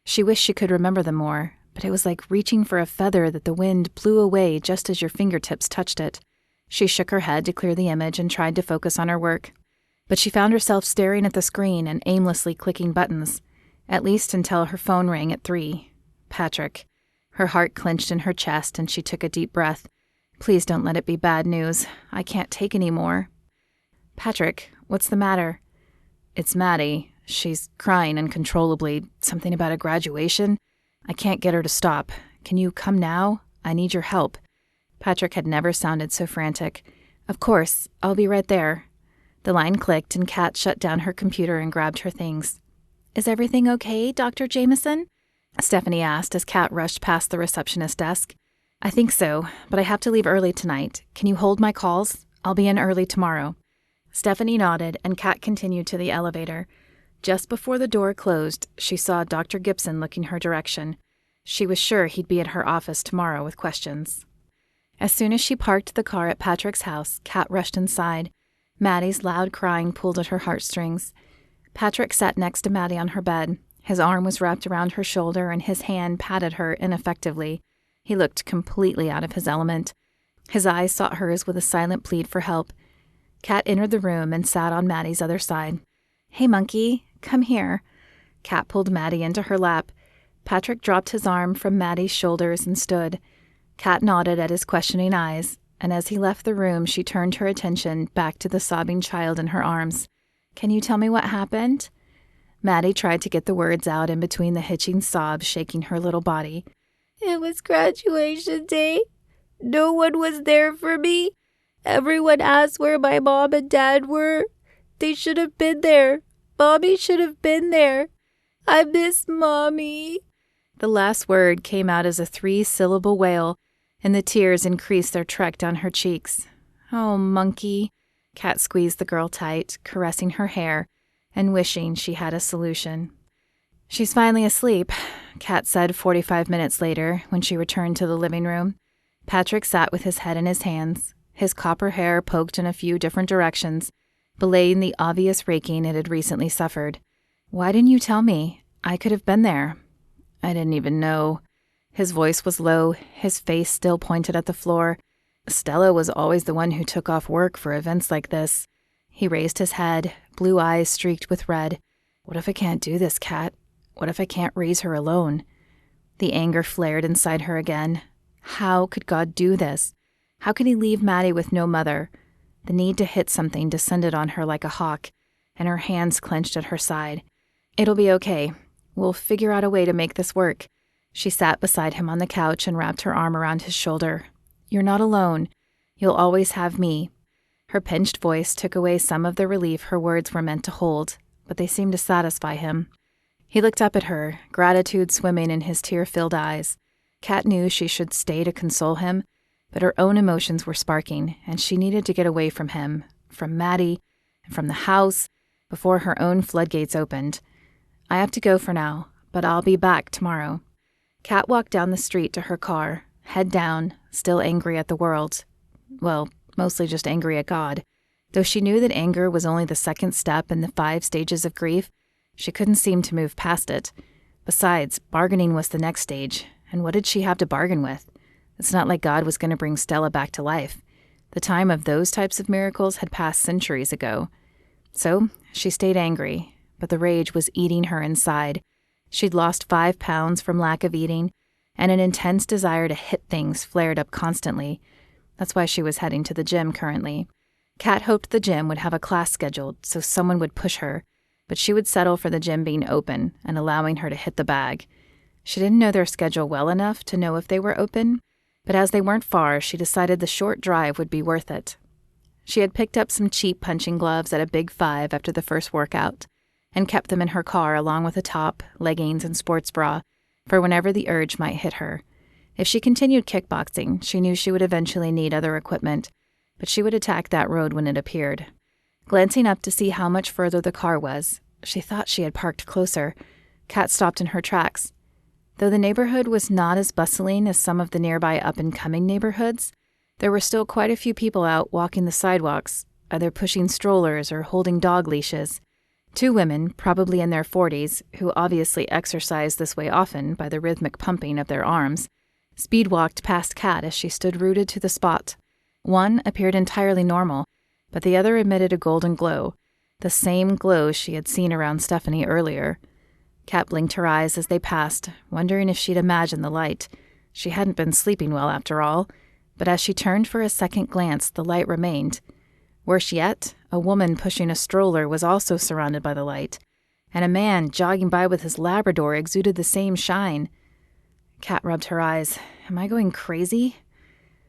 She wished she could remember them more, but it was like reaching for a feather that the wind blew away just as your fingertips touched it. She shook her head to clear the image and tried to focus on her work. But she found herself staring at the screen and aimlessly clicking buttons, at least until her phone rang at 3. Patrick. Her heart clenched in her chest and she took a deep breath. Please don't let it be bad news. I can't take any more. "Patrick, what's the matter?" "It's Maddie. She's crying uncontrollably. Something about a graduation. I can't get her to stop. Can you come now? I need your help." Patrick had never sounded so frantic. "Of course. I'll be right there." The line clicked and Kat shut down her computer and grabbed her things. "Is everything okay, Dr. Jameson?" Stephanie asked as Kat rushed past the receptionist's desk. "I think so, but I have to leave early tonight. Can you hold my calls? I'll be in early tomorrow." Stephanie nodded, and Kat continued to the elevator. Just before the door closed, she saw Dr. Gibson looking her direction. She was sure he'd be at her office tomorrow with questions. As soon as she parked the car at Patrick's house, Kat rushed inside. Maddie's loud crying pulled at her heartstrings. Patrick sat next to Maddie on her bed. His arm was wrapped around her shoulder, and his hand patted her ineffectively. He looked completely out of his element. His eyes sought hers with a silent plead for help. Kat entered the room and sat on Maddie's other side. "Hey, monkey, come here." Kat pulled Maddie into her lap. Patrick dropped his arm from Maddie's shoulders and stood. Kat nodded at his questioning eyes, and as he left the room, she turned her attention back to the sobbing child in her arms. "Can you tell me what happened?" Maddie tried to get the words out in between the hitching sobs shaking her little body. "It was graduation day. No one was there for me. Everyone asked where my mom and dad were. They should have been there. Mommy should have been there. I miss Mommy." The last word came out as a 3-syllable wail, and the tears increased their trek down her cheeks. "Oh, monkey." Kat squeezed the girl tight, caressing her hair and wishing she had a solution. "She's finally asleep," Kat said 45 minutes later when she returned to the living room. Patrick sat with his head in his hands, his copper hair poked in a few different directions, belaying the obvious raking it had recently suffered. "Why didn't you tell me? I could have been there." "I didn't even know." His voice was low, his face still pointed at the floor. Stella was always the one who took off work for events like this. He raised his head, blue eyes streaked with red. "What if I can't do this, Kat? What if I can't raise her alone?" The anger flared inside her again. How could God do this? How could he leave Maddie with no mother? The need to hit something descended on her like a hawk, and her hands clenched at her side. "It'll be okay. We'll figure out a way to make this work." She sat beside him on the couch and wrapped her arm around his shoulder. "You're not alone. You'll always have me." Her pinched voice took away some of the relief her words were meant to hold, but they seemed to satisfy him. He looked up at her, gratitude swimming in his tear-filled eyes. Kat knew she should stay to console him, but her own emotions were sparking, and she needed to get away from him, from Maddie, and from the house, before her own floodgates opened. "I have to go for now, but I'll be back tomorrow." Kat walked down the street to her car, head down, still angry at the world. Well, mostly just angry at God. Though she knew that anger was only the second step in the 5 stages of grief, she couldn't seem to move past it. Besides, bargaining was the next stage, and what did she have to bargain with? It's not like God was going to bring Stella back to life. The time of those types of miracles had passed centuries ago. So she stayed angry, but the rage was eating her inside. She'd lost 5 pounds from lack of eating, and an intense desire to hit things flared up constantly. That's why she was heading to the gym currently. Kat hoped the gym would have a class scheduled so someone would push her, but she would settle for the gym being open and allowing her to hit the bag. She didn't know their schedule well enough to know if they were open, but as they weren't far, she decided the short drive would be worth it. She had picked up some cheap punching gloves at a Big 5 after the first workout, and kept them in her car along with a top, leggings, and sports bra, for whenever the urge might hit her. If she continued kickboxing, she knew she would eventually need other equipment, but she would attack that road when it appeared. Glancing up to see how much further the car was, she thought she had parked closer. Kat stopped in her tracks. Though the neighborhood was not as bustling as some of the nearby up-and-coming neighborhoods, there were still quite a few people out walking the sidewalks, either pushing strollers or holding dog leashes. 2 women, probably in their 40s, who obviously exercised this way often by the rhythmic pumping of their arms, speed-walked past Kat as she stood rooted to the spot. One appeared entirely normal, but the other emitted a golden glow, the same glow she had seen around Stephanie earlier. Kat blinked her eyes as they passed, wondering if she'd imagined the light. She hadn't been sleeping well after all, but as she turned for a second glance, the light remained. Worse yet, a woman pushing a stroller was also surrounded by the light, and a man jogging by with his Labrador exuded the same shine. Kat rubbed her eyes. Am I going crazy?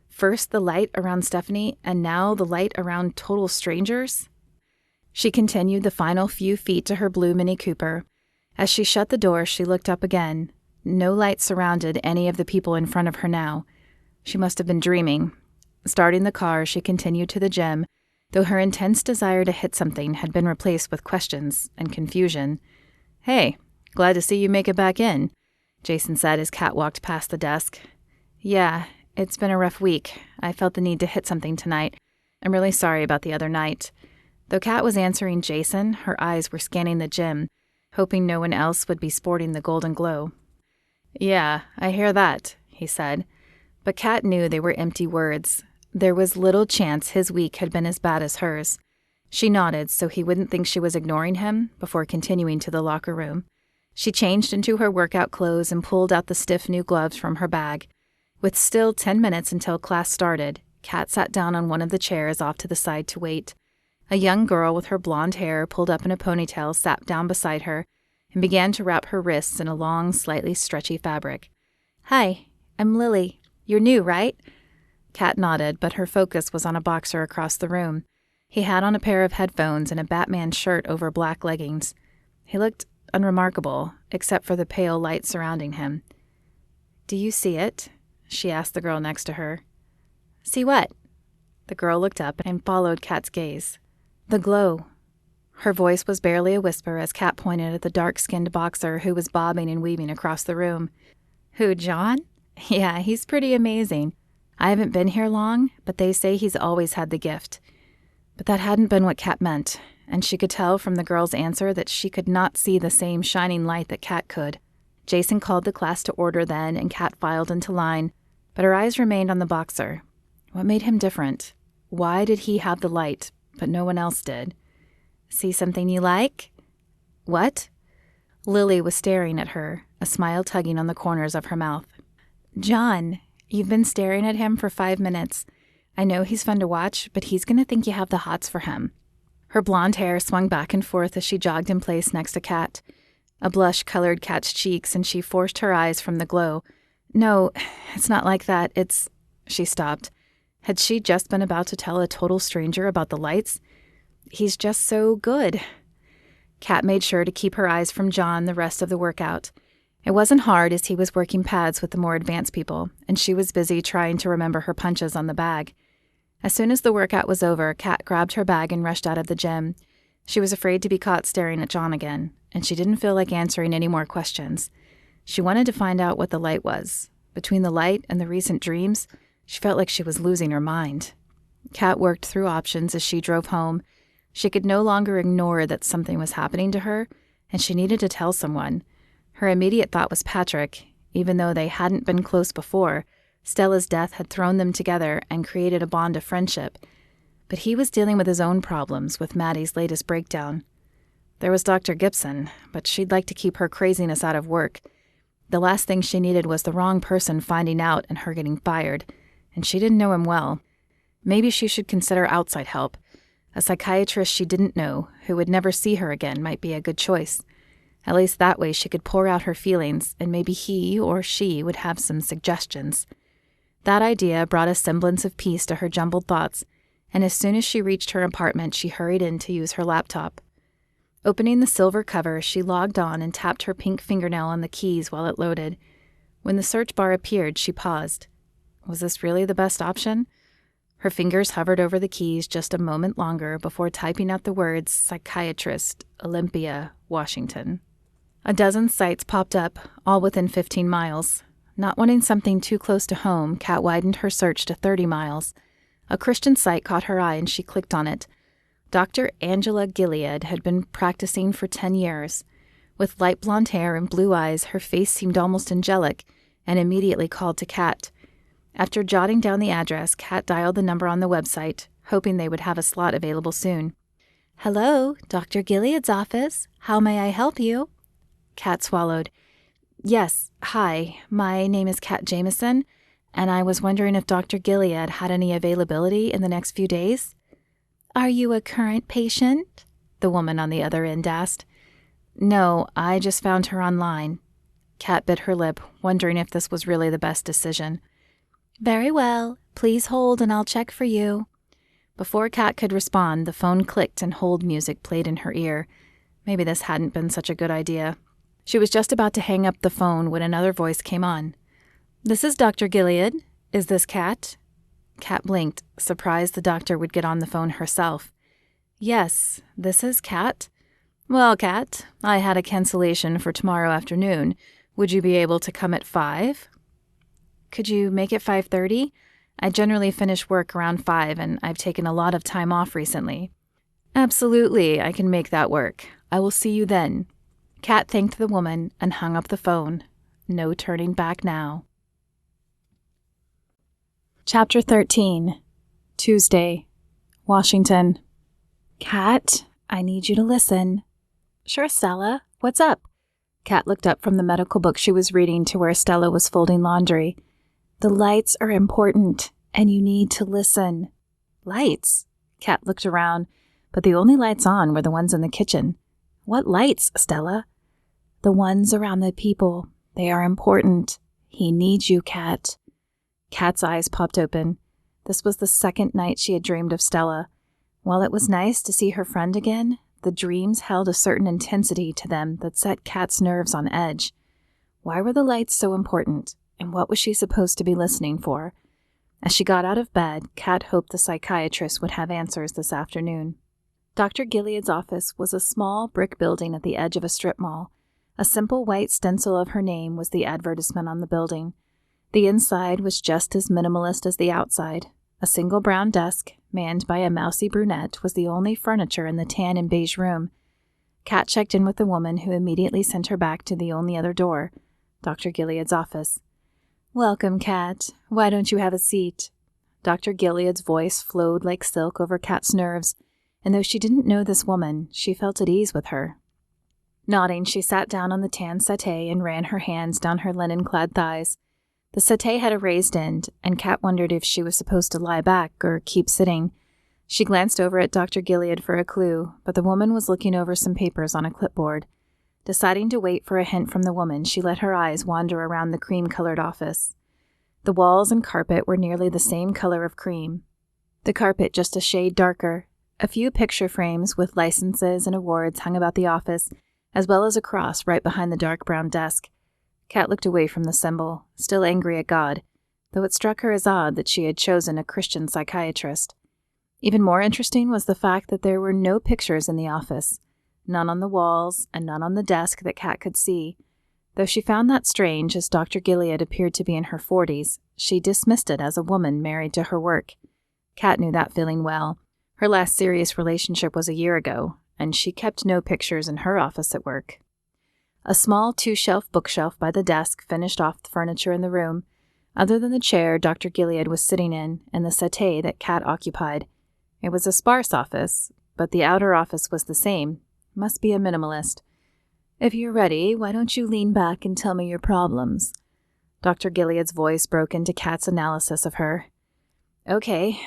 First the light around Stephanie, and now the light around total strangers? She continued the final few feet to her blue Mini Cooper. As she shut the door, she looked up again. No light surrounded any of the people in front of her now. She must have been dreaming. Starting the car, she continued to the gym, though her intense desire to hit something had been replaced with questions and confusion. "Hey, glad to see you make it back in," Jason said as Kat walked past the desk. "Yeah, it's been a rough week. I felt the need to hit something tonight. I'm really sorry about the other night." Though Kat was answering Jason, her eyes were scanning the gym, hoping no one else would be sporting the golden glow. "Yeah, I hear that," he said. But Kat knew they were empty words. There was little chance his week had been as bad as hers. She nodded so he wouldn't think she was ignoring him before continuing to the locker room. She changed into her workout clothes and pulled out the stiff new gloves from her bag. With still 10 minutes until class started, Kat sat down on one of the chairs off to the side to wait. A young girl with her blonde hair pulled up in a ponytail sat down beside her and began to wrap her wrists in a long, slightly stretchy fabric. "Hi, I'm Lily. You're new, right?" Kat nodded, but her focus was on a boxer across the room. He had on a pair of headphones and a Batman shirt over black leggings. He looked unremarkable, except for the pale light surrounding him. "Do you see it?" she asked the girl next to her. "See what?" The girl looked up and followed Kat's gaze. "The glow." Her voice was barely a whisper as Kat pointed at the dark-skinned boxer who was bobbing and weaving across the room. "Who, John? Yeah, he's pretty amazing. I haven't been here long, but they say he's always had the gift." But that hadn't been what Kat meant, and she could tell from the girl's answer that she could not see the same shining light that Kat could. Jason called the class to order then, and Kat filed into line, but her eyes remained on the boxer. What made him different? Why did he have the light, but no one else did? "See something you like?" "What?" Lily was staring at her, a smile tugging on the corners of her mouth. "John, you've been staring at him for 5 minutes. I know he's fun to watch, but he's going to think you have the hots for him." Her blonde hair swung back and forth as she jogged in place next to Kat. A blush colored Kat's cheeks, and she forced her eyes from the glow. "No, it's not like that. It's—" She stopped. Had she just been about to tell a total stranger about the lights? "He's just so good." Kat made sure to keep her eyes from John the rest of the workout. It wasn't hard as he was working pads with the more advanced people, and she was busy trying to remember her punches on the bag. As soon as the workout was over, Kat grabbed her bag and rushed out of the gym. She was afraid to be caught staring at John again, and she didn't feel like answering any more questions. She wanted to find out what the light was. Between the light and the recent dreams, she felt like she was losing her mind. Kat worked through options as she drove home. She could no longer ignore that something was happening to her, and she needed to tell someone. Her immediate thought was Patrick. Even though they hadn't been close before, Stella's death had thrown them together and created a bond of friendship. But he was dealing with his own problems with Maddie's latest breakdown. There was Dr. Gibson, but she'd like to keep her craziness out of work. The last thing she needed was the wrong person finding out and her getting fired, and she didn't know him well. Maybe she should consider outside help. A psychiatrist she didn't know, who would never see her again, might be a good choice. At least that way she could pour out her feelings, and maybe he or she would have some suggestions. That idea brought a semblance of peace to her jumbled thoughts, and as soon as she reached her apartment, she hurried in to use her laptop. Opening the silver cover, she logged on and tapped her pink fingernail on the keys while it loaded. When the search bar appeared, she paused. Was this really the best option? Her fingers hovered over the keys just a moment longer before typing out the words Psychiatrist, Olympia, Washington. A dozen sites popped up, all within 15 miles. Not wanting something too close to home, Kat widened her search to 30 miles. A Christian site caught her eye and she clicked on it. Dr. Angela Gilead had been practicing for 10 years. With light blonde hair and blue eyes, her face seemed almost angelic, and immediately called to Kat. After jotting down the address, Kat dialed the number on the website, hoping they would have a slot available soon. "Hello, Dr. Gilead's office. How may I help you?" Kat swallowed. "Yes, hi. My name is Kat Jameson, and I was wondering if Dr. Gilead had any availability in the next few days." "Are you a current patient?" the woman on the other end asked. "No, I just found her online." Kat bit her lip, wondering if this was really the best decision. "Very well. Please hold and I'll check for you." Before Kat could respond, the phone clicked and hold music played in her ear. Maybe this hadn't been such a good idea. She was just about to hang up the phone when another voice came on. "This is Dr. Gilead. Is this Kat?" Kat blinked, surprised the doctor would get on the phone herself. "Yes, this is Kat." "Well, Kat, I had a cancellation for tomorrow afternoon. Would you be able to come at 5? "Could you make it 5:30? I generally finish work around 5, and I've taken a lot of time off recently." "Absolutely, I can make that work. I will see you then." Kat thanked the woman and hung up the phone. No turning back now. Chapter 13. Tuesday, Washington. "Kat, I need you to listen." "Sure, Stella. What's up?" Kat looked up from the medical book she was reading to where Stella was folding laundry. "The lights are important, and you need to listen." "Lights?" Kat looked around, but the only lights on were the ones in the kitchen. "What lights, Stella?" "The ones around the people. They are important. He needs you, Kat." Kat's eyes popped open. This was the second night she had dreamed of Stella. While it was nice to see her friend again, the dreams held a certain intensity to them that set Kat's nerves on edge. Why were the lights so important, and what was she supposed to be listening for? As she got out of bed, Kat hoped the psychiatrist would have answers this afternoon. Dr. Gilead's office was a small brick building at the edge of a strip mall. A simple white stencil of her name was the advertisement on the building. The inside was just as minimalist as the outside. A single brown desk, manned by a mousy brunette, was the only furniture in the tan and beige room. Kat checked in with the woman, who immediately sent her back to the only other door, Dr. Gilead's office. "Welcome, Kat. Why don't you have a seat?" Dr. Gilead's voice flowed like silk over Kat's nerves, and though she didn't know this woman, she felt at ease with her. Nodding, she sat down on the tan settee and ran her hands down her linen-clad thighs. The settee had a raised end, and Kat wondered if she was supposed to lie back or keep sitting. She glanced over at Dr. Gilead for a clue, but the woman was looking over some papers on a clipboard. Deciding to wait for a hint from the woman, she let her eyes wander around the cream-colored office. The walls and carpet were nearly the same color of cream. The carpet just a shade darker. A few picture frames with licenses and awards hung about the office, as well as a cross right behind the dark brown desk. Kat looked away from the symbol, still angry at God, though it struck her as odd that she had chosen a Christian psychiatrist. Even more interesting was the fact that there were no pictures in the office, none on the walls and none on the desk that Kat could see. Though she found that strange, as Dr. Gilead appeared to be in her 40s, she dismissed it as a woman married to her work. Kat knew that feeling well. Her last serious relationship was a year ago, and she kept no pictures in her office at work. A small 2-shelf bookshelf by the desk finished off the furniture in the room, other than the chair Dr. Gilead was sitting in and the settee that Kat occupied. It was a sparse office, but the outer office was the same. Must be a minimalist. "If you're ready, why don't you lean back and tell me your problems?" Dr. Gilead's voice broke into Kat's analysis of her. "Okay,"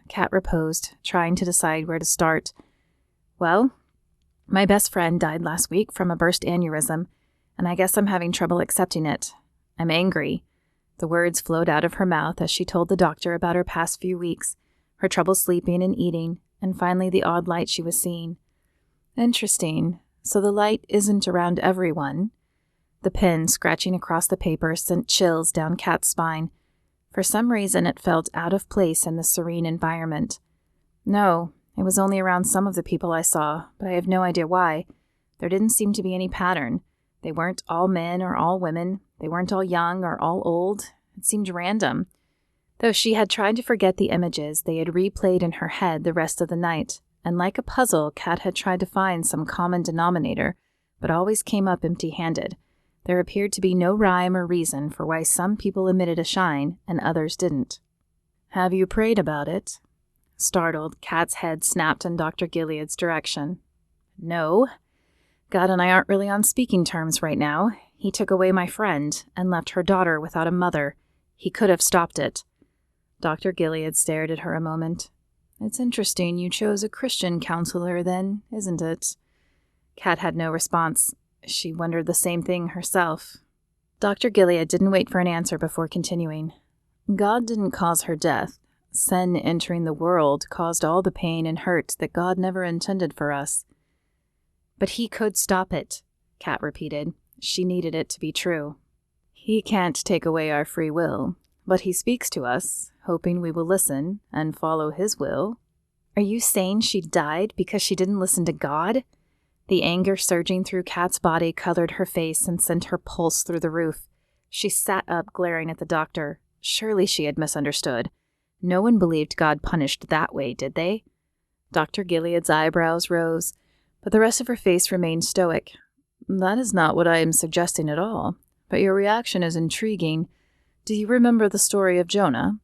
Kat reposed, trying to decide where to start. "Well, my best friend died last week from a burst aneurysm, and I guess I'm having trouble accepting it. I'm angry." The words flowed out of her mouth as she told the doctor about her past few weeks, her trouble sleeping and eating, and finally the odd light she was seeing. "Interesting. So the light isn't around everyone." The pen scratching across the paper sent chills down Kat's spine. For some reason it felt out of place in the serene environment. "No, it was only around some of the people I saw, but I have no idea why. There didn't seem to be any pattern. They weren't all men or all women. They weren't all young or all old. It seemed random." Though she had tried to forget the images, they had replayed in her head the rest of the night, and like a puzzle, Kat had tried to find some common denominator, but always came up empty-handed. There appeared to be no rhyme or reason for why some people emitted a shine and others didn't. "Have you prayed about it?" Startled, Kat's head snapped in Dr. Gilead's direction. "No. God and I aren't really on speaking terms right now. He took away my friend and left her daughter without a mother. He could have stopped it." Dr. Gilead stared at her a moment. "It's interesting you chose a Christian counselor then, isn't it?" Kat had no response. She wondered the same thing herself. Dr. Gilead didn't wait for an answer before continuing. "God didn't cause her death. Sin entering the world caused all the pain and hurt that God never intended for us." "But he could stop it," Kat repeated. She needed it to be true. "He can't take away our free will, but he speaks to us, hoping we will listen and follow his will." "Are you saying she died because she didn't listen to God?" The anger surging through Kat's body colored her face and sent her pulse through the roof. She sat up, glaring at the doctor. Surely she had misunderstood. No one believed God punished that way, did they? Dr. Gilead's eyebrows rose, but the rest of her face remained stoic. "That is not what I am suggesting at all, but your reaction is intriguing. Do you remember the story of Jonah?"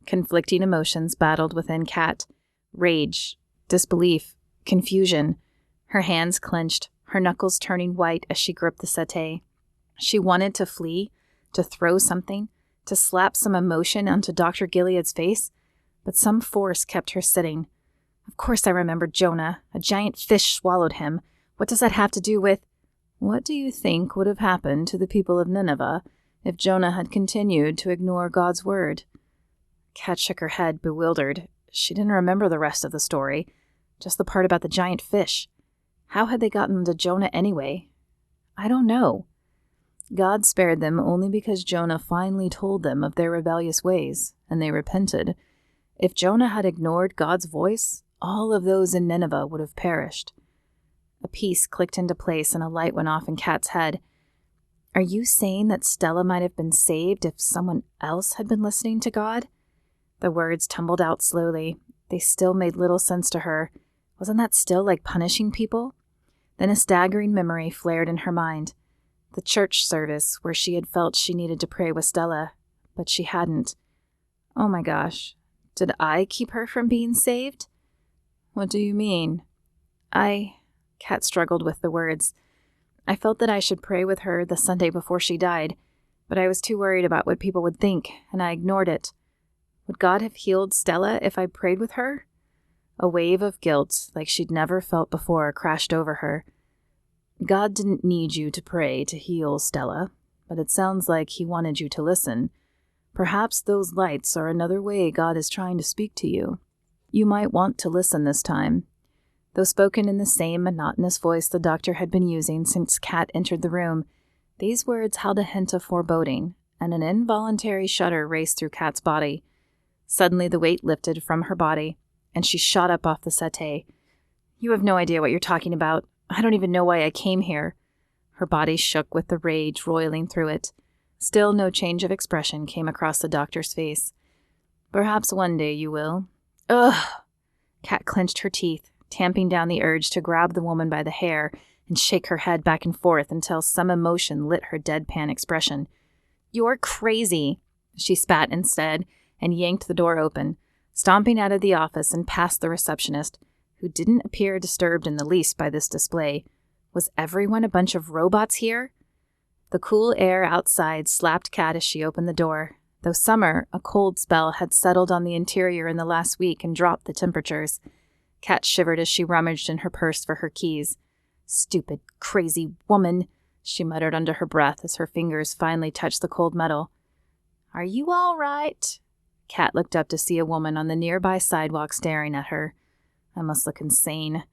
Conflicting emotions battled within Kat. Rage, disbelief, confusion. Her hands clenched, her knuckles turning white as she gripped the settee. She wanted to flee, to throw something, to slap some emotion onto Dr. Gilead's face, but some force kept her sitting. "Of course I remembered Jonah. A giant fish swallowed him. What does that have to do with—" "What do you think would have happened to the people of Nineveh if Jonah had continued to ignore God's word?" Kat shook her head, bewildered. She didn't remember the rest of the story, just the part about the giant fish. How had they gotten to Jonah anyway? I don't know. God spared them only because Jonah finally told them of their rebellious ways, and they repented. If Jonah had ignored God's voice, all of those in Nineveh would have perished. A piece clicked into place and a light went off in Kat's head. Are you saying that Stella might have been saved if someone else had been listening to God? The words tumbled out slowly. They still made little sense to her. Wasn't that still like punishing people? Then a staggering memory flared in her mind. The church service where she had felt she needed to pray with Stella, but she hadn't. Oh my gosh, did I keep her from being saved? What do you mean? Kat struggled with the words. I felt that I should pray with her the Sunday before she died, but I was too worried about what people would think, and I ignored it. Would God have healed Stella if I prayed with her? A wave of guilt, like she'd never felt before, crashed over her. God didn't need you to pray to heal Stella, but it sounds like he wanted you to listen. Perhaps those lights are another way God is trying to speak to you. You might want to listen this time. Though spoken in the same monotonous voice the doctor had been using since Kat entered the room, these words held a hint of foreboding, and an involuntary shudder raced through Kat's body. Suddenly the weight lifted from her body, and she shot up off the settee. You have no idea what you're talking about. I don't even know why I came here. Her body shook with the rage roiling through it. Still no change of expression came across the doctor's face. Perhaps one day you will. Ugh! Kat clenched her teeth, tamping down the urge to grab the woman by the hair and shake her head back and forth until some emotion lit her deadpan expression. You're crazy, she spat instead, and yanked the door open, stomping out of the office and past the receptionist, who didn't appear disturbed in the least by this display. Was everyone a bunch of robots here? The cool air outside slapped Kat as she opened the door. Though summer, a cold spell had settled on the interior in the last week and dropped the temperatures. Kat shivered as she rummaged in her purse for her keys. Stupid, crazy woman, she muttered under her breath as her fingers finally touched the cold metal. Are you all right? Kat looked up to see a woman on the nearby sidewalk staring at her. I must look insane.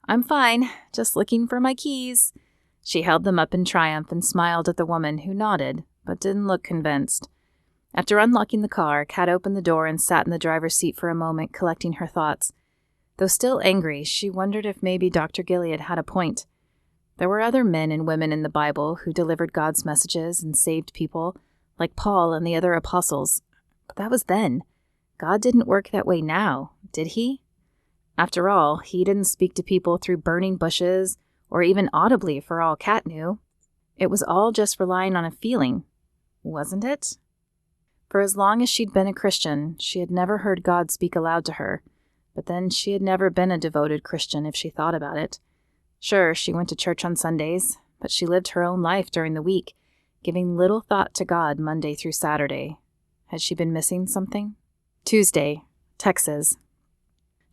I'm fine, just looking for my keys. She held them up in triumph and smiled at the woman, who nodded, but didn't look convinced. After unlocking the car, Kat opened the door and sat in the driver's seat for a moment, collecting her thoughts. Though still angry, she wondered if maybe Dr. Gilead had a point. There were other men and women in the Bible who delivered God's messages and saved people, like Paul and the other apostles. But that was then. God didn't work that way now, did he? After all, he didn't speak to people through burning bushes, or even audibly for all Kat knew. It was all just relying on a feeling, wasn't it? For as long as she'd been a Christian, she had never heard God speak aloud to her, but then she had never been a devoted Christian if she thought about it. Sure, she went to church on Sundays, but she lived her own life during the week, giving little thought to God Monday through Saturday. Had she been missing something? Tuesday, Texas.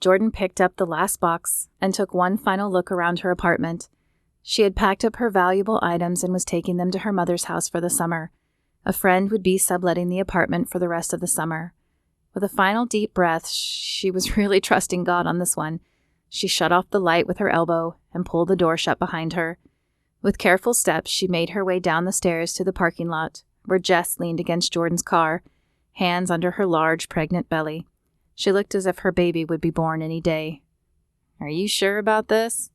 Jordan picked up the last box and took one final look around her apartment. She had packed up her valuable items and was taking them to her mother's house for the summer. A friend would be subletting the apartment for the rest of the summer. With a final deep breath, she was really trusting God on this one. She shut off the light with her elbow and pulled the door shut behind her. With careful steps, she made her way down the stairs to the parking lot, where Jess leaned against Jordan's car, hands under her large, pregnant belly. She looked as if her baby would be born any day. Are you sure about this?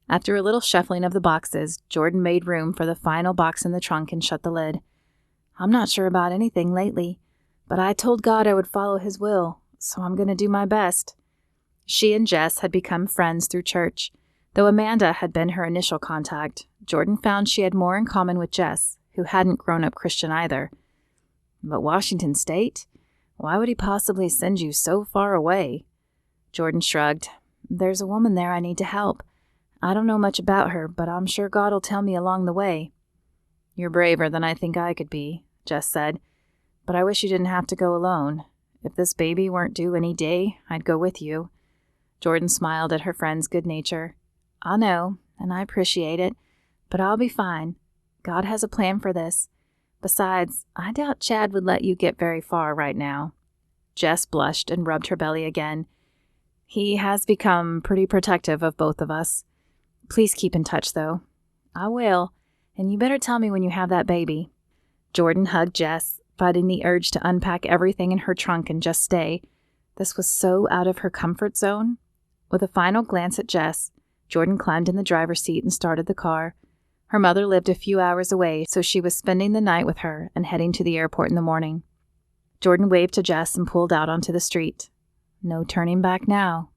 After a little shuffling of the boxes, Jordan made room for the final box in the trunk and shut the lid. I'm not sure about anything lately, but I told God I would follow his will, so I'm going to do my best. She and Jess had become friends through church. Though Amanda had been her initial contact, Jordan found she had more in common with Jess, who hadn't grown up Christian either. But Washington State? Why would he possibly send you so far away? Jordan shrugged. There's a woman there I need to help. I don't know much about her, but I'm sure God will tell me along the way. You're braver than I think I could be, Jess said. But I wish you didn't have to go alone. If this baby weren't due any day, I'd go with you. Jordan smiled at her friend's good nature. I know, and I appreciate it, but I'll be fine. God has a plan for this. Besides, I doubt Chad would let you get very far right now. Jess blushed and rubbed her belly again. He has become pretty protective of both of us. Please keep in touch, though. I will, and you better tell me when you have that baby. Jordan hugged Jess, fighting the urge to unpack everything in her trunk and just stay. This was so out of her comfort zone. With a final glance at Jess, Jordan climbed in the driver's seat and started the car. Her mother lived a few hours away, so she was spending the night with her and heading to the airport in the morning. Jordan waved to Jess and pulled out onto the street. No turning back now.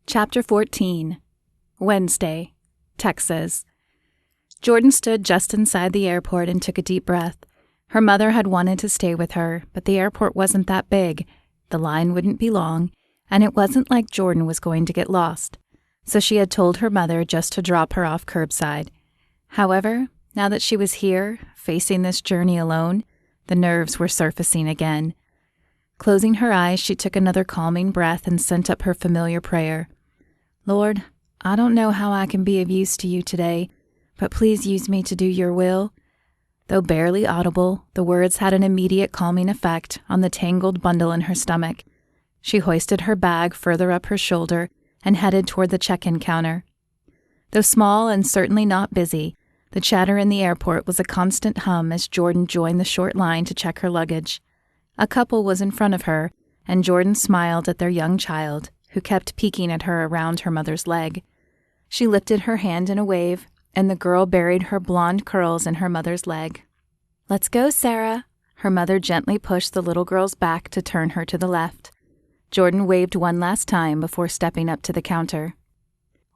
Chapter 14. Wednesday, Texas. Jordan stood just inside the airport and took a deep breath. Her mother had wanted to stay with her, but the airport wasn't that big. The line wouldn't be long, and it wasn't like Jordan was going to get lost. So she had told her mother just to drop her off curbside. However, now that she was here, facing this journey alone, the nerves were surfacing again. Closing her eyes, she took another calming breath and sent up her familiar prayer. Lord, I don't know how I can be of use to you today, but please use me to do your will. Though barely audible, the words had an immediate calming effect on the tangled bundle in her stomach. She hoisted her bag further up her shoulder and headed toward the check-in counter. Though small and certainly not busy, the chatter in the airport was a constant hum as Jordan joined the short line to check her luggage. A couple was in front of her, and Jordan smiled at their young child, who kept peeking at her around her mother's leg. She lifted her hand in a wave, and the girl buried her blonde curls in her mother's leg. "Let's go, Sarah." Her mother gently pushed the little girl's back to turn her to the left. Jordan waved one last time before stepping up to the counter.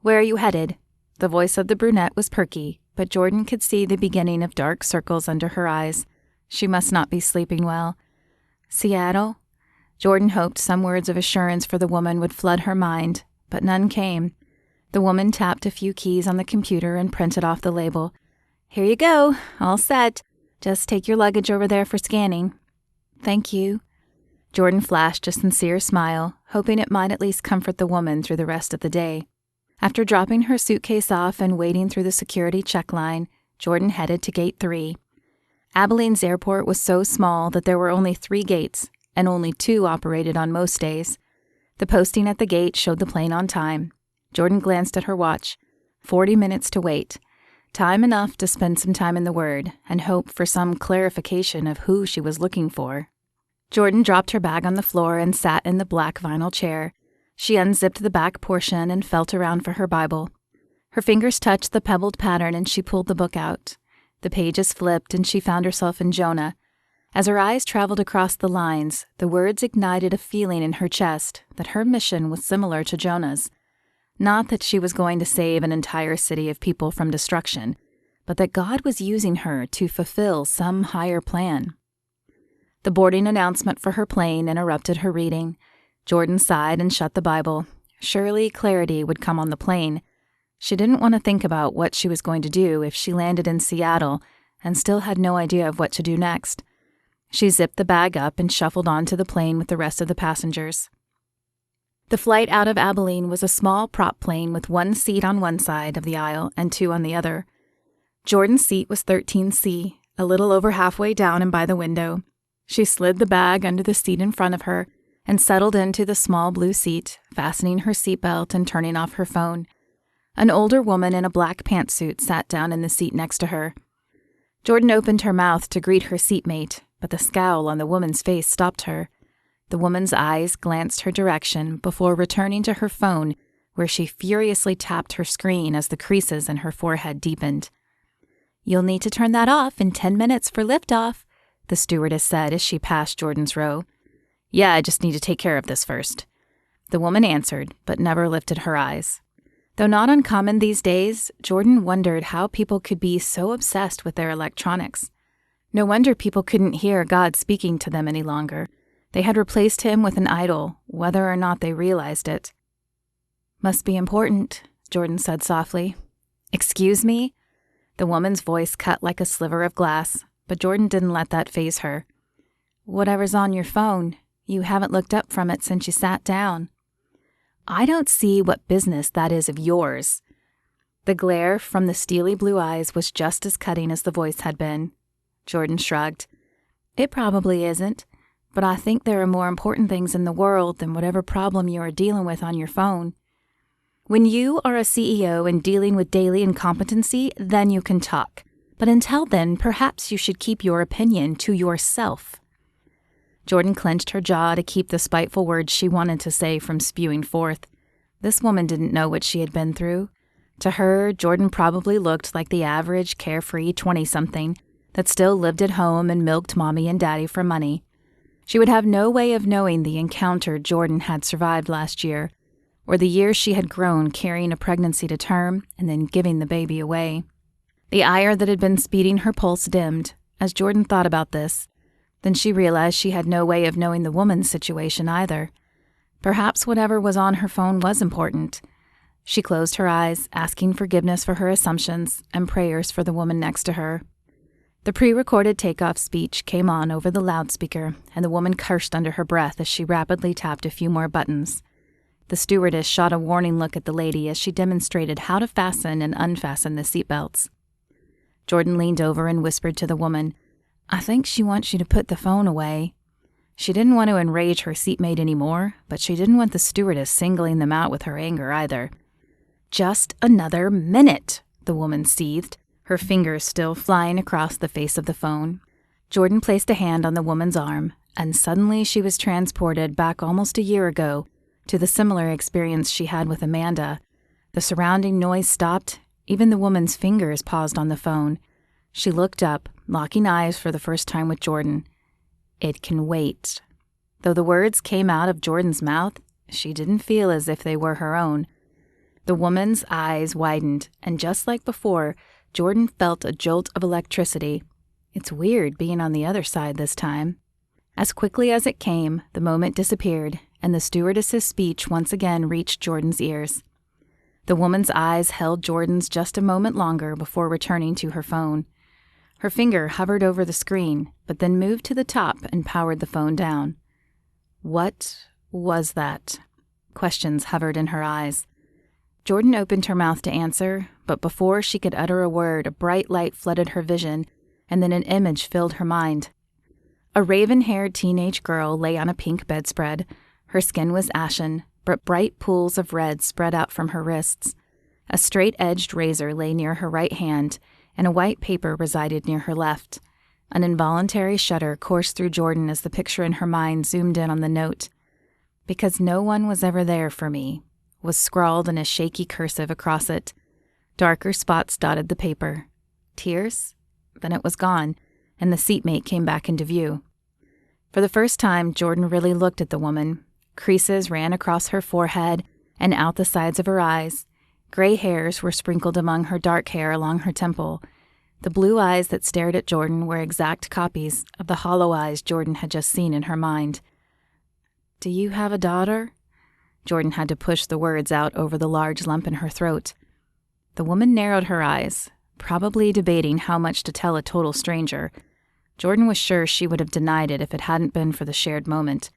"Where are you headed?" The voice of the brunette was perky, but Jordan could see the beginning of dark circles under her eyes. She must not be sleeping well. "Seattle?" Jordan hoped some words of assurance for the woman would flood her mind, but none came. The woman tapped a few keys on the computer and printed off the label. "Here you go, all set. Just take your luggage over there for scanning." "Thank you." Jordan flashed a sincere smile, hoping it might at least comfort the woman through the rest of the day. After dropping her suitcase off and wading through the security check line, Jordan headed to Gate 3. Abilene's airport was so small that there were only 3 gates, and only 2 operated on most days. The posting at the gate showed the plane on time. Jordan glanced at her watch. 40 minutes to wait. Time enough to spend some time in the Word and hope for some clarification of who she was looking for. Jordan dropped her bag on the floor and sat in the black vinyl chair. She unzipped the back portion and felt around for her Bible. Her fingers touched the pebbled pattern and she pulled the book out. The pages flipped and she found herself in Jonah. As her eyes traveled across the lines, the words ignited a feeling in her chest that her mission was similar to Jonah's. Not that she was going to save an entire city of people from destruction, but that God was using her to fulfill some higher plan. The boarding announcement for her plane interrupted her reading. Jordan sighed and shut the Bible. Surely clarity would come on the plane. She didn't want to think about what she was going to do if she landed in Seattle and still had no idea of what to do next. She zipped the bag up and shuffled onto the plane with the rest of the passengers. The flight out of Abilene was a small prop plane with 1 seat on one side of the aisle and 2 on the other. Jordan's seat was 13C, a little over halfway down and by the window. She slid the bag under the seat in front of her and settled into the small blue seat, fastening her seatbelt and turning off her phone. An older woman in a black pantsuit sat down in the seat next to her. Jordan opened her mouth to greet her seatmate, but the scowl on the woman's face stopped her. The woman's eyes glanced her direction before returning to her phone, where she furiously tapped her screen as the creases in her forehead deepened. "You'll need to turn that off in 10 minutes for liftoff," the stewardess said as she passed Jordan's row. "Yeah, I just need to take care of this first." The woman answered, but never lifted her eyes. Though not uncommon these days, Jordan wondered how people could be so obsessed with their electronics. No wonder people couldn't hear God speaking to them any longer. They had replaced him with an idol, whether or not they realized it. "Must be important," Jordan said softly. "Excuse me?" The woman's voice cut like a sliver of glass, but Jordan didn't let that faze her. "Whatever's on your phone. You haven't looked up from it since you sat down." "I don't see what business that is of yours." The glare from the steely blue eyes was just as cutting as the voice had been. Jordan shrugged. It probably isn't, but I think there are more important things in the world than whatever problem you are dealing with on your phone. When you are a CEO and dealing with daily incompetency, then you can talk. But until then, perhaps you should keep your opinion to yourself. Jordan clenched her jaw to keep the spiteful words she wanted to say from spewing forth. This woman didn't know what she had been through. To her, Jordan probably looked like the average, carefree 20-something that still lived at home and milked Mommy and Daddy for money. She would have no way of knowing the encounter Jordan had survived last year, or the years she had grown carrying a pregnancy to term and then giving the baby away. The ire that had been speeding her pulse dimmed as Jordan thought about this. Then she realized she had no way of knowing the woman's situation either. Perhaps whatever was on her phone was important. She closed her eyes, asking forgiveness for her assumptions and prayers for the woman next to her. The pre-recorded takeoff speech came on over the loudspeaker, and the woman cursed under her breath as she rapidly tapped a few more buttons. The stewardess shot a warning look at the lady as she demonstrated how to fasten and unfasten the seatbelts. Jordan leaned over and whispered to the woman, "I think she wants you to put the phone away." She didn't want to enrage her seatmate anymore, but she didn't want the stewardess singling them out with her anger either. "Just another minute," the woman seethed, her fingers still flying across the face of the phone. Jordan placed a hand on the woman's arm, and suddenly she was transported back almost a year ago to the similar experience she had with Amanda. The surrounding noise stopped. Even the woman's fingers paused on the phone. She looked up, locking eyes for the first time with Jordan. "It can wait." Though the words came out of Jordan's mouth, she didn't feel as if they were her own. The woman's eyes widened, and just like before, Jordan felt a jolt of electricity. It's weird being on the other side this time. As quickly as it came, the moment disappeared, and the stewardess's speech once again reached Jordan's ears. The woman's eyes held Jordan's just a moment longer before returning to her phone. Her finger hovered over the screen, but then moved to the top and powered the phone down. What was that? Questions hovered in her eyes. Jordan opened her mouth to answer, but before she could utter a word, a bright light flooded her vision, and then an image filled her mind. A raven-haired teenage girl lay on a pink bedspread. Her skin was ashen, but bright pools of red spread out from her wrists. A straight-edged razor lay near her right hand, and a white paper resided near her left. An involuntary shudder coursed through Jordan as the picture in her mind zoomed in on the note. "Because no one was ever there for me," was scrawled in a shaky cursive across it. Darker spots dotted the paper. Tears? Then it was gone, and the seatmate came back into view. For the first time, Jordan really looked at the woman. Creases ran across her forehead and out the sides of her eyes. Gray hairs were sprinkled among her dark hair along her temple. The blue eyes that stared at Jordan were exact copies of the hollow eyes Jordan had just seen in her mind. "Do you have a daughter?" Jordan had to push the words out over the large lump in her throat. The woman narrowed her eyes, probably debating how much to tell a total stranger. Jordan was sure she would have denied it if it hadn't been for the shared moment.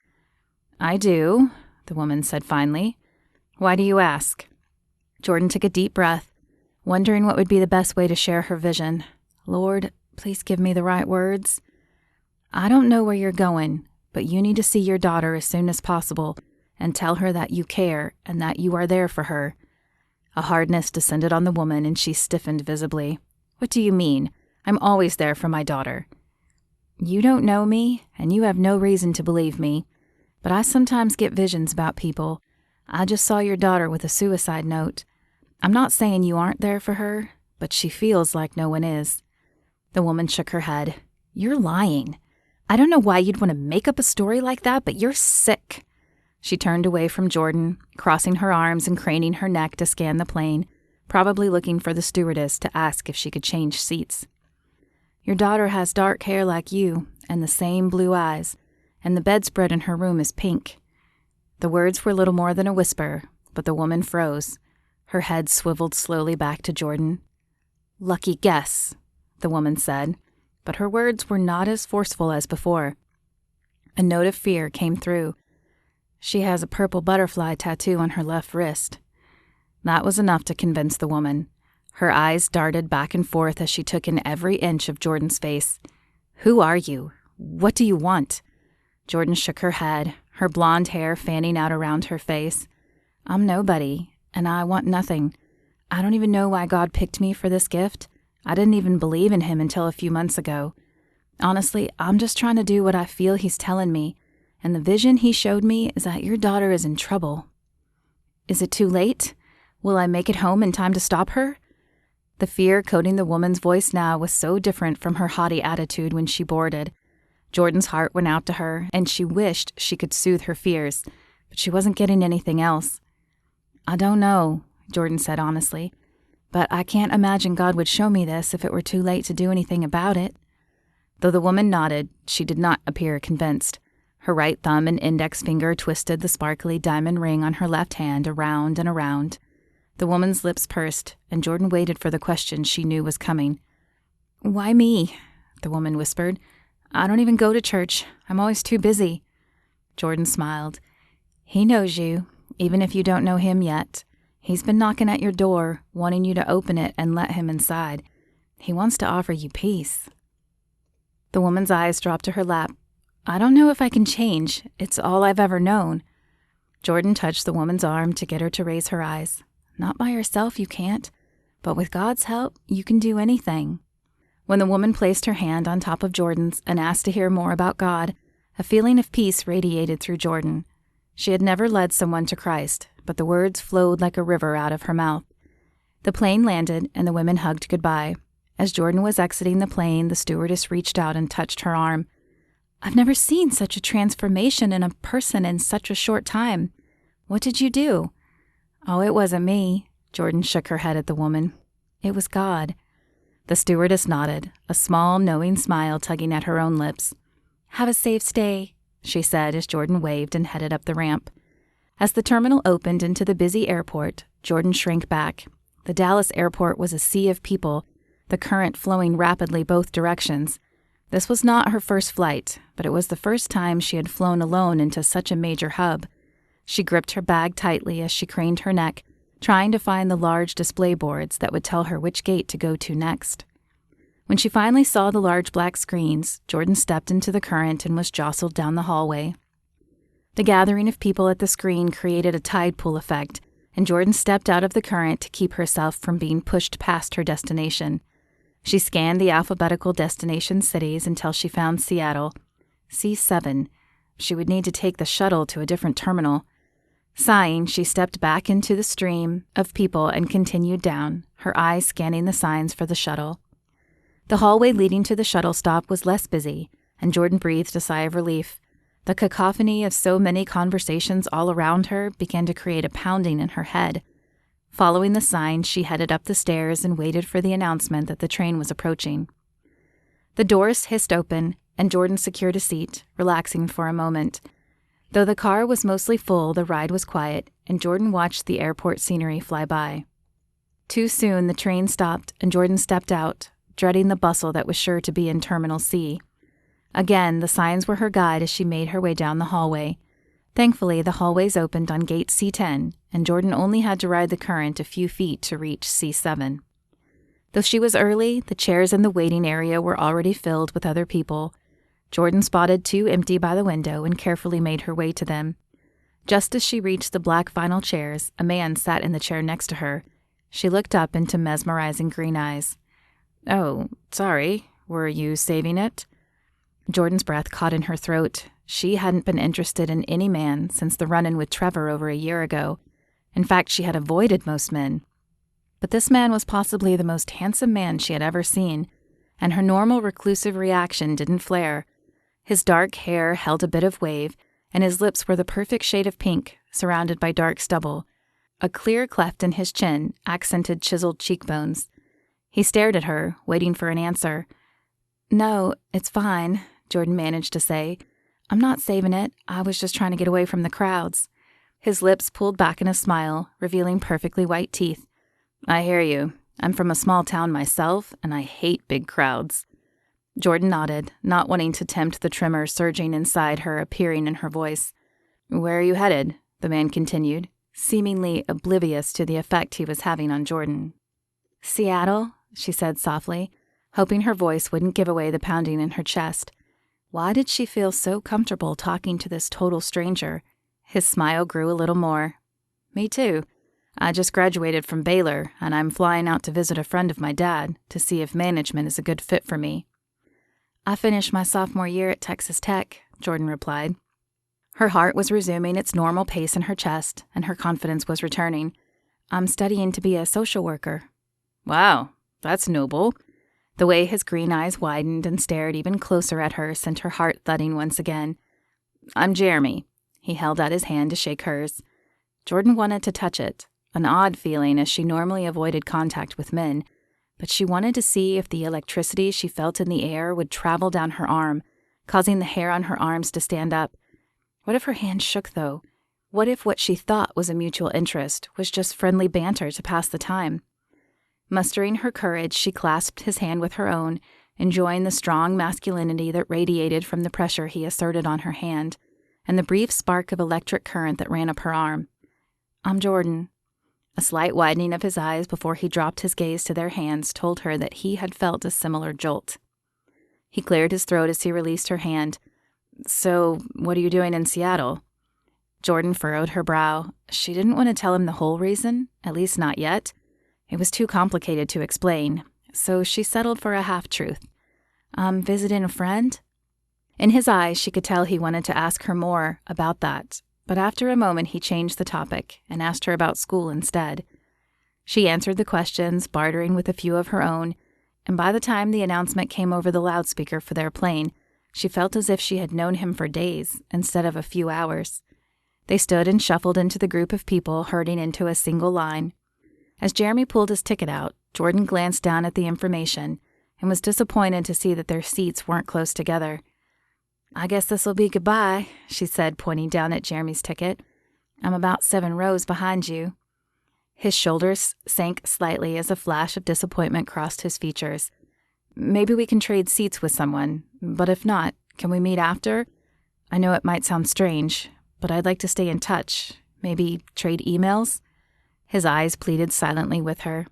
"I do," the woman said finally. "Why do you ask?" Jordan took a deep breath, wondering what would be the best way to share her vision. "Lord, please give me the right words." "I don't know where you're going, but you need to see your daughter as soon as possible and tell her that you care and that you are there for her." A hardness descended on the woman, and she stiffened visibly. "What do you mean? I'm always there for my daughter." "You don't know me, and you have no reason to believe me, but I sometimes get visions about people. I just saw your daughter with a suicide note. I'm not saying you aren't there for her, but she feels like no one is." The woman shook her head. "You're lying. I don't know why you'd want to make up a story like that, but you're sick." She turned away from Jordan, crossing her arms and craning her neck to scan the plane, probably looking for the stewardess to ask if she could change seats. "Your daughter has dark hair like you, and the same blue eyes, and the bedspread in her room is pink." The words were little more than a whisper, but the woman froze. Her head swiveled slowly back to Jordan. "Lucky guess," the woman said, but her words were not as forceful as before. A note of fear came through. "She has a purple butterfly tattoo on her left wrist." That was enough to convince the woman. Her eyes darted back and forth as she took in every inch of Jordan's face. "Who are you? What do you want?" Jordan shook her head, her blonde hair fanning out around her face. "I'm nobody, and I want nothing. I don't even know why God picked me for this gift. I didn't even believe in him until a few months ago. Honestly, I'm just trying to do what I feel he's telling me, and the vision he showed me is that your daughter is in trouble." "Is it too late? Will I make it home in time to stop her?" The fear coating the woman's voice now was so different from her haughty attitude when she boarded. Jordan's heart went out to her, and she wished she could soothe her fears, but she wasn't getting anything else. "I don't know," Jordan said honestly, "but I can't imagine God would show me this if it were too late to do anything about it." Though the woman nodded, she did not appear convinced. Her right thumb and index finger twisted the sparkly diamond ring on her left hand around and around. The woman's lips pursed, and Jordan waited for the question she knew was coming. "Why me?" the woman whispered. "I don't even go to church. I'm always too busy." Jordan smiled. "He knows you, even if you don't know him yet. He's been knocking at your door, wanting you to open it and let him inside. He wants to offer you peace." The woman's eyes dropped to her lap. "I don't know if I can change. It's all I've ever known." Jordan touched the woman's arm to get her to raise her eyes. "Not by yourself, you can't. But with God's help, you can do anything." When the woman placed her hand on top of Jordan's and asked to hear more about God, a feeling of peace radiated through Jordan. She had never led someone to Christ, but the words flowed like a river out of her mouth. The plane landed, and the women hugged goodbye. As Jordan was exiting the plane, the stewardess reached out and touched her arm. "I've never seen such a transformation in a person in such a short time. What did you do?" "Oh, it wasn't me." Jordan shook her head at the woman. "It was God." The stewardess nodded, a small, knowing smile tugging at her own lips. "Have a safe stay," she said as Jordan waved and headed up the ramp. As the terminal opened into the busy airport, Jordan shrank back. The Dallas airport was a sea of people, the current flowing rapidly both directions. This was not her first flight, but it was the first time she had flown alone into such a major hub. She gripped her bag tightly as she craned her neck, trying to find the large display boards that would tell her which gate to go to next. When she finally saw the large black screens, Jordan stepped into the current and was jostled down the hallway. The gathering of people at the screen created a tide pool effect, and Jordan stepped out of the current to keep herself from being pushed past her destination. She scanned the alphabetical destination cities until she found Seattle. C7. She would need to take the shuttle to a different terminal. Sighing, she stepped back into the stream of people and continued down, her eyes scanning the signs for the shuttle. The hallway leading to the shuttle stop was less busy, and Jordan breathed a sigh of relief. The cacophony of so many conversations all around her began to create a pounding in her head. Following the sign, she headed up the stairs and waited for the announcement that the train was approaching. The doors hissed open, and Jordan secured a seat, relaxing for a moment. Though the car was mostly full, the ride was quiet, and Jordan watched the airport scenery fly by. Too soon, the train stopped, and Jordan stepped out, dreading the bustle that was sure to be in Terminal C. Again, the signs were her guide as she made her way down the hallway. Thankfully, the hallways opened on gate C10, and Jordan only had to ride the current a few feet to reach C7. Though she was early, the chairs in the waiting area were already filled with other people. Jordan spotted two empty by the window and carefully made her way to them. Just as she reached the black vinyl chairs, a man sat in the chair next to her. She looked up into mesmerizing green eyes. "Oh, sorry. Were you saving it?" Jordan's breath caught in her throat. She hadn't been interested in any man since the run-in with Trevor over a year ago. In fact, she had avoided most men. But this man was possibly the most handsome man she had ever seen, and her normal reclusive reaction didn't flare. His dark hair held a bit of wave, and his lips were the perfect shade of pink, surrounded by dark stubble. A clear cleft in his chin accented chiseled cheekbones. He stared at her, waiting for an answer. "No, it's fine," Jordan managed to say. "I'm not saving it. I was just trying to get away from the crowds." His lips pulled back in a smile, revealing perfectly white teeth. "I hear you. I'm from a small town myself, and I hate big crowds." Jordan nodded, not wanting to tempt the tremor surging inside her appearing in her voice. "Where are you headed?" the man continued, seemingly oblivious to the effect he was having on Jordan. "Seattle," she said softly, hoping her voice wouldn't give away the pounding in her chest. Why did she feel so comfortable talking to this total stranger? His smile grew a little more. Me too. I just graduated from Baylor, and I'm flying out to visit a friend of my dad to see if management is a good fit for me. I finished my sophomore year at Texas Tech, Jordan replied. Her heart was resuming its normal pace in her chest, and her confidence was returning. I'm studying to be a social worker. Wow, that's noble. The way his green eyes widened and stared even closer at her sent her heart thudding once again. I'm Jeremy. He held out his hand to shake hers. Jordan wanted to touch it, an odd feeling as she normally avoided contact with men, but she wanted to see if the electricity she felt in the air would travel down her arm, causing the hair on her arms to stand up. What if her hand shook, though? What if what she thought was a mutual interest was just friendly banter to pass the time? Mustering her courage, she clasped his hand with her own, enjoying the strong masculinity that radiated from the pressure he asserted on her hand, and the brief spark of electric current that ran up her arm. I'm Jordan. A slight widening of his eyes before he dropped his gaze to their hands told her that he had felt a similar jolt. He cleared his throat as he released her hand. So, what are you doing in Seattle? Jordan furrowed her brow. She didn't want to tell him the whole reason, at least not yet. It was too complicated to explain, so she settled for a half-truth. I'm visiting a friend? In his eyes, she could tell he wanted to ask her more about that, but after a moment he changed the topic and asked her about school instead. She answered the questions, bartering with a few of her own, and by the time the announcement came over the loudspeaker for their plane, she felt as if she had known him for days instead of a few hours. They stood and shuffled into the group of people herding into a single line. As Jeremy pulled his ticket out, Jordan glanced down at the information and was disappointed to see that their seats weren't close together. I guess this'll be goodbye, she said, pointing down at Jeremy's ticket. I'm about 7 rows behind you. His shoulders sank slightly as a flash of disappointment crossed his features. Maybe we can trade seats with someone, but if not, can we meet after? I know it might sound strange, but I'd like to stay in touch. Maybe trade emails? His eyes pleaded silently with her.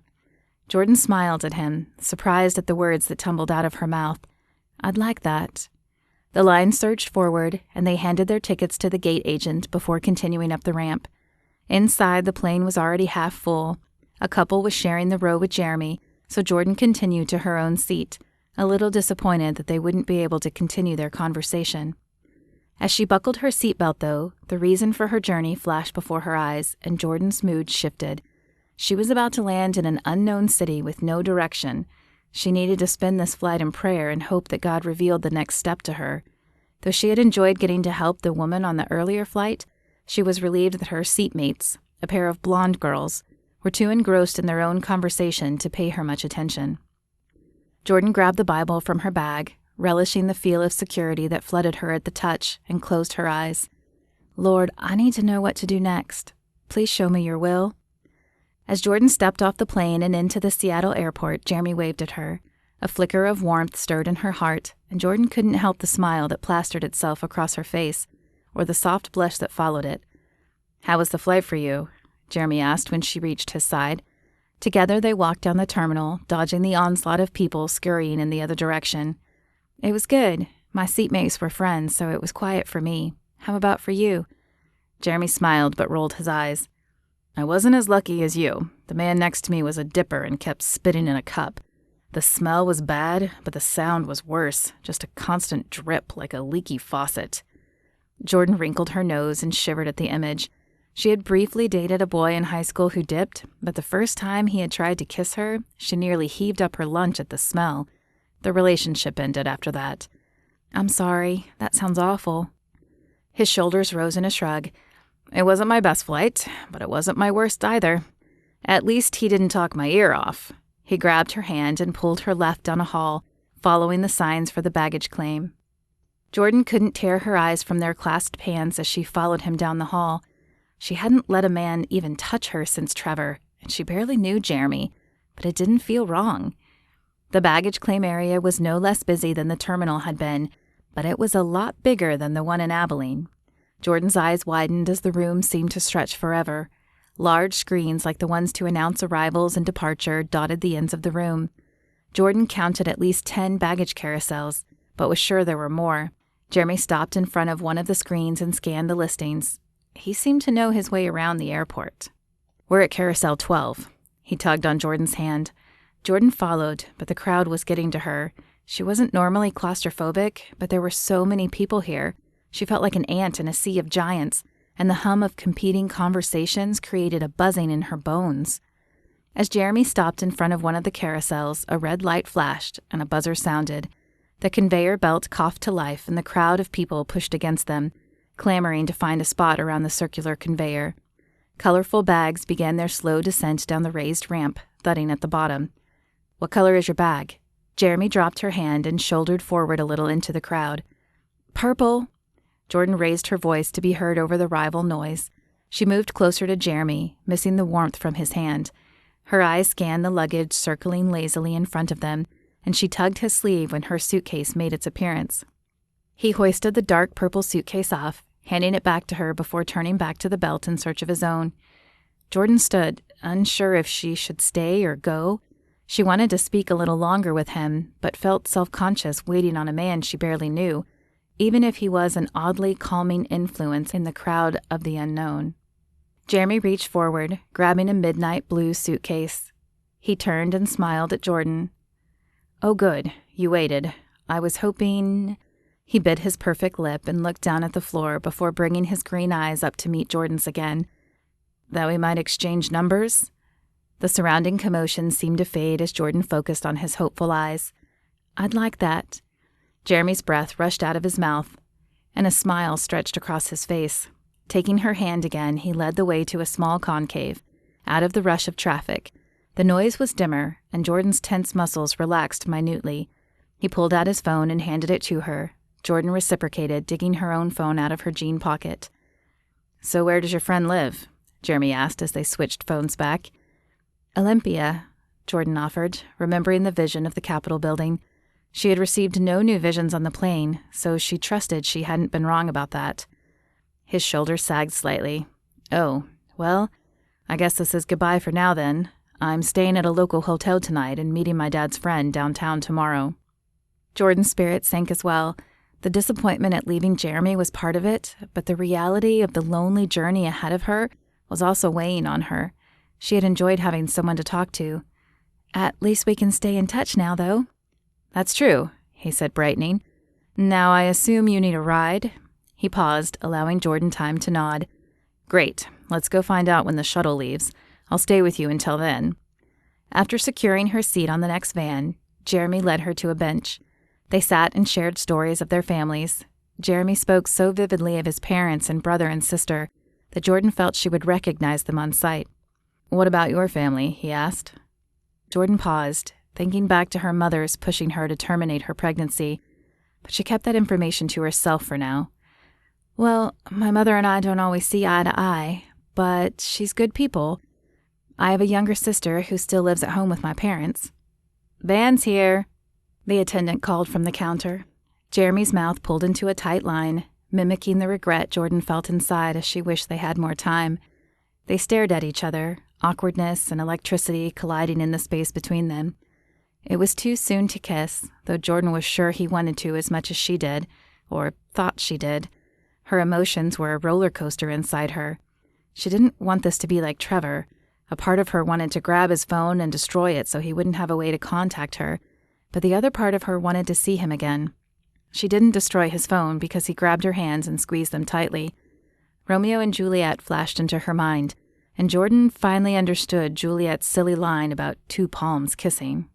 Jordan smiled at him, surprised at the words that tumbled out of her mouth. I'd like that. The line surged forward, and they handed their tickets to the gate agent before continuing up the ramp. Inside, the plane was already half full. A couple was sharing the row with Jeremy, so Jordan continued to her own seat, a little disappointed that they wouldn't be able to continue their conversation. As she buckled her seatbelt, though, the reason for her journey flashed before her eyes, and Jordan's mood shifted. She was about to land in an unknown city with no direction. She needed to spend this flight in prayer and hope that God revealed the next step to her. Though she had enjoyed getting to help the woman on the earlier flight, she was relieved that her seatmates, a pair of blonde girls, were too engrossed in their own conversation to pay her much attention. Jordan grabbed the Bible from her bag, relishing the feel of security that flooded her at the touch, and closed her eyes. Lord, I need to know what to do next. Please show me your will. As Jordan stepped off the plane and into the Seattle airport, Jeremy waved at her. A flicker of warmth stirred in her heart, and Jordan couldn't help the smile that plastered itself across her face, or the soft blush that followed it. How was the flight for you? Jeremy asked when she reached his side. Together they walked down the terminal, dodging the onslaught of people scurrying in the other direction. It was good. My seatmates were friends, so it was quiet for me. How about for you? Jeremy smiled but rolled his eyes. I wasn't as lucky as you. The man next to me was a dipper and kept spitting in a cup. The smell was bad, but the sound was worse, just a constant drip like a leaky faucet. Jordan wrinkled her nose and shivered at the image. She had briefly dated a boy in high school who dipped, but the first time he had tried to kiss her, she nearly heaved up her lunch at the smell. The relationship ended after that. I'm sorry. That sounds awful. His shoulders rose in a shrug. It wasn't my best flight, but it wasn't my worst either. At least he didn't talk my ear off. He grabbed her hand and pulled her left down a hall, following the signs for the baggage claim. Jordan couldn't tear her eyes from their clasped hands as she followed him down the hall. She hadn't let a man even touch her since Trevor, and she barely knew Jeremy, but it didn't feel wrong. The baggage claim area was no less busy than the terminal had been, but it was a lot bigger than the one in Abilene. Jordan's eyes widened as the room seemed to stretch forever. Large screens like the ones to announce arrivals and departure dotted the ends of the room. Jordan counted at least 10 baggage carousels, but was sure there were more. Jeremy stopped in front of one of the screens and scanned the listings. He seemed to know his way around the airport. "We're at Carousel 12. He tugged on Jordan's hand. Jordan followed, but the crowd was getting to her. She wasn't normally claustrophobic, but there were so many people here. She felt like an ant in a sea of giants, and the hum of competing conversations created a buzzing in her bones. As Jeremy stopped in front of one of the carousels, a red light flashed and a buzzer sounded. The conveyor belt coughed to life, and the crowd of people pushed against them, clamoring to find a spot around the circular conveyor. Colorful bags began their slow descent down the raised ramp, thudding at the bottom. "What color is your bag?" Jeremy dropped her hand and shouldered forward a little into the crowd. "Purple." Jordan raised her voice to be heard over the rival noise. She moved closer to Jeremy, missing the warmth from his hand. Her eyes scanned the luggage circling lazily in front of them, and she tugged his sleeve when her suitcase made its appearance. He hoisted the dark purple suitcase off, handing it back to her before turning back to the belt in search of his own. Jordan stood, unsure if she should stay or go. She wanted to speak a little longer with him, but felt self-conscious waiting on a man she barely knew, even if he was an oddly calming influence in the crowd of the unknown. Jeremy reached forward, grabbing a midnight blue suitcase. He turned and smiled at Jordan. "Oh, good. You waited. I was hoping—" He bit his perfect lip and looked down at the floor before bringing his green eyes up to meet Jordan's again. "That we might exchange numbers?" The surrounding commotion seemed to fade as Jordan focused on his hopeful eyes. "I'd like that." Jeremy's breath rushed out of his mouth, and a smile stretched across his face. Taking her hand again, he led the way to a small concave, out of the rush of traffic. The noise was dimmer, and Jordan's tense muscles relaxed minutely. He pulled out his phone and handed it to her. Jordan reciprocated, digging her own phone out of her jean pocket. "So where does your friend live?" Jeremy asked as they switched phones back. "Olympia," Jordan offered, remembering the vision of the Capitol building. She had received no new visions on the plane, so she trusted she hadn't been wrong about that. His shoulders sagged slightly. "Oh, well, I guess this is goodbye for now then. I'm staying at a local hotel tonight and meeting my dad's friend downtown tomorrow." Jordan's spirit sank as well. The disappointment at leaving Jeremy was part of it, but the reality of the lonely journey ahead of her was also weighing on her. She had enjoyed having someone to talk to. "At least we can stay in touch now, though." "That's true," he said, brightening. "Now I assume you need a ride?" He paused, allowing Jordan time to nod. "Great. Let's go find out when the shuttle leaves. I'll stay with you until then." After securing her seat on the next van, Jeremy led her to a bench. They sat and shared stories of their families. Jeremy spoke so vividly of his parents and brother and sister that Jordan felt she would recognize them on sight. "What about your family?" he asked. Jordan paused, thinking back to her mother's pushing her to terminate her pregnancy, but she kept that information to herself for now. "Well, my mother and I don't always see eye to eye, but she's good people. I have a younger sister who still lives at home with my parents." "Van's here," the attendant called from the counter. Jeremy's mouth pulled into a tight line, mimicking the regret Jordan felt inside as she wished they had more time. They stared at each other, awkwardness and electricity colliding in the space between them. It was too soon to kiss, though Jordan was sure he wanted to as much as she did, or thought she did. Her emotions were a roller coaster inside her. She didn't want this to be like Trevor. A part of her wanted to grab his phone and destroy it so he wouldn't have a way to contact her, but the other part of her wanted to see him again. She didn't destroy his phone because he grabbed her hands and squeezed them tightly. Romeo and Juliet flashed into her mind, and Jordan finally understood Juliet's silly line about two palms kissing.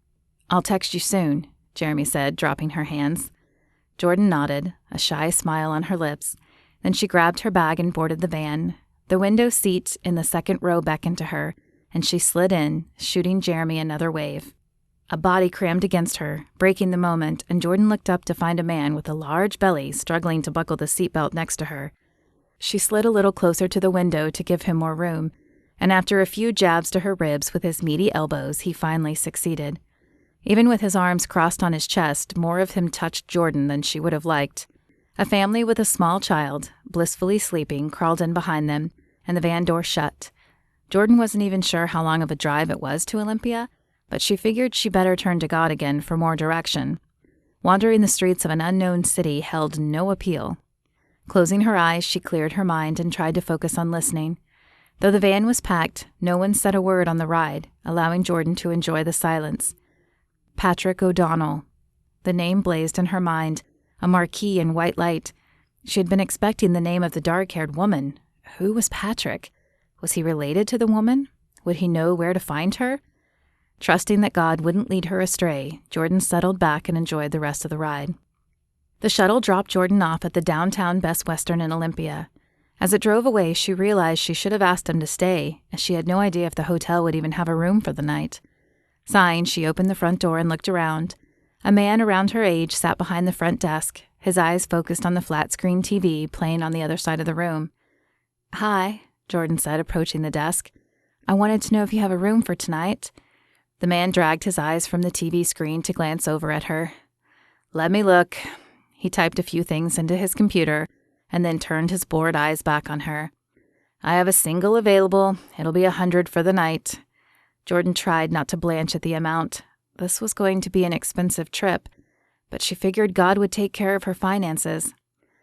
"I'll text you soon," Jeremy said, dropping her hands. Jordan nodded, a shy smile on her lips. Then she grabbed her bag and boarded the van. The window seat in the second row beckoned to her, and she slid in, shooting Jeremy another wave. A body crammed against her, breaking the moment, and Jordan looked up to find a man with a large belly struggling to buckle the seatbelt next to her. She slid a little closer to the window to give him more room, and after a few jabs to her ribs with his meaty elbows, he finally succeeded. Even with his arms crossed on his chest, more of him touched Jordan than she would have liked. A family with a small child, blissfully sleeping, crawled in behind them, and the van door shut. Jordan wasn't even sure how long of a drive it was to Olympia, but she figured she better turn to God again for more direction. Wandering the streets of an unknown city held no appeal. Closing her eyes, she cleared her mind and tried to focus on listening. Though the van was packed, no one said a word on the ride, allowing Jordan to enjoy the silence. Patrick O'Donnell. The name blazed in her mind, a marquee in white light. She had been expecting the name of the dark-haired woman. Who was Patrick? Was he related to the woman? Would he know where to find her? Trusting that God wouldn't lead her astray, Jordan settled back and enjoyed the rest of the ride. The shuttle dropped Jordan off at the downtown Best Western in Olympia. As it drove away, she realized she should have asked him to stay, as she had no idea if the hotel would even have a room for the night. Sighing, she opened the front door and looked around. A man around her age sat behind the front desk, his eyes focused on the flat-screen TV playing on the other side of the room. "Hi," Jordan said, approaching the desk. "I wanted to know if you have a room for tonight." The man dragged his eyes from the TV screen to glance over at her. "Let me look." He typed a few things into his computer and then turned his bored eyes back on her. "I have a single available. It'll be $100 for the night." Jordan tried not to blanch at the amount. This was going to be an expensive trip, but she figured God would take care of her finances.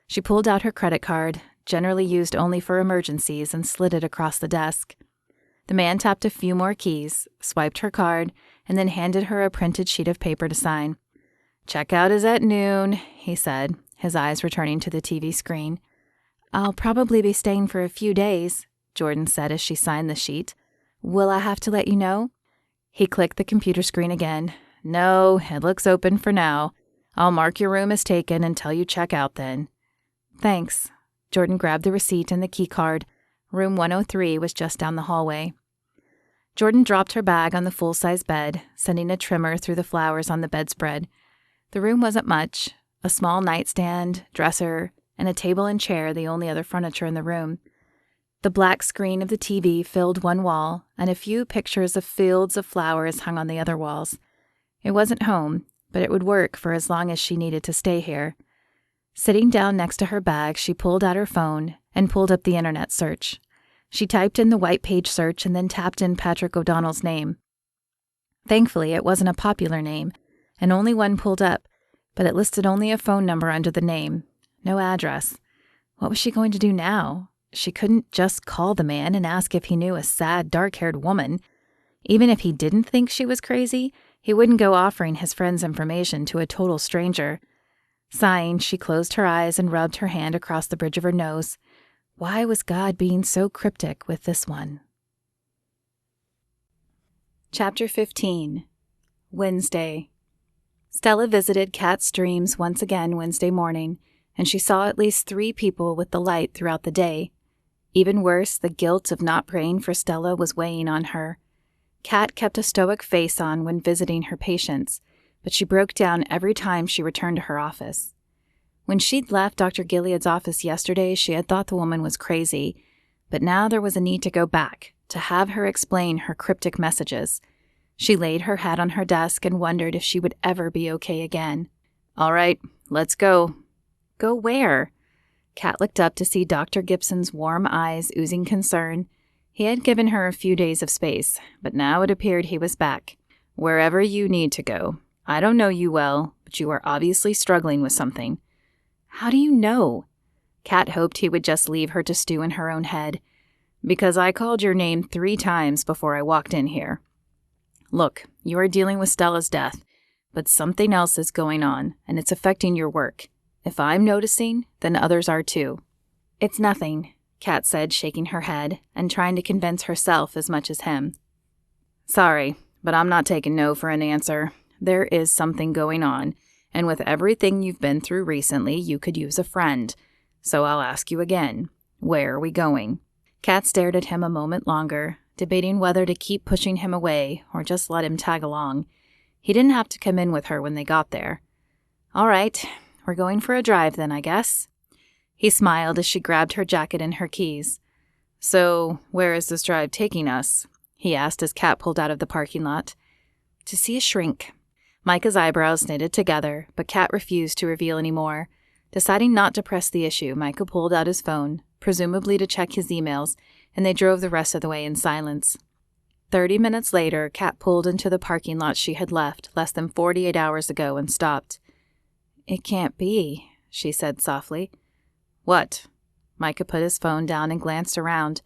She pulled out her credit card, generally used only for emergencies, and slid it across the desk. The man tapped a few more keys, swiped her card, and then handed her a printed sheet of paper to sign. "Checkout is at noon," he said, his eyes returning to the TV screen. "I'll probably be staying for a few days," Jordan said as she signed the sheet. "Will I have to let you know?" He clicked the computer screen again. "No, it looks open for now. I'll mark your room as taken until you check out then." "Thanks." Jordan grabbed the receipt and the key card. Room 103 was just down the hallway. Jordan dropped her bag on the full-size bed, sending a trimmer through the flowers on the bedspread. The room wasn't much. A small nightstand, dresser, and a table and chair, the only other furniture in the room. The black screen of the TV filled one wall, and a few pictures of fields of flowers hung on the other walls. It wasn't home, but it would work for as long as she needed to stay here. Sitting down next to her bag, she pulled out her phone and pulled up the internet search. She typed in the white page search and then tapped in Patrick O'Donnell's name. Thankfully, it wasn't a popular name, and only one pulled up, but it listed only a phone number under the name. No address. What was she going to do now? She couldn't just call the man and ask if he knew a sad, dark-haired woman. Even if he didn't think she was crazy, he wouldn't go offering his friend's information to a total stranger. Sighing, she closed her eyes and rubbed her hand across the bridge of her nose. Why was God being so cryptic with this one? Chapter 15. Wednesday. Stella visited Kat's dreams once again Wednesday morning, and she saw at least 3 people with the light throughout the day. Even worse, the guilt of not praying for Stella was weighing on her. Kat kept a stoic face on when visiting her patients, but she broke down every time she returned to her office. When she'd left Dr. Gilead's office yesterday, she had thought the woman was crazy, but now there was a need to go back, to have her explain her cryptic messages. She laid her head on her desk and wondered if she would ever be okay again. "All right, let's go." "Go where?" Kat looked up to see Dr. Gibson's warm eyes oozing concern. He had given her a few days of space, but now it appeared he was back. "Wherever you need to go. I don't know you well, but you are obviously struggling with something." "How do you know?" Kat hoped he would just leave her to stew in her own head. "Because I called your name 3 times before I walked in here. Look, you are dealing with Stella's death, but something else is going on, and it's affecting your work. If I'm noticing, then others are too." "It's nothing," Kat said, shaking her head and trying to convince herself as much as him. "Sorry, but I'm not taking no for an answer. There is something going on, and with everything you've been through recently, you could use a friend. So I'll ask you again, where are we going?" Kat stared at him a moment longer, debating whether to keep pushing him away or just let him tag along. He didn't have to come in with her when they got there. "All right, we're going for a drive then, I guess." He smiled as she grabbed her jacket and her keys. "So, where is this drive taking us?" he asked as Kat pulled out of the parking lot. "To see a shrink." Micah's eyebrows knitted together, but Kat refused to reveal any more. Deciding not to press the issue, Micah pulled out his phone, presumably to check his emails, and they drove the rest of the way in silence. 30 minutes later, Kat pulled into the parking lot she had left less than 48 hours ago and stopped. It can't be, she said softly. What? Micah put his phone down and glanced around.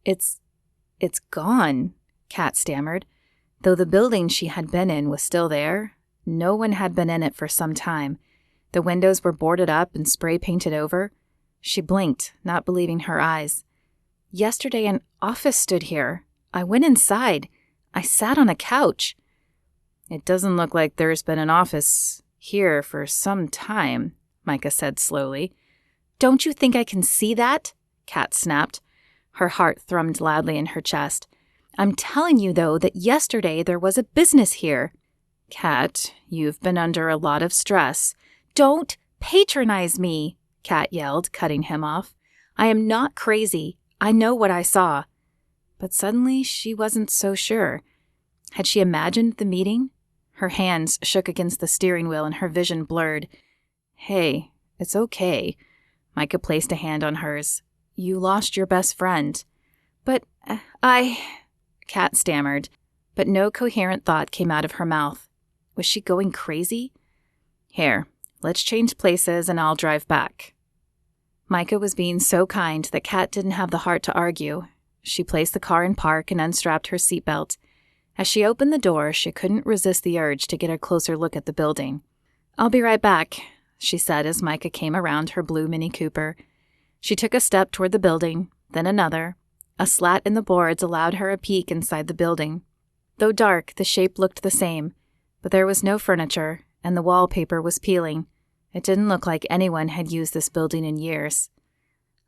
It's gone, Kat stammered. Though the building she had been in was still there, no one had been in it for some time. The windows were boarded up and spray painted over. She blinked, not believing her eyes. Yesterday an office stood here. I went inside. I sat on a couch. It doesn't look like there's been an office here for some time, Micah said slowly. Don't you think I can see that? Kat snapped. Her heart thrummed loudly in her chest. I'm telling you, though, that yesterday there was a business here. Kat, you've been under a lot of stress. Don't patronize me, Kat yelled, cutting him off. I am not crazy. I know what I saw. But suddenly she wasn't so sure. Had she imagined the meeting? Her hands shook against the steering wheel and her vision blurred. Hey, it's okay. Micah placed a hand on hers. You lost your best friend. But Kat stammered, but no coherent thought came out of her mouth. Was she going crazy? Here, let's change places and I'll drive back. Micah was being so kind that Kat didn't have the heart to argue. She placed the car in park and unstrapped her seatbelt. As she opened the door, she couldn't resist the urge to get a closer look at the building. I'll be right back, she said as Micah came around her blue Mini Cooper. She took a step toward the building, then another. A slat in the boards allowed her a peek inside the building. Though dark, the shape looked the same, but there was no furniture, and the wallpaper was peeling. It didn't look like anyone had used this building in years.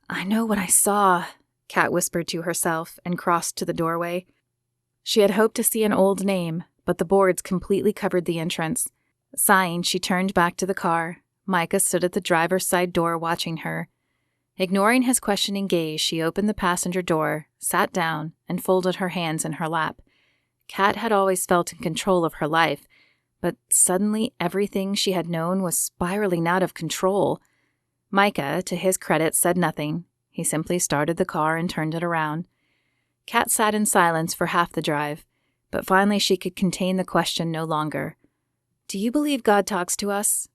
I know what I saw, Kat whispered to herself and crossed to the doorway. She had hoped to see an old name, but the boards completely covered the entrance. Sighing, she turned back to the car. Micah stood at the driver's side door watching her. Ignoring his questioning gaze, she opened the passenger door, sat down, and folded her hands in her lap. Kat had always felt in control of her life, but suddenly everything she had known was spiraling out of control. Micah, to his credit, said nothing. He simply started the car and turned it around. Kat sat in silence for half the drive, but finally she could contain the question no longer. Do you believe God talks to us?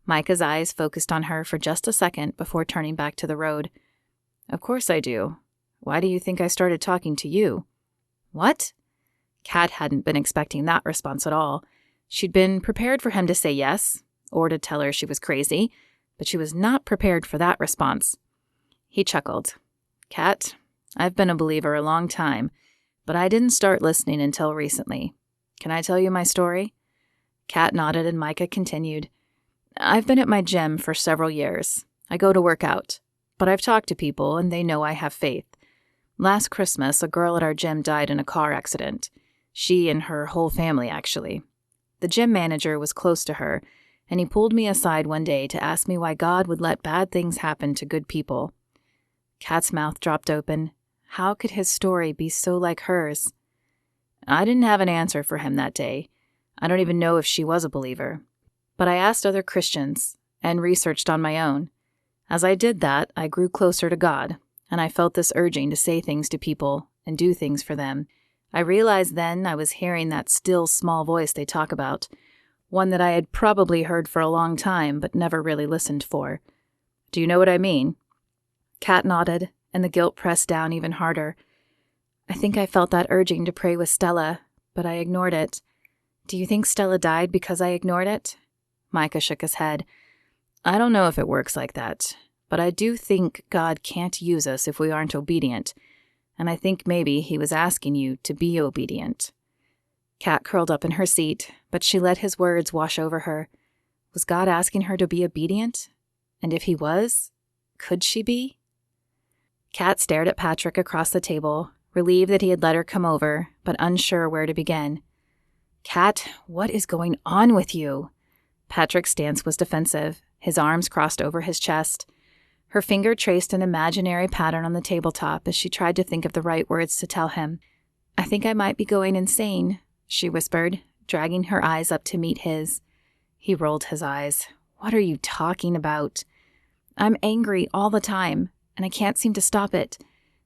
Micah's eyes focused on her for just a second before turning back to the road. Of course I do. Why do you think I started talking to you? What? Kat hadn't been expecting that response at all. She'd been prepared for him to say yes, or to tell her she was crazy, but she was not prepared for that response. He chuckled. Kat, I've been a believer a long time, but I didn't start listening until recently. Can I tell you my story? Kat nodded and Micah continued. I've been at my gym for several years. I go to work out, but I've talked to people and they know I have faith. Last Christmas, a girl at our gym died in a car accident. She and her whole family, actually. The gym manager was close to her, and he pulled me aside one day to ask me why God would let bad things happen to good people. Kat's mouth dropped open. How could his story be so like hers? I didn't have an answer for him that day. I don't even know if she was a believer. But I asked other Christians and researched on my own. As I did that, I grew closer to God, and I felt this urging to say things to people and do things for them. I realized then I was hearing that still small voice they talk about, one that I had probably heard for a long time but never really listened for. Do you know what I mean? Kat nodded, and the guilt pressed down even harder. I think I felt that urging to pray with Stella, but I ignored it. Do you think Stella died because I ignored it? Micah shook his head. I don't know if it works like that, but I do think God can't use us if we aren't obedient, and I think maybe he was asking you to be obedient. Kat curled up in her seat, but she let his words wash over her. Was God asking her to be obedient? And if he was, could she be? Kat stared at Patrick across the table, relieved that he had let her come over, but unsure where to begin. Kat, what is going on with you? Patrick's stance was defensive, his arms crossed over his chest. Her finger traced an imaginary pattern on the tabletop as she tried to think of the right words to tell him. I think I might be going insane, she whispered, dragging her eyes up to meet his. He rolled his eyes. What are you talking about? I'm angry all the time, and I can't seem to stop it.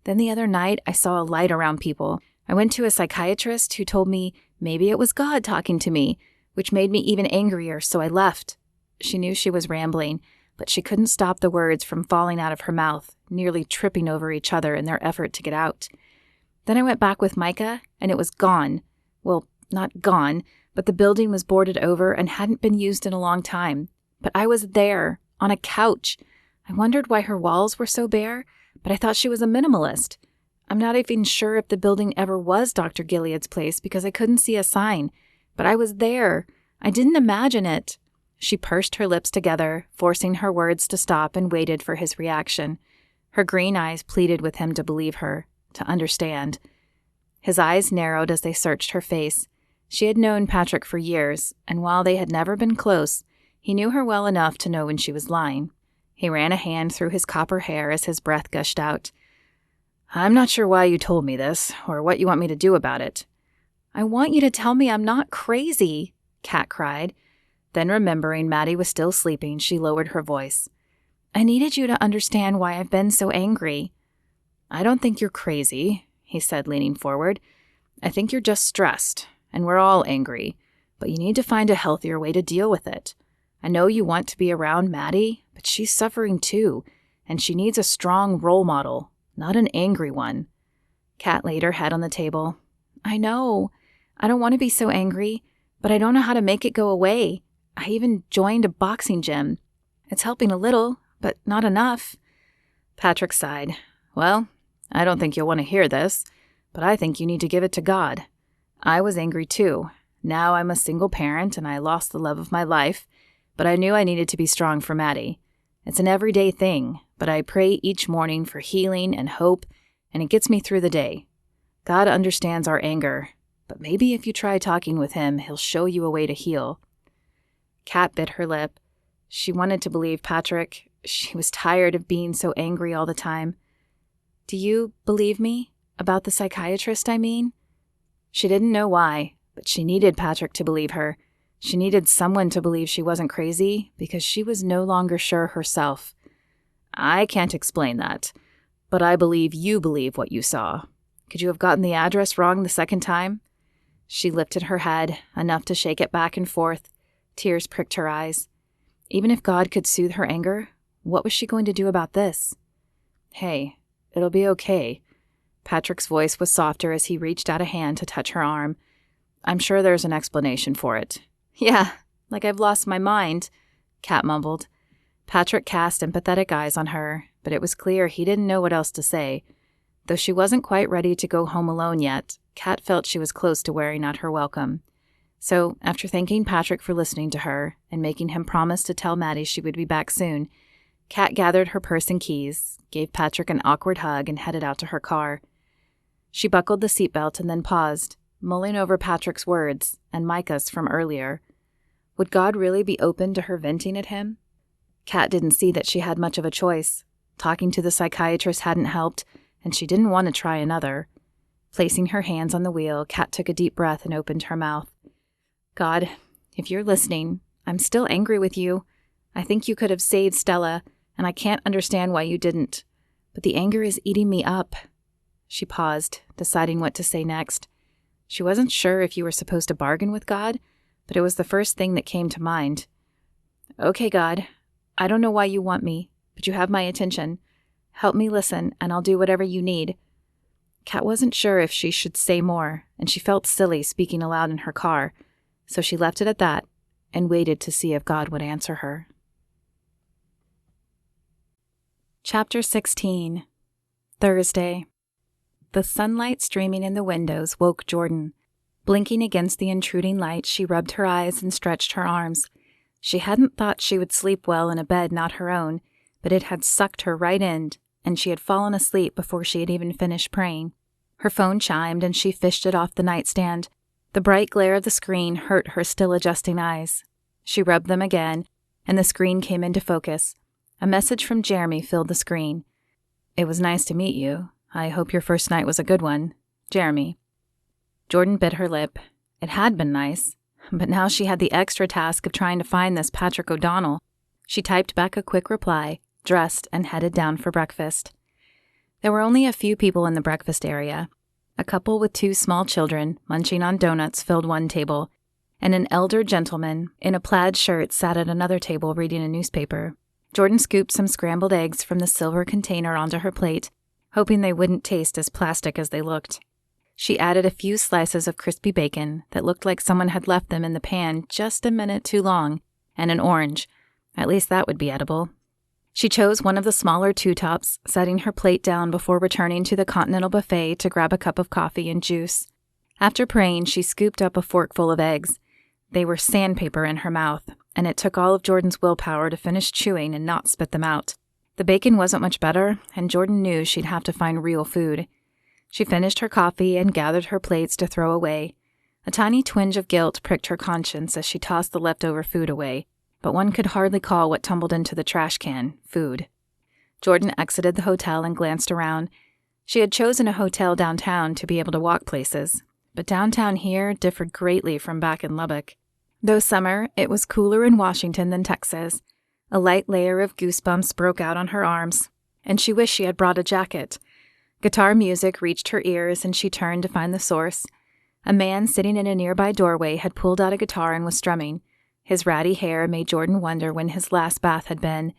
Then the other night, I saw a light around people. I went to a psychiatrist who told me maybe it was God talking to me, which made me even angrier, so I left. She knew she was rambling, but she couldn't stop the words from falling out of her mouth, nearly tripping over each other in their effort to get out. Then I went back with Micah, and it was gone. Well, not gone, but the building was boarded over and hadn't been used in a long time. But I was there, on a couch. I wondered why her walls were so bare, but I thought she was a minimalist. I'm not even sure if the building ever was Dr. Gilead's place because I couldn't see a sign. But I was there. I didn't imagine it. She pursed her lips together, forcing her words to stop, and waited for his reaction. Her green eyes pleaded with him to believe her, to understand. His eyes narrowed as they searched her face. She had known Patrick for years, and while they had never been close, he knew her well enough to know when she was lying. He ran a hand through his copper hair as his breath gushed out. I'm not sure why you told me this, or what you want me to do about it. I want you to tell me I'm not crazy, Kat cried. Then, remembering Maddie was still sleeping, she lowered her voice. I needed you to understand why I've been so angry. I don't think you're crazy, he said, leaning forward. I think you're just stressed, and we're all angry, but you need to find a healthier way to deal with it. I know you want to be around Maddie, but she's suffering too, and she needs a strong role model, not an angry one. Kat laid her head on the table. I know. I don't want to be so angry, but I don't know how to make it go away. I even joined a boxing gym. It's helping a little, but not enough. Patrick sighed. Well, I don't think you'll want to hear this, but I think you need to give it to God. I was angry too. Now I'm a single parent and I lost the love of my life, but I knew I needed to be strong for Maddie. It's an everyday thing, but I pray each morning for healing and hope, and it gets me through the day. God understands our anger, but maybe if you try talking with him, he'll show you a way to heal. Kat bit her lip. She wanted to believe Patrick. She was tired of being so angry all the time. Do you believe me? About the psychiatrist, I mean? She didn't know why, but she needed Patrick to believe her. She needed someone to believe she wasn't crazy because she was no longer sure herself. I can't explain that, but I believe you believe what you saw. Could you have gotten the address wrong the second time? She lifted her head, enough to shake it back and forth. Tears pricked her eyes. Even if God could soothe her anger, what was she going to do about this? Hey, it'll be okay. Patrick's voice was softer as he reached out a hand to touch her arm. I'm sure there's an explanation for it. Yeah, like I've lost my mind, Kat mumbled. Patrick cast empathetic eyes on her, but it was clear he didn't know what else to say. Though she wasn't quite ready to go home alone yet, Kat felt she was close to wearing out her welcome. So, after thanking Patrick for listening to her and making him promise to tell Maddie she would be back soon, Kat gathered her purse and keys, gave Patrick an awkward hug, and headed out to her car. She buckled the seatbelt and then paused, mulling over Patrick's words and Micah's from earlier. Would God really be open to her venting at him? Kat didn't see that she had much of a choice. Talking to the psychiatrist hadn't helped, and she didn't want to try another. Placing her hands on the wheel, Kat took a deep breath and opened her mouth. God, if you're listening, I'm still angry with you. I think you could have saved Stella, and I can't understand why you didn't. But the anger is eating me up. She paused, deciding what to say next. She wasn't sure if you were supposed to bargain with God, but it was the first thing that came to mind. Okay, God, I don't know why you want me, but you have my attention. Help me listen, and I'll do whatever you need. Kat wasn't sure if she should say more, and she felt silly speaking aloud in her car, so she left it at that and waited to see if God would answer her. Chapter 16. Thursday. The sunlight streaming in the windows woke Jordan. Blinking against the intruding light, she rubbed her eyes and stretched her arms. She hadn't thought she would sleep well in a bed not her own, but it had sucked her right in, and she had fallen asleep before she had even finished praying. Her phone chimed, and she fished it off the nightstand. The bright glare of the screen hurt her still adjusting eyes. She rubbed them again, and the screen came into focus. A message from Jeremy filled the screen. It was nice to meet you. I hope your first night was a good one. Jeremy. Jordan bit her lip. It had been nice, but now she had the extra task of trying to find this Patrick O'Donnell. She typed back a quick reply, dressed, and headed down for breakfast. There were only a few people in the breakfast area. A couple with 2 small children munching on donuts filled one table, and an elder gentleman in a plaid shirt sat at another table reading a newspaper. Jordan scooped some scrambled eggs from the silver container onto her plate, hoping they wouldn't taste as plastic as they looked. She added a few slices of crispy bacon that looked like someone had left them in the pan just a minute too long, and an orange. At least that would be edible. She chose one of the smaller two-tops, setting her plate down before returning to the Continental Buffet to grab a cup of coffee and juice. After praying, she scooped up a forkful of eggs. They were sandpaper in her mouth, and it took all of Jordan's willpower to finish chewing and not spit them out. The bacon wasn't much better, and Jordan knew she'd have to find real food. She finished her coffee and gathered her plates to throw away. A tiny twinge of guilt pricked her conscience as she tossed the leftover food away, but one could hardly call what tumbled into the trash can food. Jordan exited the hotel and glanced around. She had chosen a hotel downtown to be able to walk places, but downtown here differed greatly from back in Lubbock. Though summer, it was cooler in Washington than Texas. A light layer of goosebumps broke out on her arms, and she wished she had brought a jacket. Guitar music reached her ears, and she turned to find the source. A man sitting in a nearby doorway had pulled out a guitar and was strumming. His ratty hair made Jordan wonder when his last bath had been.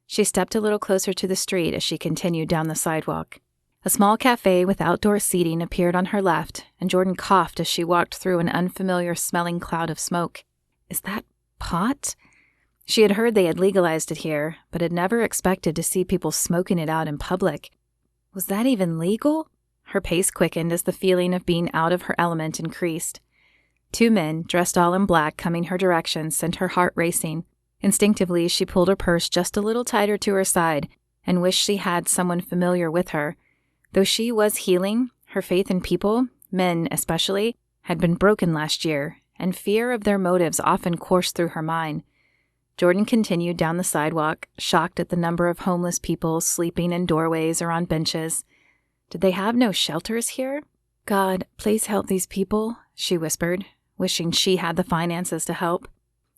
She stepped a little closer to the street as she continued down the sidewalk. A small cafe with outdoor seating appeared on her left, and Jordan coughed as she walked through an unfamiliar-smelling cloud of smoke. Is that pot? She had heard they had legalized it here, but had never expected to see people smoking it out in public. Was that even legal? Her pace quickened as the feeling of being out of her element increased. Two men, dressed all in black, coming her direction, sent her heart racing. Instinctively, she pulled her purse just a little tighter to her side and wished she had someone familiar with her. Though she was healing, her faith in people, men especially, had been broken last year, and fear of their motives often coursed through her mind. Jordan continued down the sidewalk, shocked at the number of homeless people sleeping in doorways or on benches. Did they have no shelters here? God, please help these people, she whispered, wishing she had the finances to help.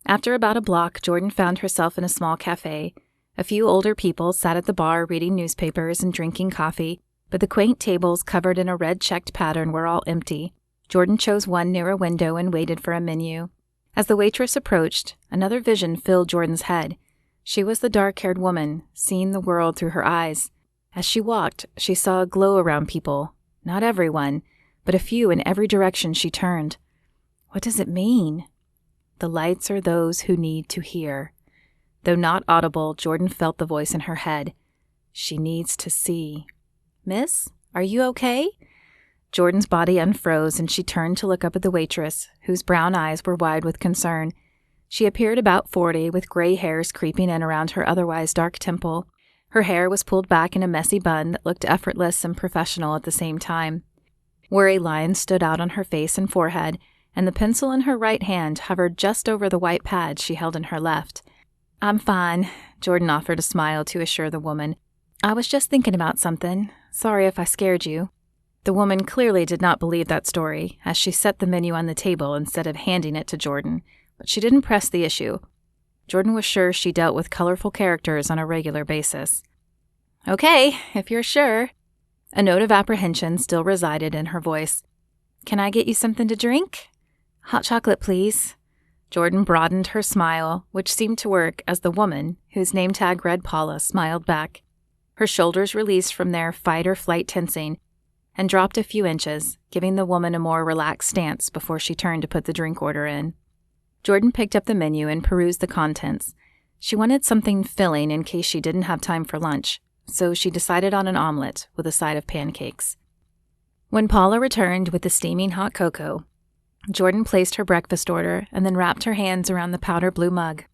After about a block, Jordan found herself in a small cafe. A few older people sat at the bar reading newspapers and drinking coffee, but the quaint tables covered in a red-checked pattern were all empty. Jordan chose one near a window and waited for a menu. As the waitress approached, another vision filled Jordan's head. She was the dark-haired woman, seeing the world through her eyes. As she walked, she saw a glow around people. Not everyone, but a few in every direction she turned. What does it mean? The lights are those who need to hear. Though not audible, Jordan felt the voice in her head. She needs to see. Miss, are you okay? Jordan's body unfroze, and she turned to look up at the waitress, whose brown eyes were wide with concern. She appeared about 40, with gray hairs creeping in around her otherwise dark temple. Her hair was pulled back in a messy bun that looked effortless and professional at the same time. Worry lines stood out on her face and forehead, and the pencil in her right hand hovered just over the white pad she held in her left. I'm fine, Jordan offered a smile to assure the woman. I was just thinking about something. Sorry if I scared you. The woman clearly did not believe that story, as she set the menu on the table instead of handing it to Jordan, but she didn't press the issue. Jordan was sure she dealt with colorful characters on a regular basis. Okay, if you're sure. A note of apprehension still resided in her voice. Can I get you something to drink? Hot chocolate, please. Jordan broadened her smile, which seemed to work as the woman, whose name tag read Paula, smiled back. Her shoulders released from their fight-or-flight tensing and dropped a few inches, giving the woman a more relaxed stance before she turned to put the drink order in. Jordan picked up the menu and perused the contents. She wanted something filling in case she didn't have time for lunch, so she decided on an omelet with a side of pancakes. When Paula returned with the steaming hot cocoa, Jordan placed her breakfast order and then wrapped her hands around the powder blue mug.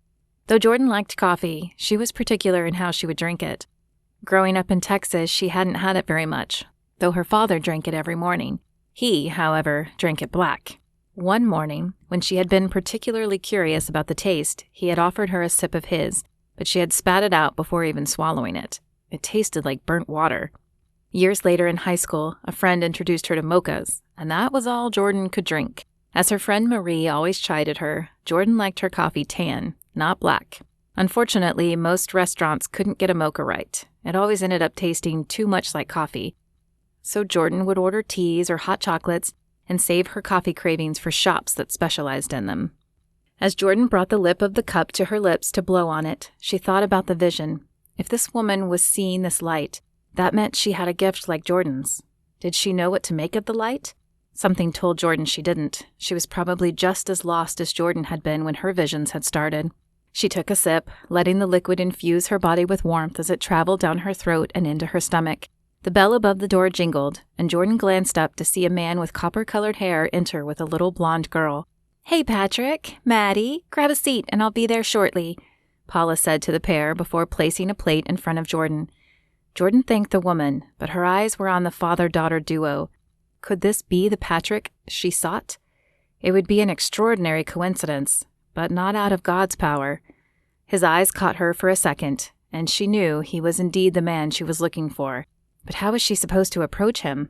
Though Jordan liked coffee, she was particular in how she would drink it. Growing up in Texas, she hadn't had it very much, though her father drank it every morning. He, however, drank it black. One morning, when she had been particularly curious about the taste, he had offered her a sip of his, but she had spat it out before even swallowing it. It tasted like burnt water. Years later in high school, a friend introduced her to mochas, and that was all Jordan could drink. As her friend Marie always chided her, Jordan liked her coffee tan, not black. Unfortunately, most restaurants couldn't get a mocha right. It always ended up tasting too much like coffee. So Jordan would order teas or hot chocolates and save her coffee cravings for shops that specialized in them. As Jordan brought the lip of the cup to her lips to blow on it, she thought about the vision. If this woman was seeing this light, that meant she had a gift like Jordan's. Did she know what to make of the light? Something told Jordan she didn't. She was probably just as lost as Jordan had been when her visions had started. She took a sip, letting the liquid infuse her body with warmth as it traveled down her throat and into her stomach. The bell above the door jingled, and Jordan glanced up to see a man with copper-colored hair enter with a little blonde girl. "Hey, Patrick, Maddie, grab a seat and I'll be there shortly," Paula said to the pair before placing a plate in front of Jordan. Jordan thanked the woman, but her eyes were on the father-daughter duo. Could this be the Patrick she sought? It would be an extraordinary coincidence, but not out of God's power. His eyes caught her for a second, and she knew he was indeed the man she was looking for. But how was she supposed to approach him?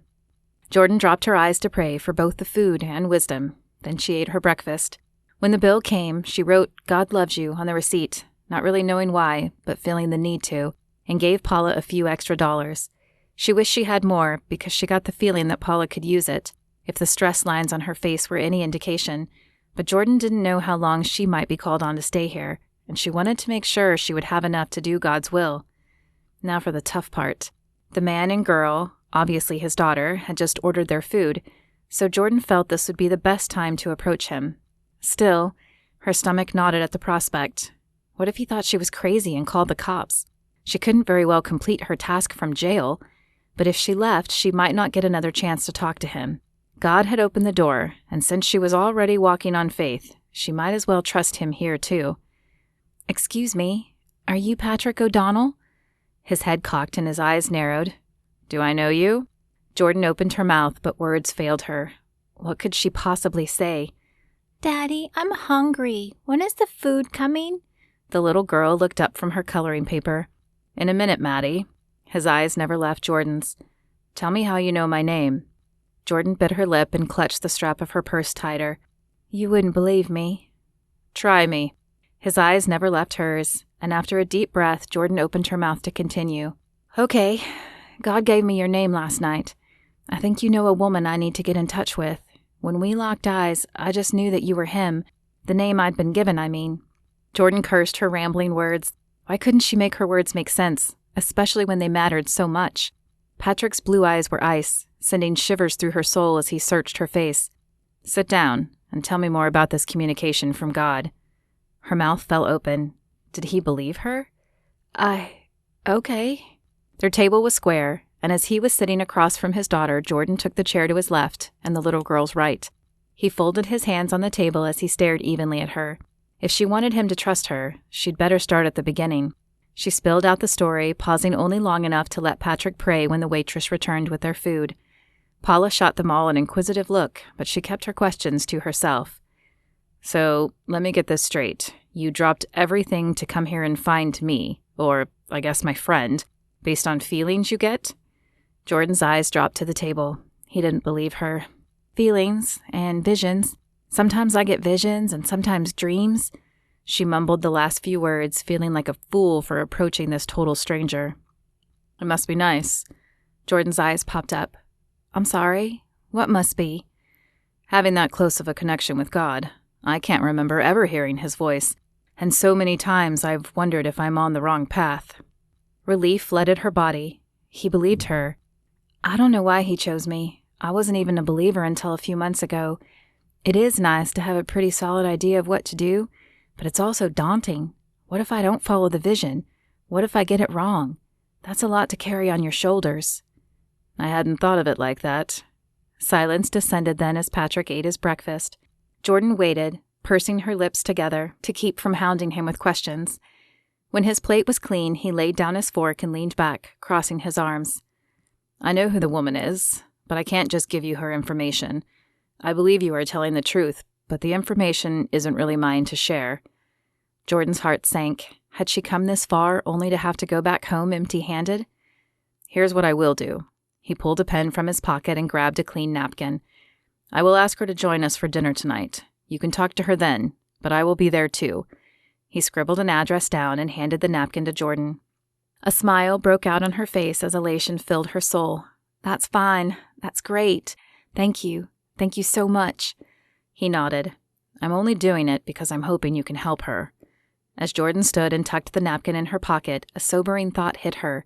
Jordan dropped her eyes to pray for both the food and wisdom. Then she ate her breakfast. When the bill came, she wrote "God loves you" on the receipt, not really knowing why, but feeling the need to, and gave Paula a few extra dollars. She wished she had more because she got the feeling that Paula could use it, if the stress lines on her face were any indication. But Jordan didn't know how long she might be called on to stay here, and she wanted to make sure she would have enough to do God's will. Now for the tough part. The man and girl, obviously his daughter, had just ordered their food, so Jordan felt this would be the best time to approach him. Still, her stomach knotted at the prospect. What if he thought she was crazy and called the cops? She couldn't very well complete her task from jail, but if she left, she might not get another chance to talk to him. God had opened the door, and since she was already walking on faith, she might as well trust him here too. "Excuse me, are you Patrick O'Donnell?" His head cocked and his eyes narrowed. "Do I know you?" Jordan opened her mouth, but words failed her. What could she possibly say? "Daddy, I'm hungry. When is the food coming?" The little girl looked up from her coloring paper. "In a minute, Maddie." His eyes never left Jordan's. "Tell me how you know my name." Jordan bit her lip and clutched the strap of her purse tighter. "You wouldn't believe me." "Try me." His eyes never left hers, and after a deep breath, Jordan opened her mouth to continue. "Okay, God gave me your name last night. I think you know a woman I need to get in touch with. When we locked eyes, I just knew that you were him. The name I'd been given, I mean." Jordan cursed her rambling words. Why couldn't she make her words make sense, especially when they mattered so much? Patrick's blue eyes were ice, sending shivers through her soul as he searched her face. "Sit down and tell me more about this communication from God." Her mouth fell open. Did he believe her? Okay. Their table was square, and as he was sitting across from his daughter, Jordan took the chair to his left and the little girl's right. He folded his hands on the table as he stared evenly at her. If she wanted him to trust her, she'd better start at the beginning. She spilled out the story, pausing only long enough to let Patrick pray when the waitress returned with their food. Paula shot them all an inquisitive look, but she kept her questions to herself. "So, let me get this straight. You dropped everything to come here and find me, or, I guess, my friend, based on feelings you get?" Jordan's eyes dropped to the table. He didn't believe her. "Feelings and visions. Sometimes I get visions and sometimes dreams." She mumbled the last few words, feeling like a fool for approaching this total stranger. "It must be nice." Jordan's eyes popped up. "I'm sorry? What must be?" "Having that close of a connection with God. I can't remember ever hearing his voice, and so many times I've wondered if I'm on the wrong path." Relief flooded her body. He believed her. "I don't know why he chose me. I wasn't even a believer until a few months ago. It is nice to have a pretty solid idea of what to do, but it's also daunting. What if I don't follow the vision? What if I get it wrong? That's a lot to carry on your shoulders." "I hadn't thought of it like that." Silence descended then as Patrick ate his breakfast. Jordan waited, pursing her lips together to keep from hounding him with questions. When his plate was clean, he laid down his fork and leaned back, crossing his arms. "I know who the woman is, but I can't just give you her information. I believe you are telling the truth, but the information isn't really mine to share." Jordan's heart sank. Had she come this far only to have to go back home empty-handed? "Here's what I will do." He pulled a pen from his pocket and grabbed a clean napkin. "I will ask her to join us for dinner tonight. You can talk to her then, but I will be there too." He scribbled an address down and handed the napkin to Jordan. A smile broke out on her face as elation filled her soul. "That's fine. That's great. Thank you. Thank you so much." He nodded. I'm only doing it because I'm hoping you can help her." As Jordan stood and tucked the napkin in her pocket, a sobering thought hit her.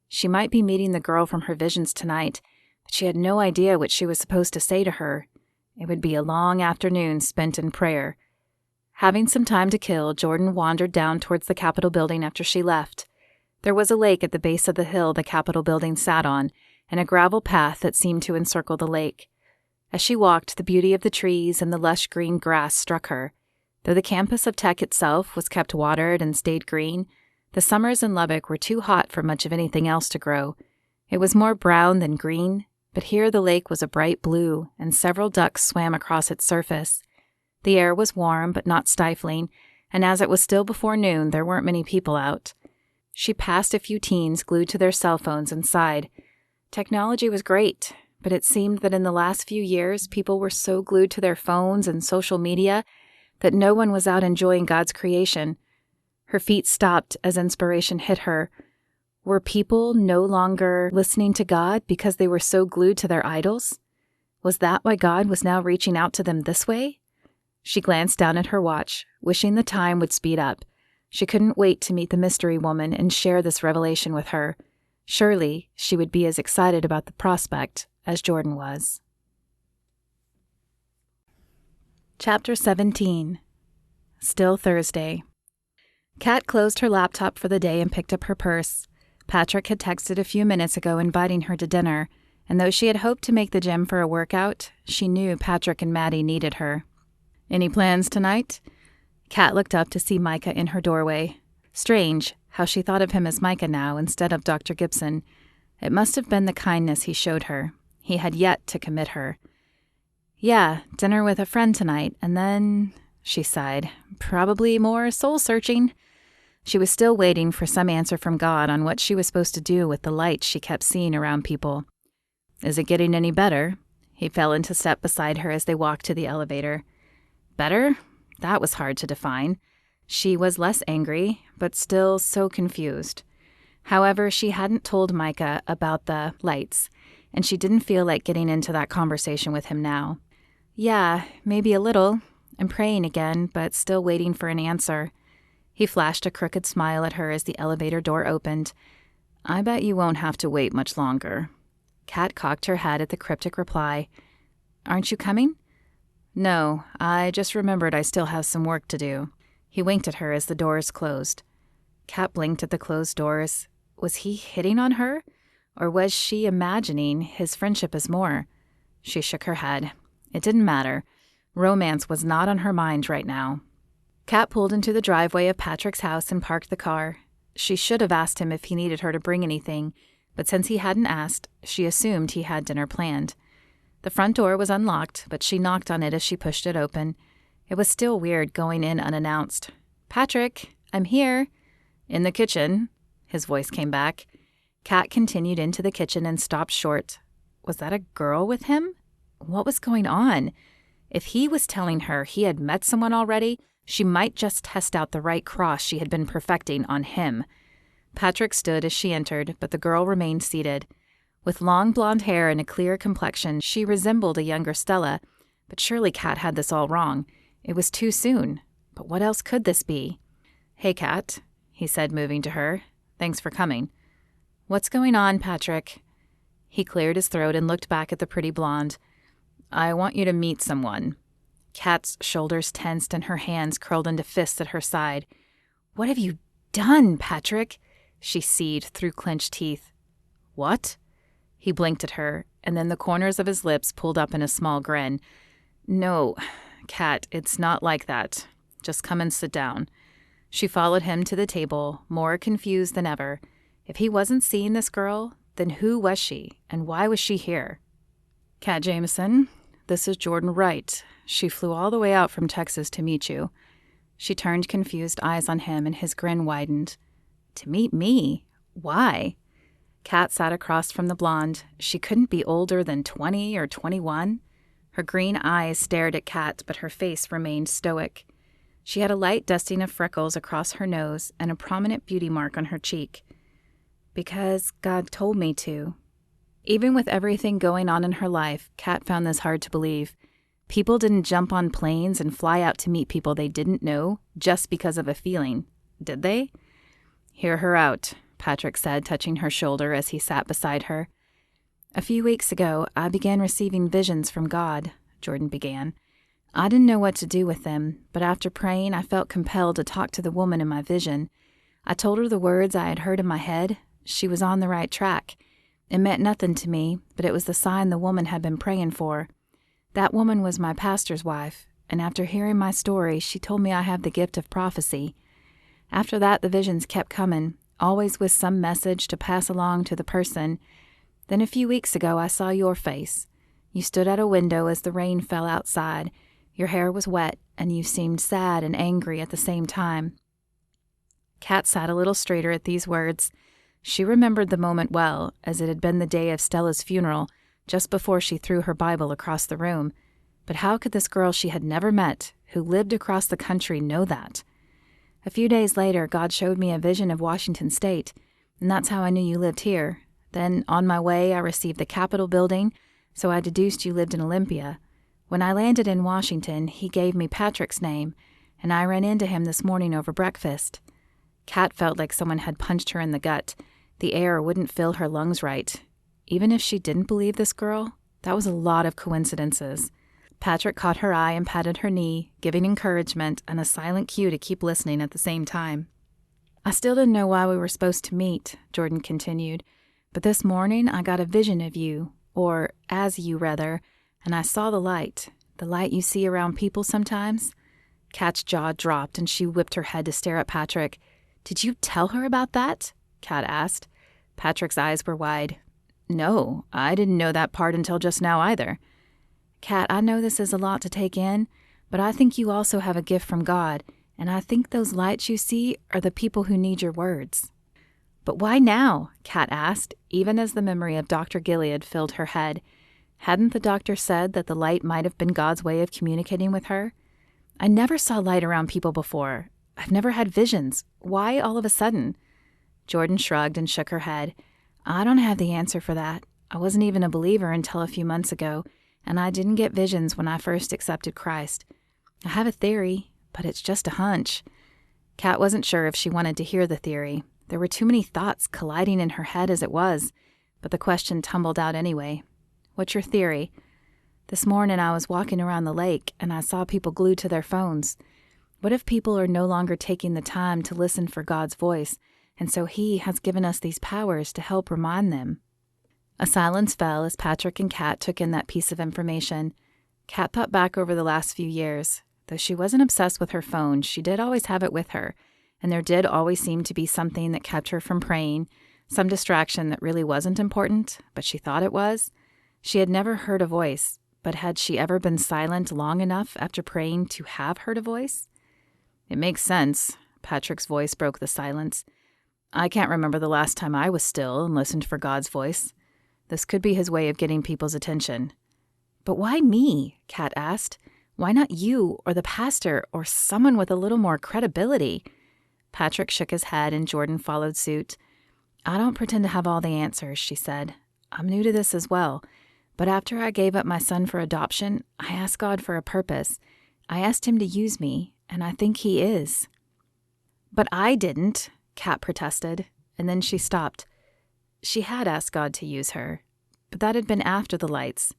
She might be meeting the girl from her visions tonight, but she had no idea what she was supposed to say to her. It would be a long afternoon spent in prayer. Having some time to kill, Jordan wandered down towards the Capitol building after she left. There was a lake at the base of the hill the Capitol building sat on, and a gravel path that seemed to encircle the lake. As she walked, the beauty of the trees and the lush green grass struck her. Though the campus of Tech itself was kept watered and stayed green, the summers in Lubbock were too hot for much of anything else to grow. It was more brown than green, but here the lake was a bright blue, and several ducks swam across its surface. The air was warm but not stifling, and as it was still before noon, there weren't many people out. She passed a few teens glued to their cell phones and sighed. Technology was great, but it seemed that in the last few years, people were so glued to their phones and social media that no one was out enjoying God's creation. Her feet stopped as inspiration hit her. Were people no longer listening to God because they were so glued to their idols? Was that why God was now reaching out to them this way? She glanced down at her watch, wishing the time would speed up. She couldn't wait to meet the mystery woman and share this revelation with her. Surely she would be as excited about the prospect as Jordan was. Chapter 17. Still Thursday. Kat closed her laptop for the day and picked up her purse. Patrick had texted a few minutes ago inviting her to dinner, and though she had hoped to make the gym for a workout, she knew Patrick and Maddie needed her. "Any plans tonight?" Kat looked up to see Micah in her doorway. Strange how she thought of him as Micah now instead of Dr. Gibson. It must have been the kindness he showed her. He had yet to commit her. "Yeah, dinner with a friend tonight, and then," she sighed, "probably more soul-searching." She was still waiting for some answer from God on what she was supposed to do with the light she kept seeing around people. "Is it getting any better?" He fell into step beside her as they walked to the elevator. Better? That was hard to define. She was less angry, but still so confused. However, she hadn't told Micah about the lights, and she didn't feel like getting into that conversation with him now. "Yeah, maybe a little. I'm praying again, but still waiting for an answer." He flashed a crooked smile at her as the elevator door opened. "I bet you won't have to wait much longer." Kat cocked her head at the cryptic reply. "Aren't you coming?" "No, I just remembered I still have some work to do." He winked at her as the doors closed. Kat blinked at the closed doors. Was he hitting on her? Or was she imagining his friendship as more? She shook her head. It didn't matter. Romance was not on her mind right now. Kat pulled into the driveway of Patrick's house and parked the car. She should have asked him if he needed her to bring anything, but since he hadn't asked, she assumed he had dinner planned. The front door was unlocked, but she knocked on it as she pushed it open. It was still weird going in unannounced. "Patrick, I'm here." "In the kitchen," his voice came back. Kat continued into the kitchen and stopped short. Was that a girl with him? What was going on? If he was telling her he had met someone already, she might just test out the right cross she had been perfecting on him. Patrick stood as she entered, but the girl remained seated. With long blonde hair and a clear complexion, she resembled a younger Stella, but surely Kat had this all wrong. It was too soon. But what else could this be? "Hey, Kat," he said, moving to her. "Thanks for coming." "What's going on, Patrick?" He cleared his throat and looked back at the pretty blonde. "I want you to meet someone." Kat's shoulders tensed and her hands curled into fists at her side. "What have you done, Patrick?" she seethed through clenched teeth. "What?" He blinked at her, and then the corners of his lips pulled up in a small grin. "No, Kat, it's not like that. Just come and sit down." She followed him to the table, more confused than ever. If he wasn't seeing this girl, then who was she, and why was she here? "Kat Jameson, this is Jordan Wright. She flew all the way out from Texas to meet you." She turned confused eyes on him, and his grin widened. "To meet me? Why?" Kat sat across from the blonde. She couldn't be older than 20 or 21. Her green eyes stared at Kat, but her face remained stoic. She had a light dusting of freckles across her nose and a prominent beauty mark on her cheek. "Because God told me to." Even with everything going on in her life, Kat found this hard to believe. People didn't jump on planes and fly out to meet people they didn't know just because of a feeling, did they? Hear her out, Patrick said, touching her shoulder as he sat beside her. A few weeks ago, I began receiving visions from God, Jordan began. I didn't know what to do with them, but after praying, I felt compelled to talk to the woman in my vision. I told her the words I had heard in my head. She was on the right track. It meant nothing to me, but it was the sign the woman had been praying for. That woman was my pastor's wife, and after hearing my story, she told me I have the gift of prophecy. After that, the visions kept coming, always with some message to pass along to the person. Then a few weeks ago, I saw your face. You stood at a window as the rain fell outside. Your hair was wet, and you seemed sad and angry at the same time. Kat sat a little straighter at these words. She remembered the moment well, as it had been the day of Stella's funeral, just before she threw her Bible across the room. But how could this girl she had never met, who lived across the country, know that? A few days later, God showed me a vision of Washington State, and that's how I knew you lived here. Then, on my way, I received the Capitol building, so I deduced you lived in Olympia. When I landed in Washington, he gave me Patrick's name, and I ran into him this morning over breakfast. Kat felt like someone had punched her in the gut. The air wouldn't fill her lungs right. Even if she didn't believe this girl, that was a lot of coincidences. Patrick caught her eye and patted her knee, giving encouragement and a silent cue to keep listening at the same time. I still didn't know why we were supposed to meet, Jordan continued, but this morning I got a vision of you, or as you rather, and I saw the light you see around people sometimes. Kat's jaw dropped and she whipped her head to stare at Patrick. Did you tell her about that? Kat asked. Patrick's eyes were wide. No, I didn't know that part until just now either. Kat, I know this is a lot to take in, but I think you also have a gift from God, and I think those lights you see are the people who need your words. But why now? Kat asked, even as the memory of Dr. Gilead filled her head. Hadn't the doctor said that the light might have been God's way of communicating with her? I never saw light around people before. I've never had visions. Why all of a sudden? Jordan shrugged and shook her head. I don't have the answer for that. I wasn't even a believer until a few months ago, and I didn't get visions when I first accepted Christ. I have a theory, but it's just a hunch. Kat wasn't sure if she wanted to hear the theory. There were too many thoughts colliding in her head as it was, but the question tumbled out anyway. What's your theory? This morning I was walking around the lake, and I saw people glued to their phones. What if people are no longer taking the time to listen for God's voice, and so He has given us these powers to help remind them? A silence fell as Patrick and Kat took in that piece of information. Kat thought back over the last few years. Though she wasn't obsessed with her phone, she did always have it with her, and there did always seem to be something that kept her from praying, some distraction that really wasn't important, but she thought it was. She had never heard a voice, but had she ever been silent long enough after praying to have heard a voice? It makes sense. Patrick's voice broke the silence. I can't remember the last time I was still and listened for God's voice. This could be His way of getting people's attention. But why me? Kat asked. Why not you or the pastor or someone with a little more credibility? Patrick shook his head and Jordan followed suit. I don't pretend to have all the answers, she said. I'm new to this as well. But after I gave up my son for adoption, I asked God for a purpose. I asked Him to use me, and I think He is. But I didn't, Kat protested, and then she stopped. She had asked God to use her, but that had been after the lights.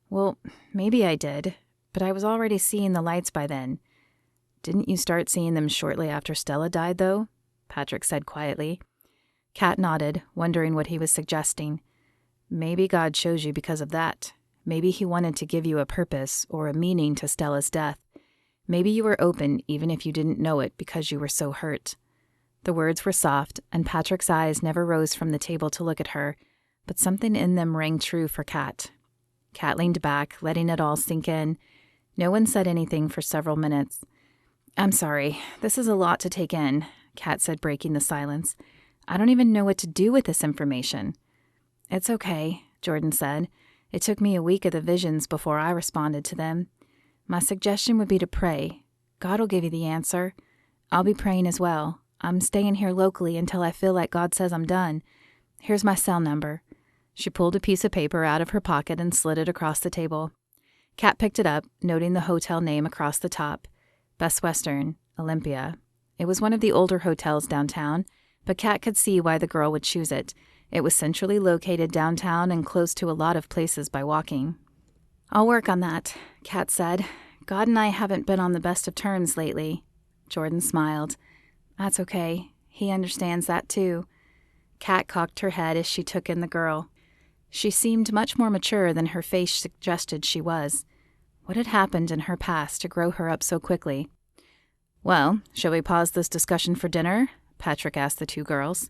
Well, maybe I did, but I was already seeing the lights by then. Didn't you start seeing them shortly after Stella died, though? Patrick said quietly. Kat nodded, wondering what he was suggesting. Maybe God chose you because of that. Maybe He wanted to give you a purpose or a meaning to Stella's death. Maybe you were open even if you didn't know it because you were so hurt. The words were soft, and Patrick's eyes never rose from the table to look at her, but something in them rang true for Kat. Kat leaned back, letting it all sink in. No one said anything for several minutes. I'm sorry, this is a lot to take in, Kat said, breaking the silence. I don't even know what to do with this information. It's okay, Jordan said. It took me a week of the visions before I responded to them. My suggestion would be to pray. God will give you the answer. I'll be praying as well. I'm staying here locally until I feel like God says I'm done. Here's my cell number. She pulled a piece of paper out of her pocket and slid it across the table. Kat picked it up, noting the hotel name across the top. Best Western, Olympia. It was one of the older hotels downtown, but Kat could see why the girl would choose it. It was centrally located downtown and close to a lot of places by walking. "I'll work on that," Kat said. "God and I haven't been on the best of terms lately." Jordan smiled. "That's okay. He understands that too." Kat cocked her head as she took in the girl. She seemed much more mature than her face suggested she was. What had happened in her past to grow her up so quickly? "Well, shall we pause this discussion for dinner?" Patrick asked the two girls.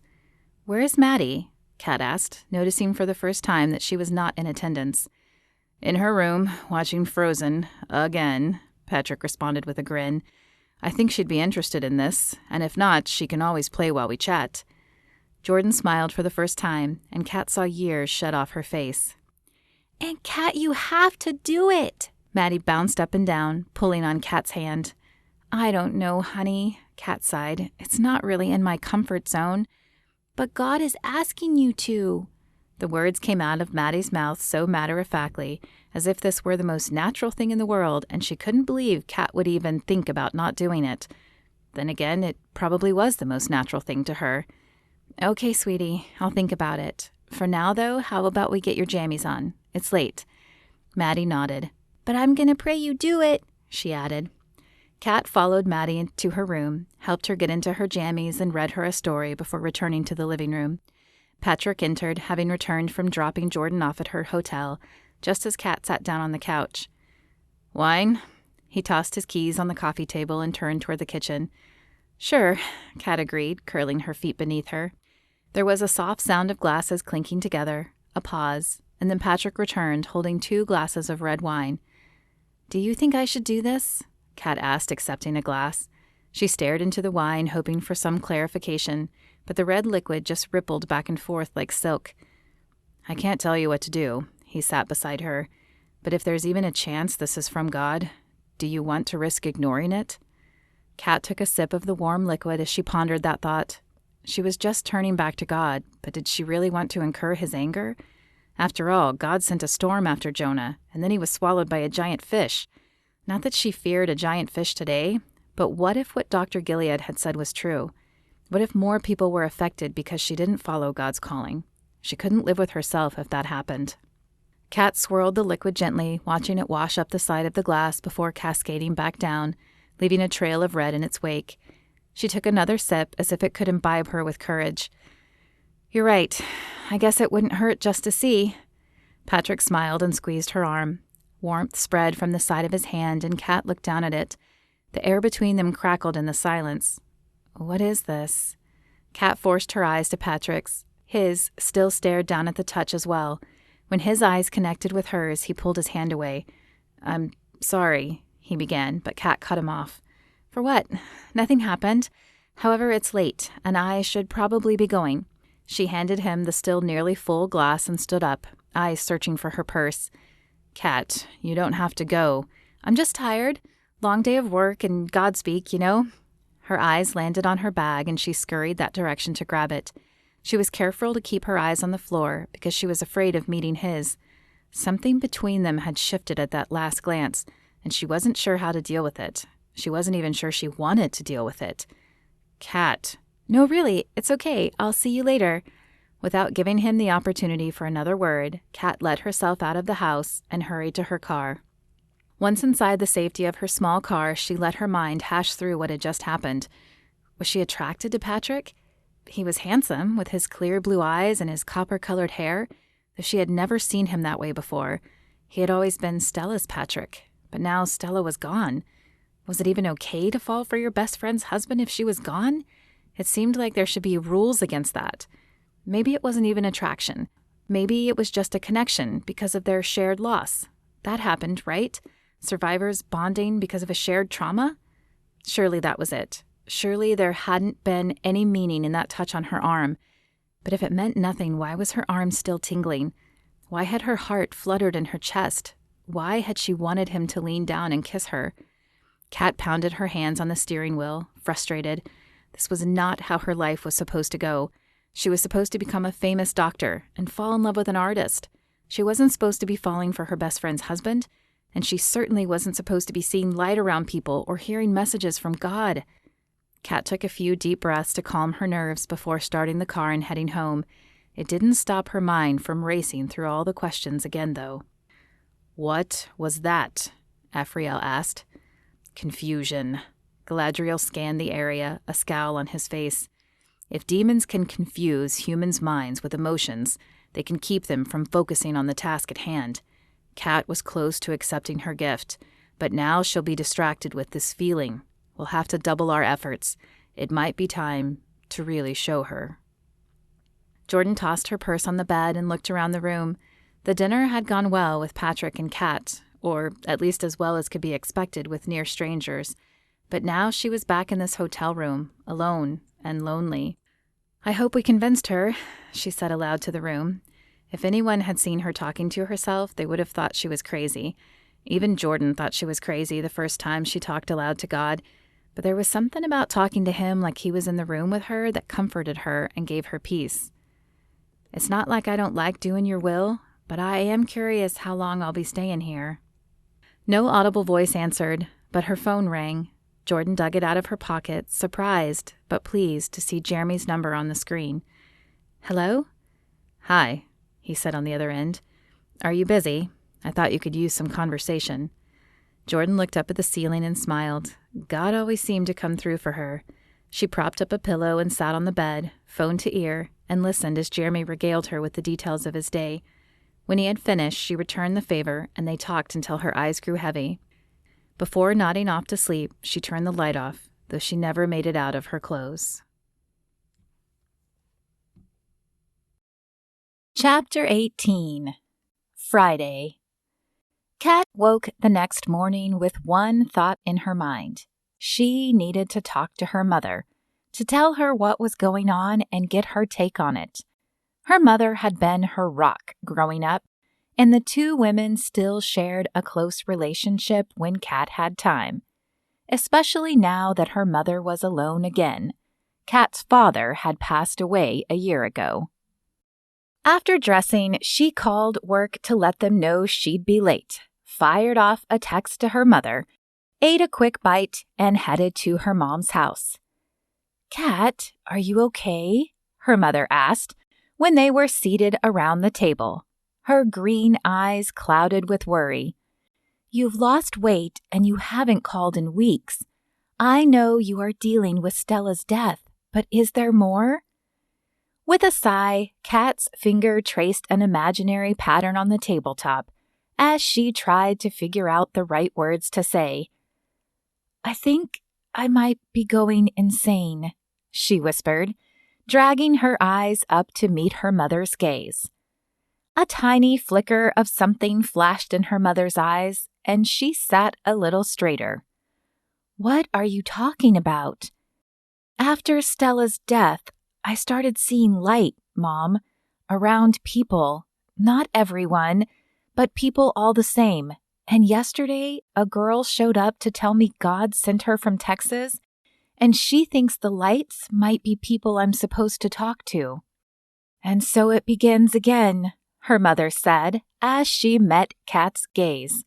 "Where is Maddie?" Kat asked, noticing for the first time that she was not in attendance. "In her room, watching Frozen, again," Patrick responded with a grin. "I think she'd be interested in this, and if not, she can always play while we chat." Jordan smiled for the first time, and Kat saw years shed off her face. "And Kat, you have to do it!" Maddie bounced up and down, pulling on Kat's hand. "I don't know, honey," Kat sighed. "It's not really in my comfort zone." "But God is asking you to." The words came out of Maddie's mouth so matter-of-factly, as if this were the most natural thing in the world, and she couldn't believe Kat would even think about not doing it. Then again, it probably was the most natural thing to her. "Okay, sweetie, I'll think about it. For now, though, how about we get your jammies on? It's late." Maddie nodded. "But I'm going to pray you do it," she added. Kat followed Maddie into her room, helped her get into her jammies, and read her a story before returning to the living room. Patrick entered, having returned from dropping Jordan off at her hotel, just as Kat sat down on the couch. "Wine?" He tossed his keys on the coffee table and turned toward the kitchen. "Sure," Kat agreed, curling her feet beneath her. There was a soft sound of glasses clinking together, a pause, and then Patrick returned, holding 2 glasses of red wine. "Do you think I should do this?" Kat asked, accepting a glass. She stared into the wine, hoping for some clarification, but the red liquid just rippled back and forth like silk. "I can't tell you what to do," he sat beside her. "But if there's even a chance this is from God, do you want to risk ignoring it?" Kat took a sip of the warm liquid as she pondered that thought. She was just turning back to God, but did she really want to incur his anger? After all, God sent a storm after Jonah, and then he was swallowed by a giant fish. Not that she feared a giant fish today, but what if what Dr. Gilead had said was true? What if more people were affected because she didn't follow God's calling? She couldn't live with herself if that happened. Kat swirled the liquid gently, watching it wash up the side of the glass before cascading back down, leaving a trail of red in its wake. She took another sip as if it could imbibe her with courage. "You're right. I guess it wouldn't hurt just to see." Patrick smiled and squeezed her arm. Warmth spread from the side of his hand, and Kat looked down at it. The air between them crackled in the silence. "What is this?" Kat forced her eyes to Patrick's. His still stared down at the touch as well. When his eyes connected with hers, he pulled his hand away. "I'm sorry," he began, but Kat cut him off. "For what? Nothing happened. However, it's late, and I should probably be going." She handed him the still nearly full glass and stood up, eyes searching for her purse. "Kat, you don't have to go. I'm just tired. Long day of work and Godspeak, you know." Her eyes landed on her bag, and she scurried that direction to grab it. She was careful to keep her eyes on the floor because she was afraid of meeting his. Something between them had shifted at that last glance, and she wasn't sure how to deal with it. She wasn't even sure she wanted to deal with it. "Kat." "No, really, it's okay. I'll see you later." Without giving him the opportunity for another word, Kat let herself out of the house and hurried to her car. Once inside the safety of her small car, she let her mind hash through what had just happened. Was she attracted to Patrick? He was handsome, with his clear blue eyes and his copper-colored hair, though she had never seen him that way before. He had always been Stella's Patrick, but now Stella was gone. Was it even okay to fall for your best friend's husband if she was gone? It seemed like there should be rules against that. Maybe it wasn't even attraction. Maybe it was just a connection because of their shared loss. That happened, right? Survivors bonding because of a shared trauma? Surely that was it. Surely there hadn't been any meaning in that touch on her arm. But if it meant nothing, why was her arm still tingling? Why had her heart fluttered in her chest? Why had she wanted him to lean down and kiss her? Kat pounded her hands on the steering wheel, frustrated. This was not how her life was supposed to go. She was supposed to become a famous doctor and fall in love with an artist. She wasn't supposed to be falling for her best friend's husband. and she certainly wasn't supposed to be seeing light around people or hearing messages from God. Kat took a few deep breaths to calm her nerves before starting the car and heading home. It didn't stop her mind from racing through all the questions again, though. "What was that?" Ephrael asked. "Confusion." Galadriel scanned the area, a scowl on his face. If demons can confuse humans' minds with emotions, they can keep them from focusing on the task at hand. Kat was close to accepting her gift, but now she'll be distracted with this feeling. We'll have to double our efforts. It might be time to really show her. Jordan tossed her purse on the bed and looked around the room. The dinner had gone well with Patrick and Kat, or at least as well as could be expected with near strangers. But now she was back in this hotel room, alone and lonely. "I hope we convinced her," she said aloud to the room. If anyone had seen her talking to herself, they would have thought she was crazy. Even Jordan thought she was crazy the first time she talked aloud to God. But there was something about talking to him like he was in the room with her that comforted her and gave her peace. "It's not like I don't like doing your will, but I am curious how long I'll be staying here." No audible voice answered, but her phone rang. Jordan dug it out of her pocket, surprised but pleased to see Jeremy's number on the screen. "Hello?" "Hi," he said on the other end. "Are you busy? I thought you could use some conversation." Jordan looked up at the ceiling and smiled. God always seemed to come through for her. She propped up a pillow and sat on the bed, phone to ear, and listened as Jeremy regaled her with the details of his day. When he had finished, she returned the favor, and they talked until her eyes grew heavy. Before nodding off to sleep, she turned the light off, though she never made it out of her clothes. Chapter 18. Friday. Kat woke the next morning with one thought in her mind. She needed to talk to her mother, to tell her what was going on and get her take on it. Her mother had been her rock growing up, and the two women still shared a close relationship when Kat had time, especially now that her mother was alone again. Kat's father had passed away a year ago. After dressing, she called work to let them know she'd be late, fired off a text to her mother, ate a quick bite, and headed to her mom's house. "Kat, are you okay?" her mother asked when they were seated around the table, her green eyes clouded with worry. "You've lost weight and you haven't called in weeks. I know you are dealing with Stella's death, but is there more?" With a sigh, Kat's finger traced an imaginary pattern on the tabletop as she tried to figure out the right words to say. "I think I might be going insane," she whispered, dragging her eyes up to meet her mother's gaze. A tiny flicker of something flashed in her mother's eyes, and she sat a little straighter. "What are you talking about?" "After Stella's death, I started seeing light, Mom, around people. Not everyone, but people all the same. And yesterday, a girl showed up to tell me God sent her from Texas, and she thinks the lights might be people I'm supposed to talk to." "And so it begins again," her mother said as she met Kat's gaze.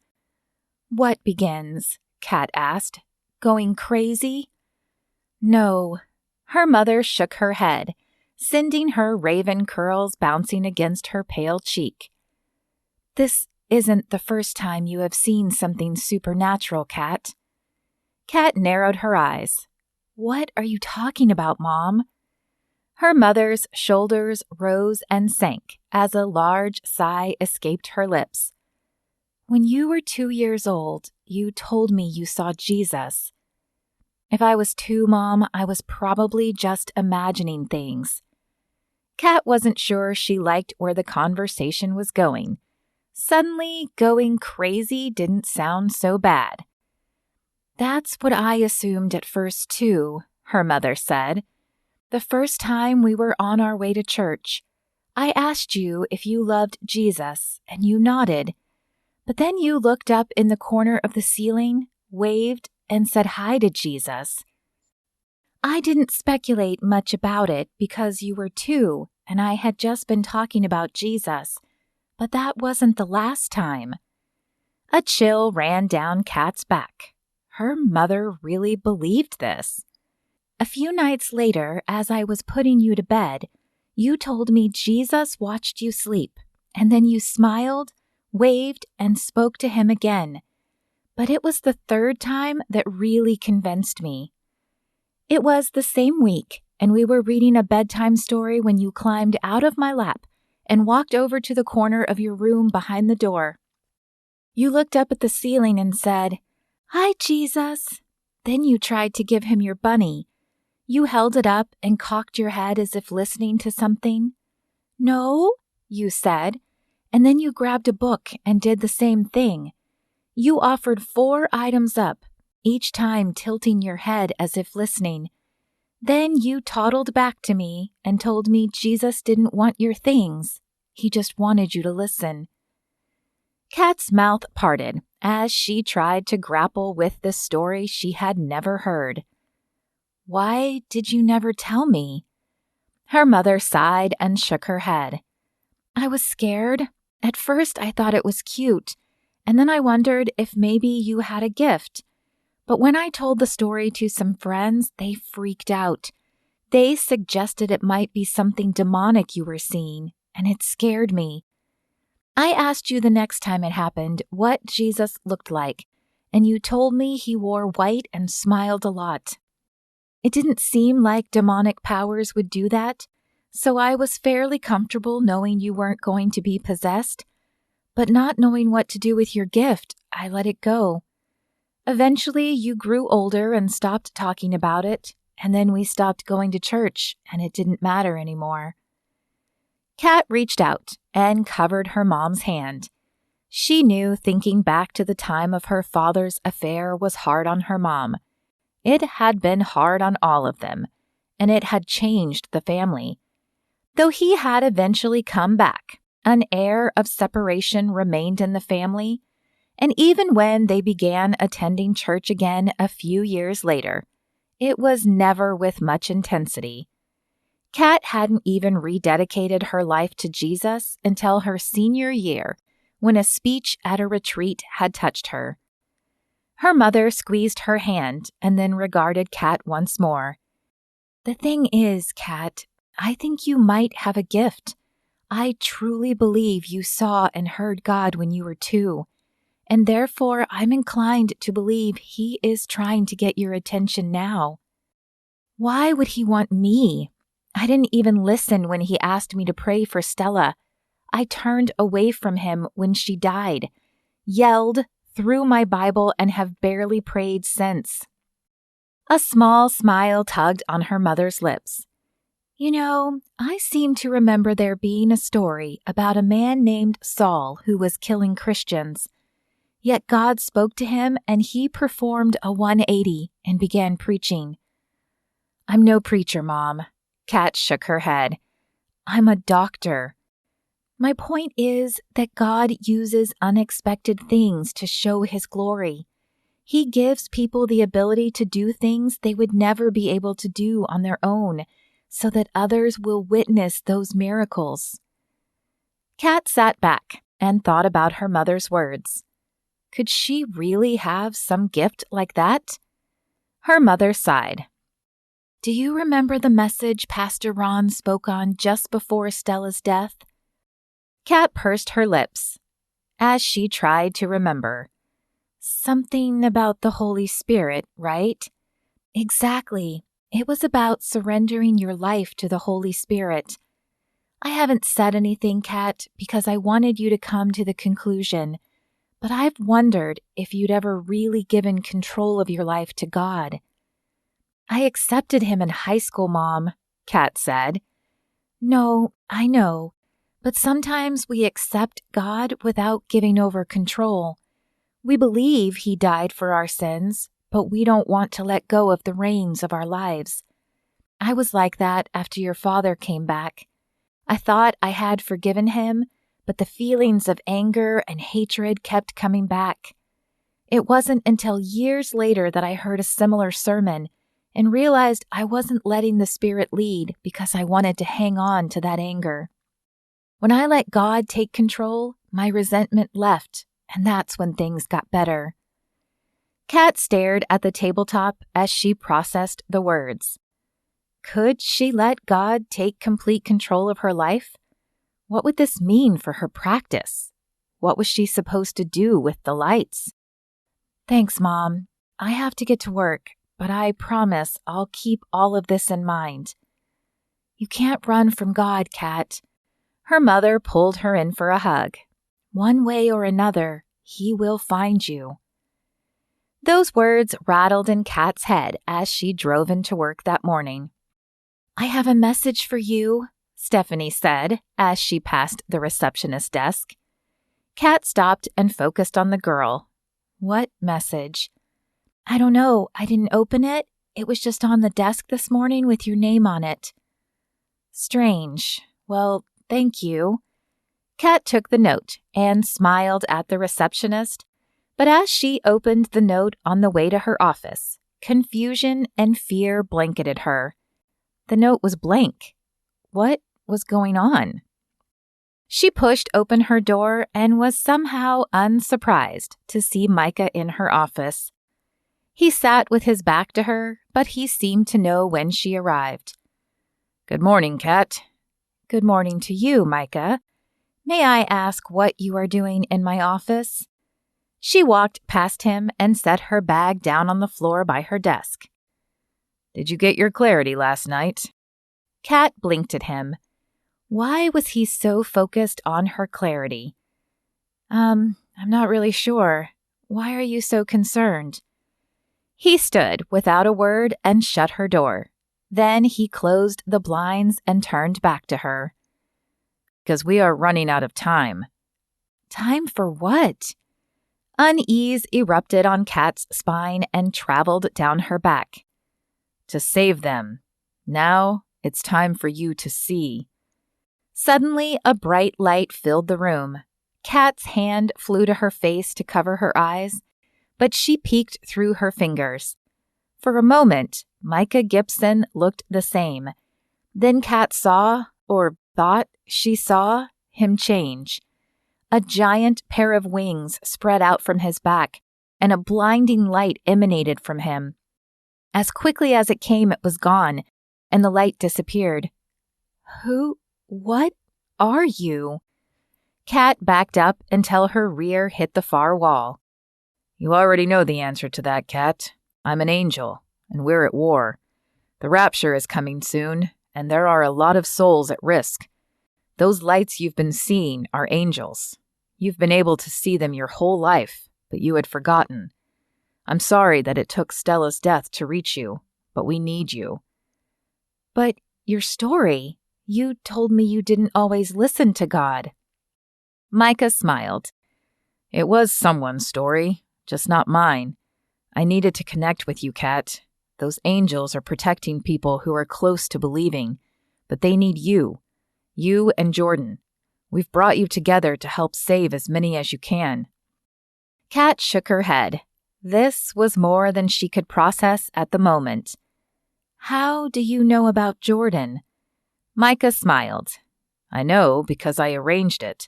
"What begins?" Kat asked. "Going crazy?" "No." Her mother shook her head, sending her raven curls bouncing against her pale cheek. "This isn't the first time you have seen something supernatural, Kat." Kat narrowed her eyes. "What are you talking about, Mom?" Her mother's shoulders rose and sank as a large sigh escaped her lips. "When you were 2 years old, you told me you saw Jesus." "If I was 2, Mom, I was probably just imagining things." Kat wasn't sure she liked where the conversation was going. Suddenly, going crazy didn't sound so bad. "That's what I assumed at first, too," her mother said. "The first time we were on our way to church, I asked you if you loved Jesus, and you nodded. But then you looked up in the corner of the ceiling, waved, and said hi to Jesus. I didn't speculate much about it because you were 2 and I had just been talking about Jesus, but that wasn't the last time. A chill ran down Kat's back. Her mother really believed this. A few nights later, as I was putting you to bed, you told me Jesus watched you sleep, and then you smiled, waved, and spoke to him again. But it was the third time that really convinced me. It was the same week, and we were reading a bedtime story when you climbed out of my lap and walked over to the corner of your room behind the door. You looked up at the ceiling and said, "Hi, Jesus." Then you tried to give him your bunny. You held it up and cocked your head as if listening to something. "No," you said, and then you grabbed a book and did the same thing. You offered 4 items up, each time tilting your head as if listening. Then you toddled back to me and told me Jesus didn't want your things. He just wanted you to listen. Kat's mouth parted as she tried to grapple with this story she had never heard. "Why did you never tell me?" Her mother sighed and shook her head. "I was scared. At first I thought it was cute, and then I wondered if maybe you had a gift. But when I told the story to some friends, they freaked out. They suggested it might be something demonic you were seeing, and it scared me. I asked you the next time it happened what Jesus looked like, and you told me he wore white and smiled a lot. It didn't seem like demonic powers would do that, so I was fairly comfortable knowing you weren't going to be possessed. But not knowing what to do with your gift, I let it go. Eventually, you grew older and stopped talking about it, and then we stopped going to church, and it didn't matter anymore." Kat reached out and covered her mom's hand. She knew thinking back to the time of her father's affair was hard on her mom. It had been hard on all of them, and it had changed the family. Though he had eventually come back, an air of separation remained in the family, and even when they began attending church again a few years later, it was never with much intensity. Kat hadn't even rededicated her life to Jesus until her senior year, when a speech at a retreat had touched her. Her mother squeezed her hand and then regarded Kat once more. "The thing is, Kat, I think you might have a gift. I truly believe you saw and heard God when you were 2, and therefore I'm inclined to believe he is trying to get your attention now." "Why would he want me? I didn't even listen when he asked me to pray for Stella. I turned away from him when she died, yelled, threw my Bible, and have barely prayed since." A small smile tugged on her mother's lips. "You know, I seem to remember there being a story about a man named Saul who was killing Christians. Yet God spoke to him and he performed a 180 and began preaching." "I'm no preacher, Mom." Kat shook her head. "I'm a doctor. My point is that God uses unexpected things to show his glory. He gives people the ability to do things they would never be able to do on their own, so that others will witness those miracles." Kat sat back and thought about her mother's words. Could she really have some gift like that? Her mother sighed. "Do you remember the message Pastor Ron spoke on just before Stella's death?" Kat pursed her lips as she tried to remember. "Something about the Holy Spirit, right?" "Exactly. It was about surrendering your life to the Holy Spirit. I haven't said anything, Kat, because I wanted you to come to the conclusion, but I've wondered if you'd ever really given control of your life to God." "I accepted him in high school, Mom," Kat said. "No, I know, but sometimes we accept God without giving over control. We believe he died for our sins, but we don't want to let go of the reins of our lives. I was like that after your father came back. I thought I had forgiven him, but the feelings of anger and hatred kept coming back. It wasn't until years later that I heard a similar sermon and realized I wasn't letting the Spirit lead because I wanted to hang on to that anger. When I let God take control, my resentment left, and that's when things got better. Kat stared at the tabletop as she processed the words. Could she let God take complete control of her life? What would this mean for her practice? What was she supposed to do with the lights? Thanks, Mom. I have to get to work, but I promise I'll keep all of this in mind. You can't run from God, Kat. Her mother pulled her in for a hug. One way or another, He will find you. Those words rattled in Kat's head as she drove into work that morning. I have a message for you, Stephanie said as she passed the receptionist desk. Kat stopped and focused on the girl. What message? I don't know. I didn't open it. It was just on the desk this morning with your name on it. Strange. Well, thank you. Kat took the note and smiled at the receptionist, but as she opened the note on the way to her office, confusion and fear blanketed her. The note was blank. What was going on? She pushed open her door and was somehow unsurprised to see Micah in her office. He sat with his back to her, but he seemed to know when she arrived. Good morning, Kat. Good morning to you, Micah. May I ask what you are doing in my office? She walked past him and set her bag down on the floor by her desk. Did you get your clarity last night? Kat blinked at him. Why was he so focused on her clarity? I'm not really sure. Why are you so concerned? He stood without a word and shut her door. Then he closed the blinds and turned back to her. Because we are running out of time. Time for what? Unease erupted on Kat's spine and traveled down her back. To save them. Now it's time for you to see. Suddenly, a bright light filled the room. Kat's hand flew to her face to cover her eyes, but she peeked through her fingers. For a moment, Micah Gibson looked the same. Then Kat saw, or thought she saw, him change. A giant pair of wings spread out from his back, and a blinding light emanated from him. As quickly as it came, it was gone, and the light disappeared. What are you? Kat backed up until her rear hit the far wall. You already know the answer to that, Kat. I'm an angel, and we're at war. The rapture is coming soon, and there are a lot of souls at risk. Those lights you've been seeing are angels. You've been able to see them your whole life, but you had forgotten. I'm sorry that it took Stella's death to reach you, but we need you. But your story, you told me you didn't always listen to God. Micah smiled. It was someone's story, just not mine. I needed to connect with you, Kat. Those angels are protecting people who are close to believing, but they need you. You and Jordan. We've brought you together to help save as many as you can. Kat shook her head. This was more than she could process at the moment. How do you know about Jordan? Micah smiled. I know because I arranged it.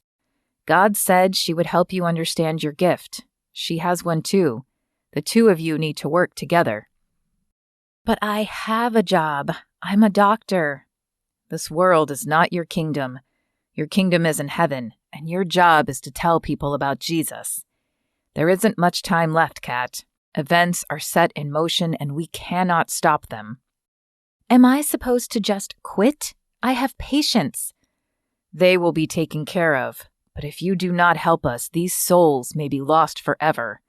God said she would help you understand your gift. She has one too. The two of you need to work together. But I have a job. I'm a doctor. This world is not your kingdom. Your kingdom is in heaven, and your job is to tell people about Jesus. There isn't much time left, Kat. Events are set in motion, and we cannot stop them. Am I supposed to just quit? I have patients. They will be taken care of, but if you do not help us, these souls may be lost forever.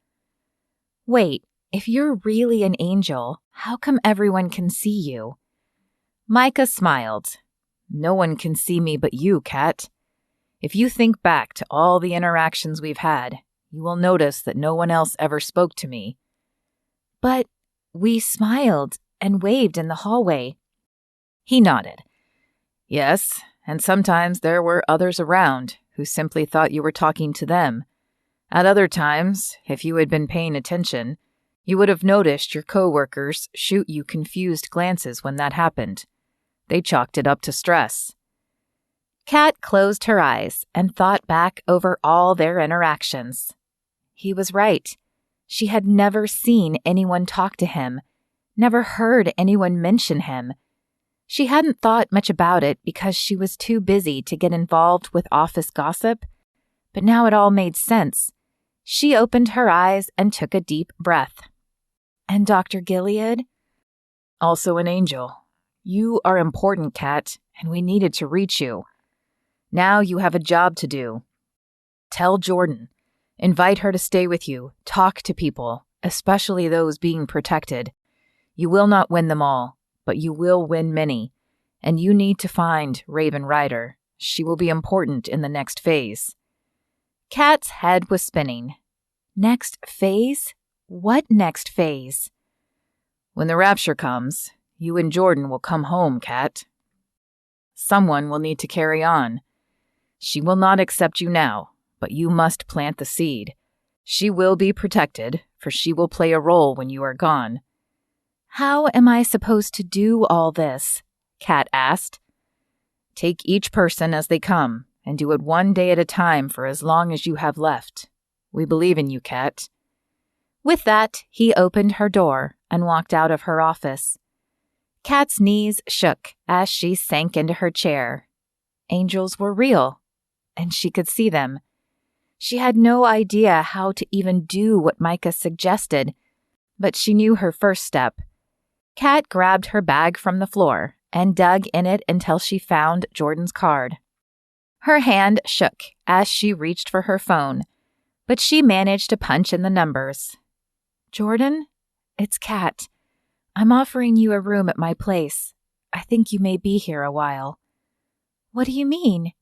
Wait, if you're really an angel, how come everyone can see you? Micah smiled. No one can see me but you, Kat. If you think back to all the interactions we've had, you will notice that no one else ever spoke to me. But we smiled and waved in the hallway. He nodded. Yes, and sometimes there were others around who simply thought you were talking to them. At other times, if you had been paying attention, you would have noticed your coworkers shoot you confused glances when that happened. They chalked it up to stress. Kat closed her eyes and thought back over all their interactions. He was right. She had never seen anyone talk to him, never heard anyone mention him. She hadn't thought much about it because she was too busy to get involved with office gossip, but now it all made sense. She opened her eyes and took a deep breath. And Dr. Gilead? Also an angel. You are important, Kat, and we needed to reach you. Now you have a job to do. Tell Jordan. Invite her to stay with you. Talk to people, especially those being protected. You will not win them all, but you will win many. And you need to find Raven Ryder. She will be important in the next phase. Kat's head was spinning. Next phase? What next phase? When the rapture comes, you and Jordan will come home, Kat. Someone will need to carry on. She will not accept you now, but you must plant the seed. She will be protected, for she will play a role when you are gone. How am I supposed to do all this? Kat asked. Take each person as they come, and do it one day at a time for as long as you have left. We believe in you, Kat. With that, he opened her door and walked out of her office. Kat's knees shook as she sank into her chair. Angels were real, and she could see them. She had no idea how to even do what Micah suggested, but she knew her first step. Kat grabbed her bag from the floor and dug in it until she found Jordan's card. Her hand shook as she reached for her phone, but she managed to punch in the numbers. Jordan, it's Kat. I'm offering you a room at my place. I think you may be here a while. What do you mean?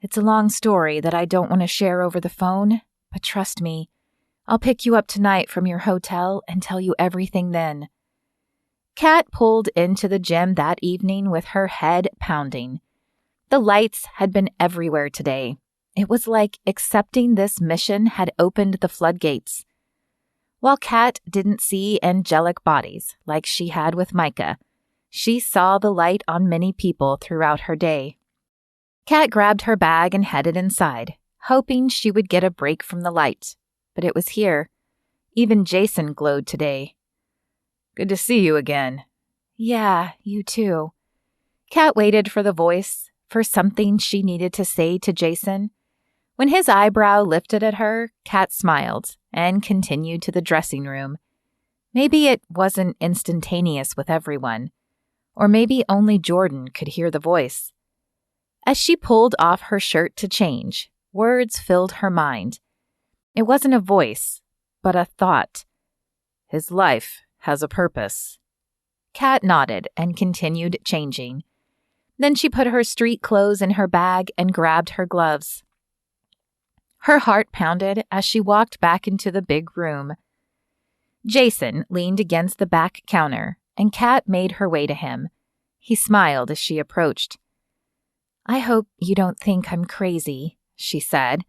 It's a long story that I don't want to share over the phone, but trust me, I'll pick you up tonight from your hotel and tell you everything then. Kat pulled into the gym that evening with her head pounding. The lights had been everywhere today. It was like accepting this mission had opened the floodgates. While Kat didn't see angelic bodies like she had with Micah, she saw the light on many people throughout her day. Kat grabbed her bag and headed inside, hoping she would get a break from the light. But it was here. Even Jason glowed today. Good to see you again. Yeah, you too. Kat waited for the voice, for something she needed to say to Jason. When his eyebrow lifted at her, Kat smiled and continued to the dressing room. Maybe it wasn't instantaneous with everyone, or maybe only Jordan could hear the voice. As she pulled off her shirt to change, words filled her mind. It wasn't a voice, but a thought. His life has a purpose. Kat nodded and continued changing. Then she put her street clothes in her bag and grabbed her gloves. Her heart pounded as she walked back into the big room. Jason leaned against the back counter, and Kat made her way to him. He smiled as she approached. I hope you don't think I'm crazy, she said,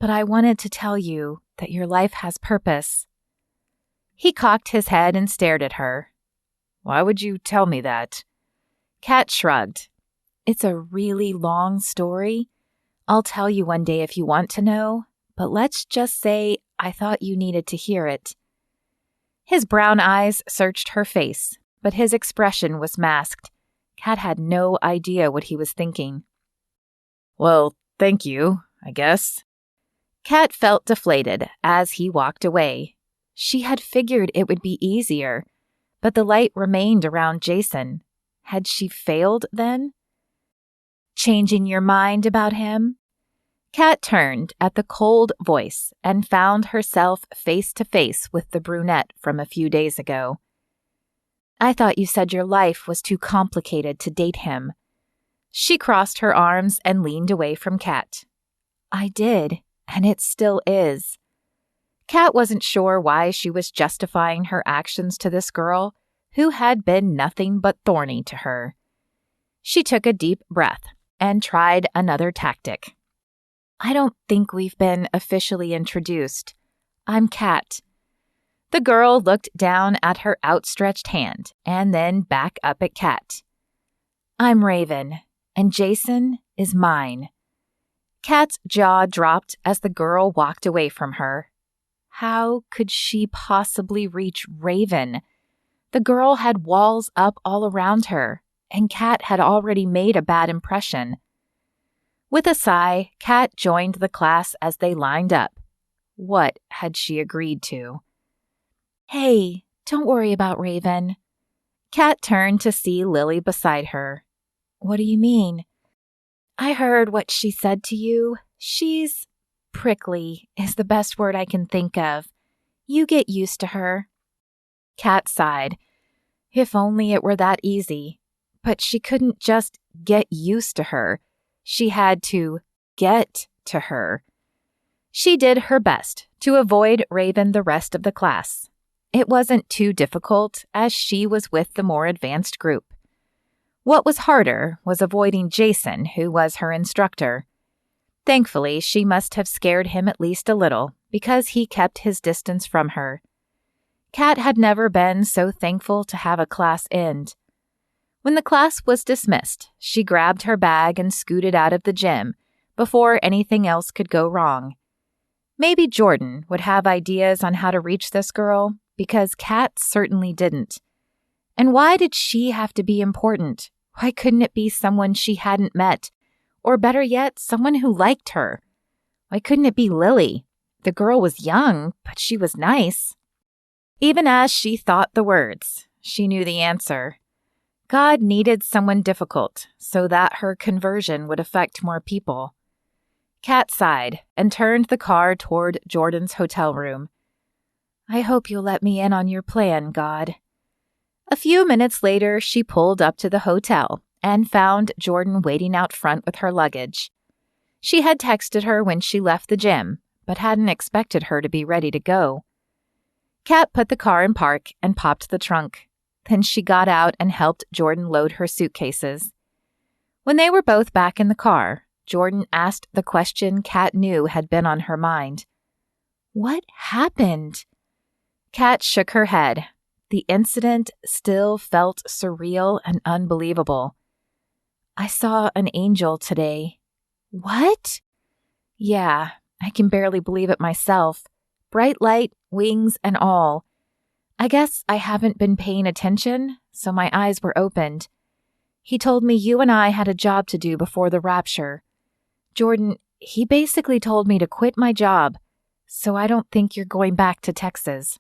but I wanted to tell you that your life has purpose. He cocked his head and stared at her. Why would you tell me that? Kat shrugged. It's a really long story. I'll tell you one day if you want to know, but let's just say I thought you needed to hear it. His brown eyes searched her face, but his expression was masked. Kat had no idea what he was thinking. Well, thank you, I guess. Kat felt deflated as he walked away. She had figured it would be easier, but the light remained around Jason. Had she failed then? Changing your mind about him? Kat turned at the cold voice and found herself face to face with the brunette from a few days ago. I thought you said your life was too complicated to date him. She crossed her arms and leaned away from Kat. I did, and it still is. Kat wasn't sure why she was justifying her actions to this girl who had been nothing but thorny to her. She took a deep breath and tried another tactic. I don't think we've been officially introduced. I'm Kat. The girl looked down at her outstretched hand and then back up at Kat. I'm Raven, and Jason is mine. Kat's jaw dropped as the girl walked away from her. How could she possibly reach Raven? The girl had walls up all around her, and Kat had already made a bad impression. With a sigh, Kat joined the class as they lined up. What had she agreed to? Hey, don't worry about Raven. Kat turned to see Lily beside her. What do you mean? I heard what she said to you. She's prickly is the best word I can think of. You get used to her. Kat sighed. If only it were that easy. But she couldn't just get used to her. She had to get to her. She did her best to avoid Raven the rest of the class. It wasn't too difficult, as she was with the more advanced group. What was harder was avoiding Jason, who was her instructor. Thankfully, she must have scared him at least a little, because he kept his distance from her. Kat had never been so thankful to have a class end. When the class was dismissed, she grabbed her bag and scooted out of the gym before anything else could go wrong. Maybe Jordan would have ideas on how to reach this girl, because Kat certainly didn't. And why did she have to be important? Why couldn't it be someone she hadn't met? Or better yet, someone who liked her? Why couldn't it be Lily? The girl was young, but she was nice. Even as she thought the words, she knew the answer. God needed someone difficult so that her conversion would affect more people. Kat sighed and turned the car toward Jordan's hotel room. I hope you'll let me in on your plan, God. A few minutes later, she pulled up to the hotel and found Jordan waiting out front with her luggage. She had texted her when she left the gym, but hadn't expected her to be ready to go. Kat put the car in park and popped the trunk. Then she got out and helped Jordan load her suitcases. When they were both back in the car, Jordan asked the question Kat knew had been on her mind. What happened? Kat shook her head. The incident still felt surreal and unbelievable. I saw an angel today. What? Yeah, I can barely believe it myself. Bright light, wings, and all. I guess I haven't been paying attention, so my eyes were opened. He told me you and I had a job to do before the rapture. Jordan, he basically told me to quit my job, so I don't think you're going back to Texas.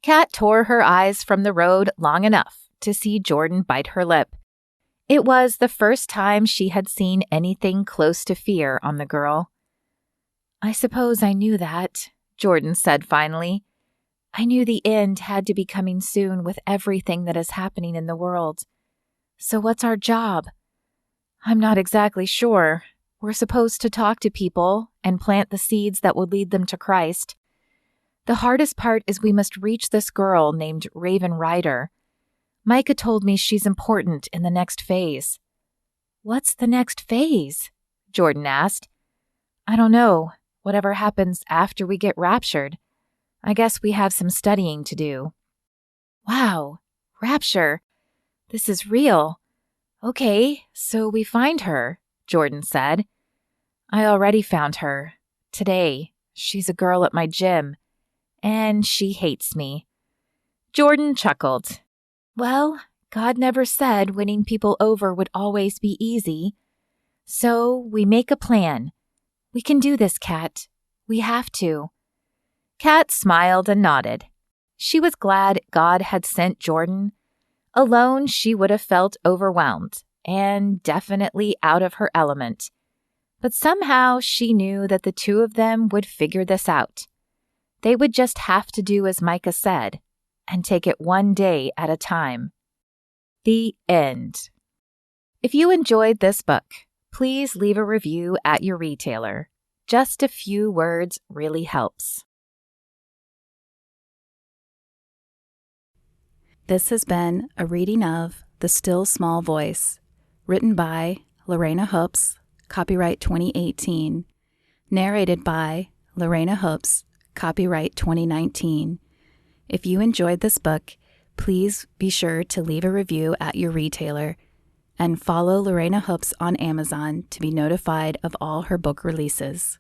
Kat tore her eyes from the road long enough to see Jordan bite her lip. It was the first time she had seen anything close to fear on the girl. I suppose I knew that, Jordan said finally. I knew the end had to be coming soon with everything that is happening in the world. So what's our job? I'm not exactly sure. We're supposed to talk to people and plant the seeds that will lead them to Christ. The hardest part is we must reach this girl named Raven Ryder. Micah told me she's important in the next phase. What's the next phase? Jordan asked. I don't know. Whatever happens after we get raptured. I guess we have some studying to do. Wow, rapture. This is real. Okay, so we find her, Jordan said. I already found her. Today. She's a girl at my gym. And she hates me. Jordan chuckled. Well, God never said winning people over would always be easy. So we make a plan. We can do this, Kat. We have to. Kat smiled and nodded. She was glad God had sent Jordan. Alone, she would have felt overwhelmed and definitely out of her element. But somehow she knew that the two of them would figure this out. They would just have to do as Micah said and take it one day at a time. The end. If you enjoyed this book, please leave a review at your retailer. Just a few words really helps. This has been a reading of The Still Small Voice, written by Lorana Hoops, copyright 2018, narrated by Lorana Hoops, copyright 2019. If you enjoyed this book, please be sure to leave a review at your retailer and follow Lorana Hoops on Amazon to be notified of all her book releases.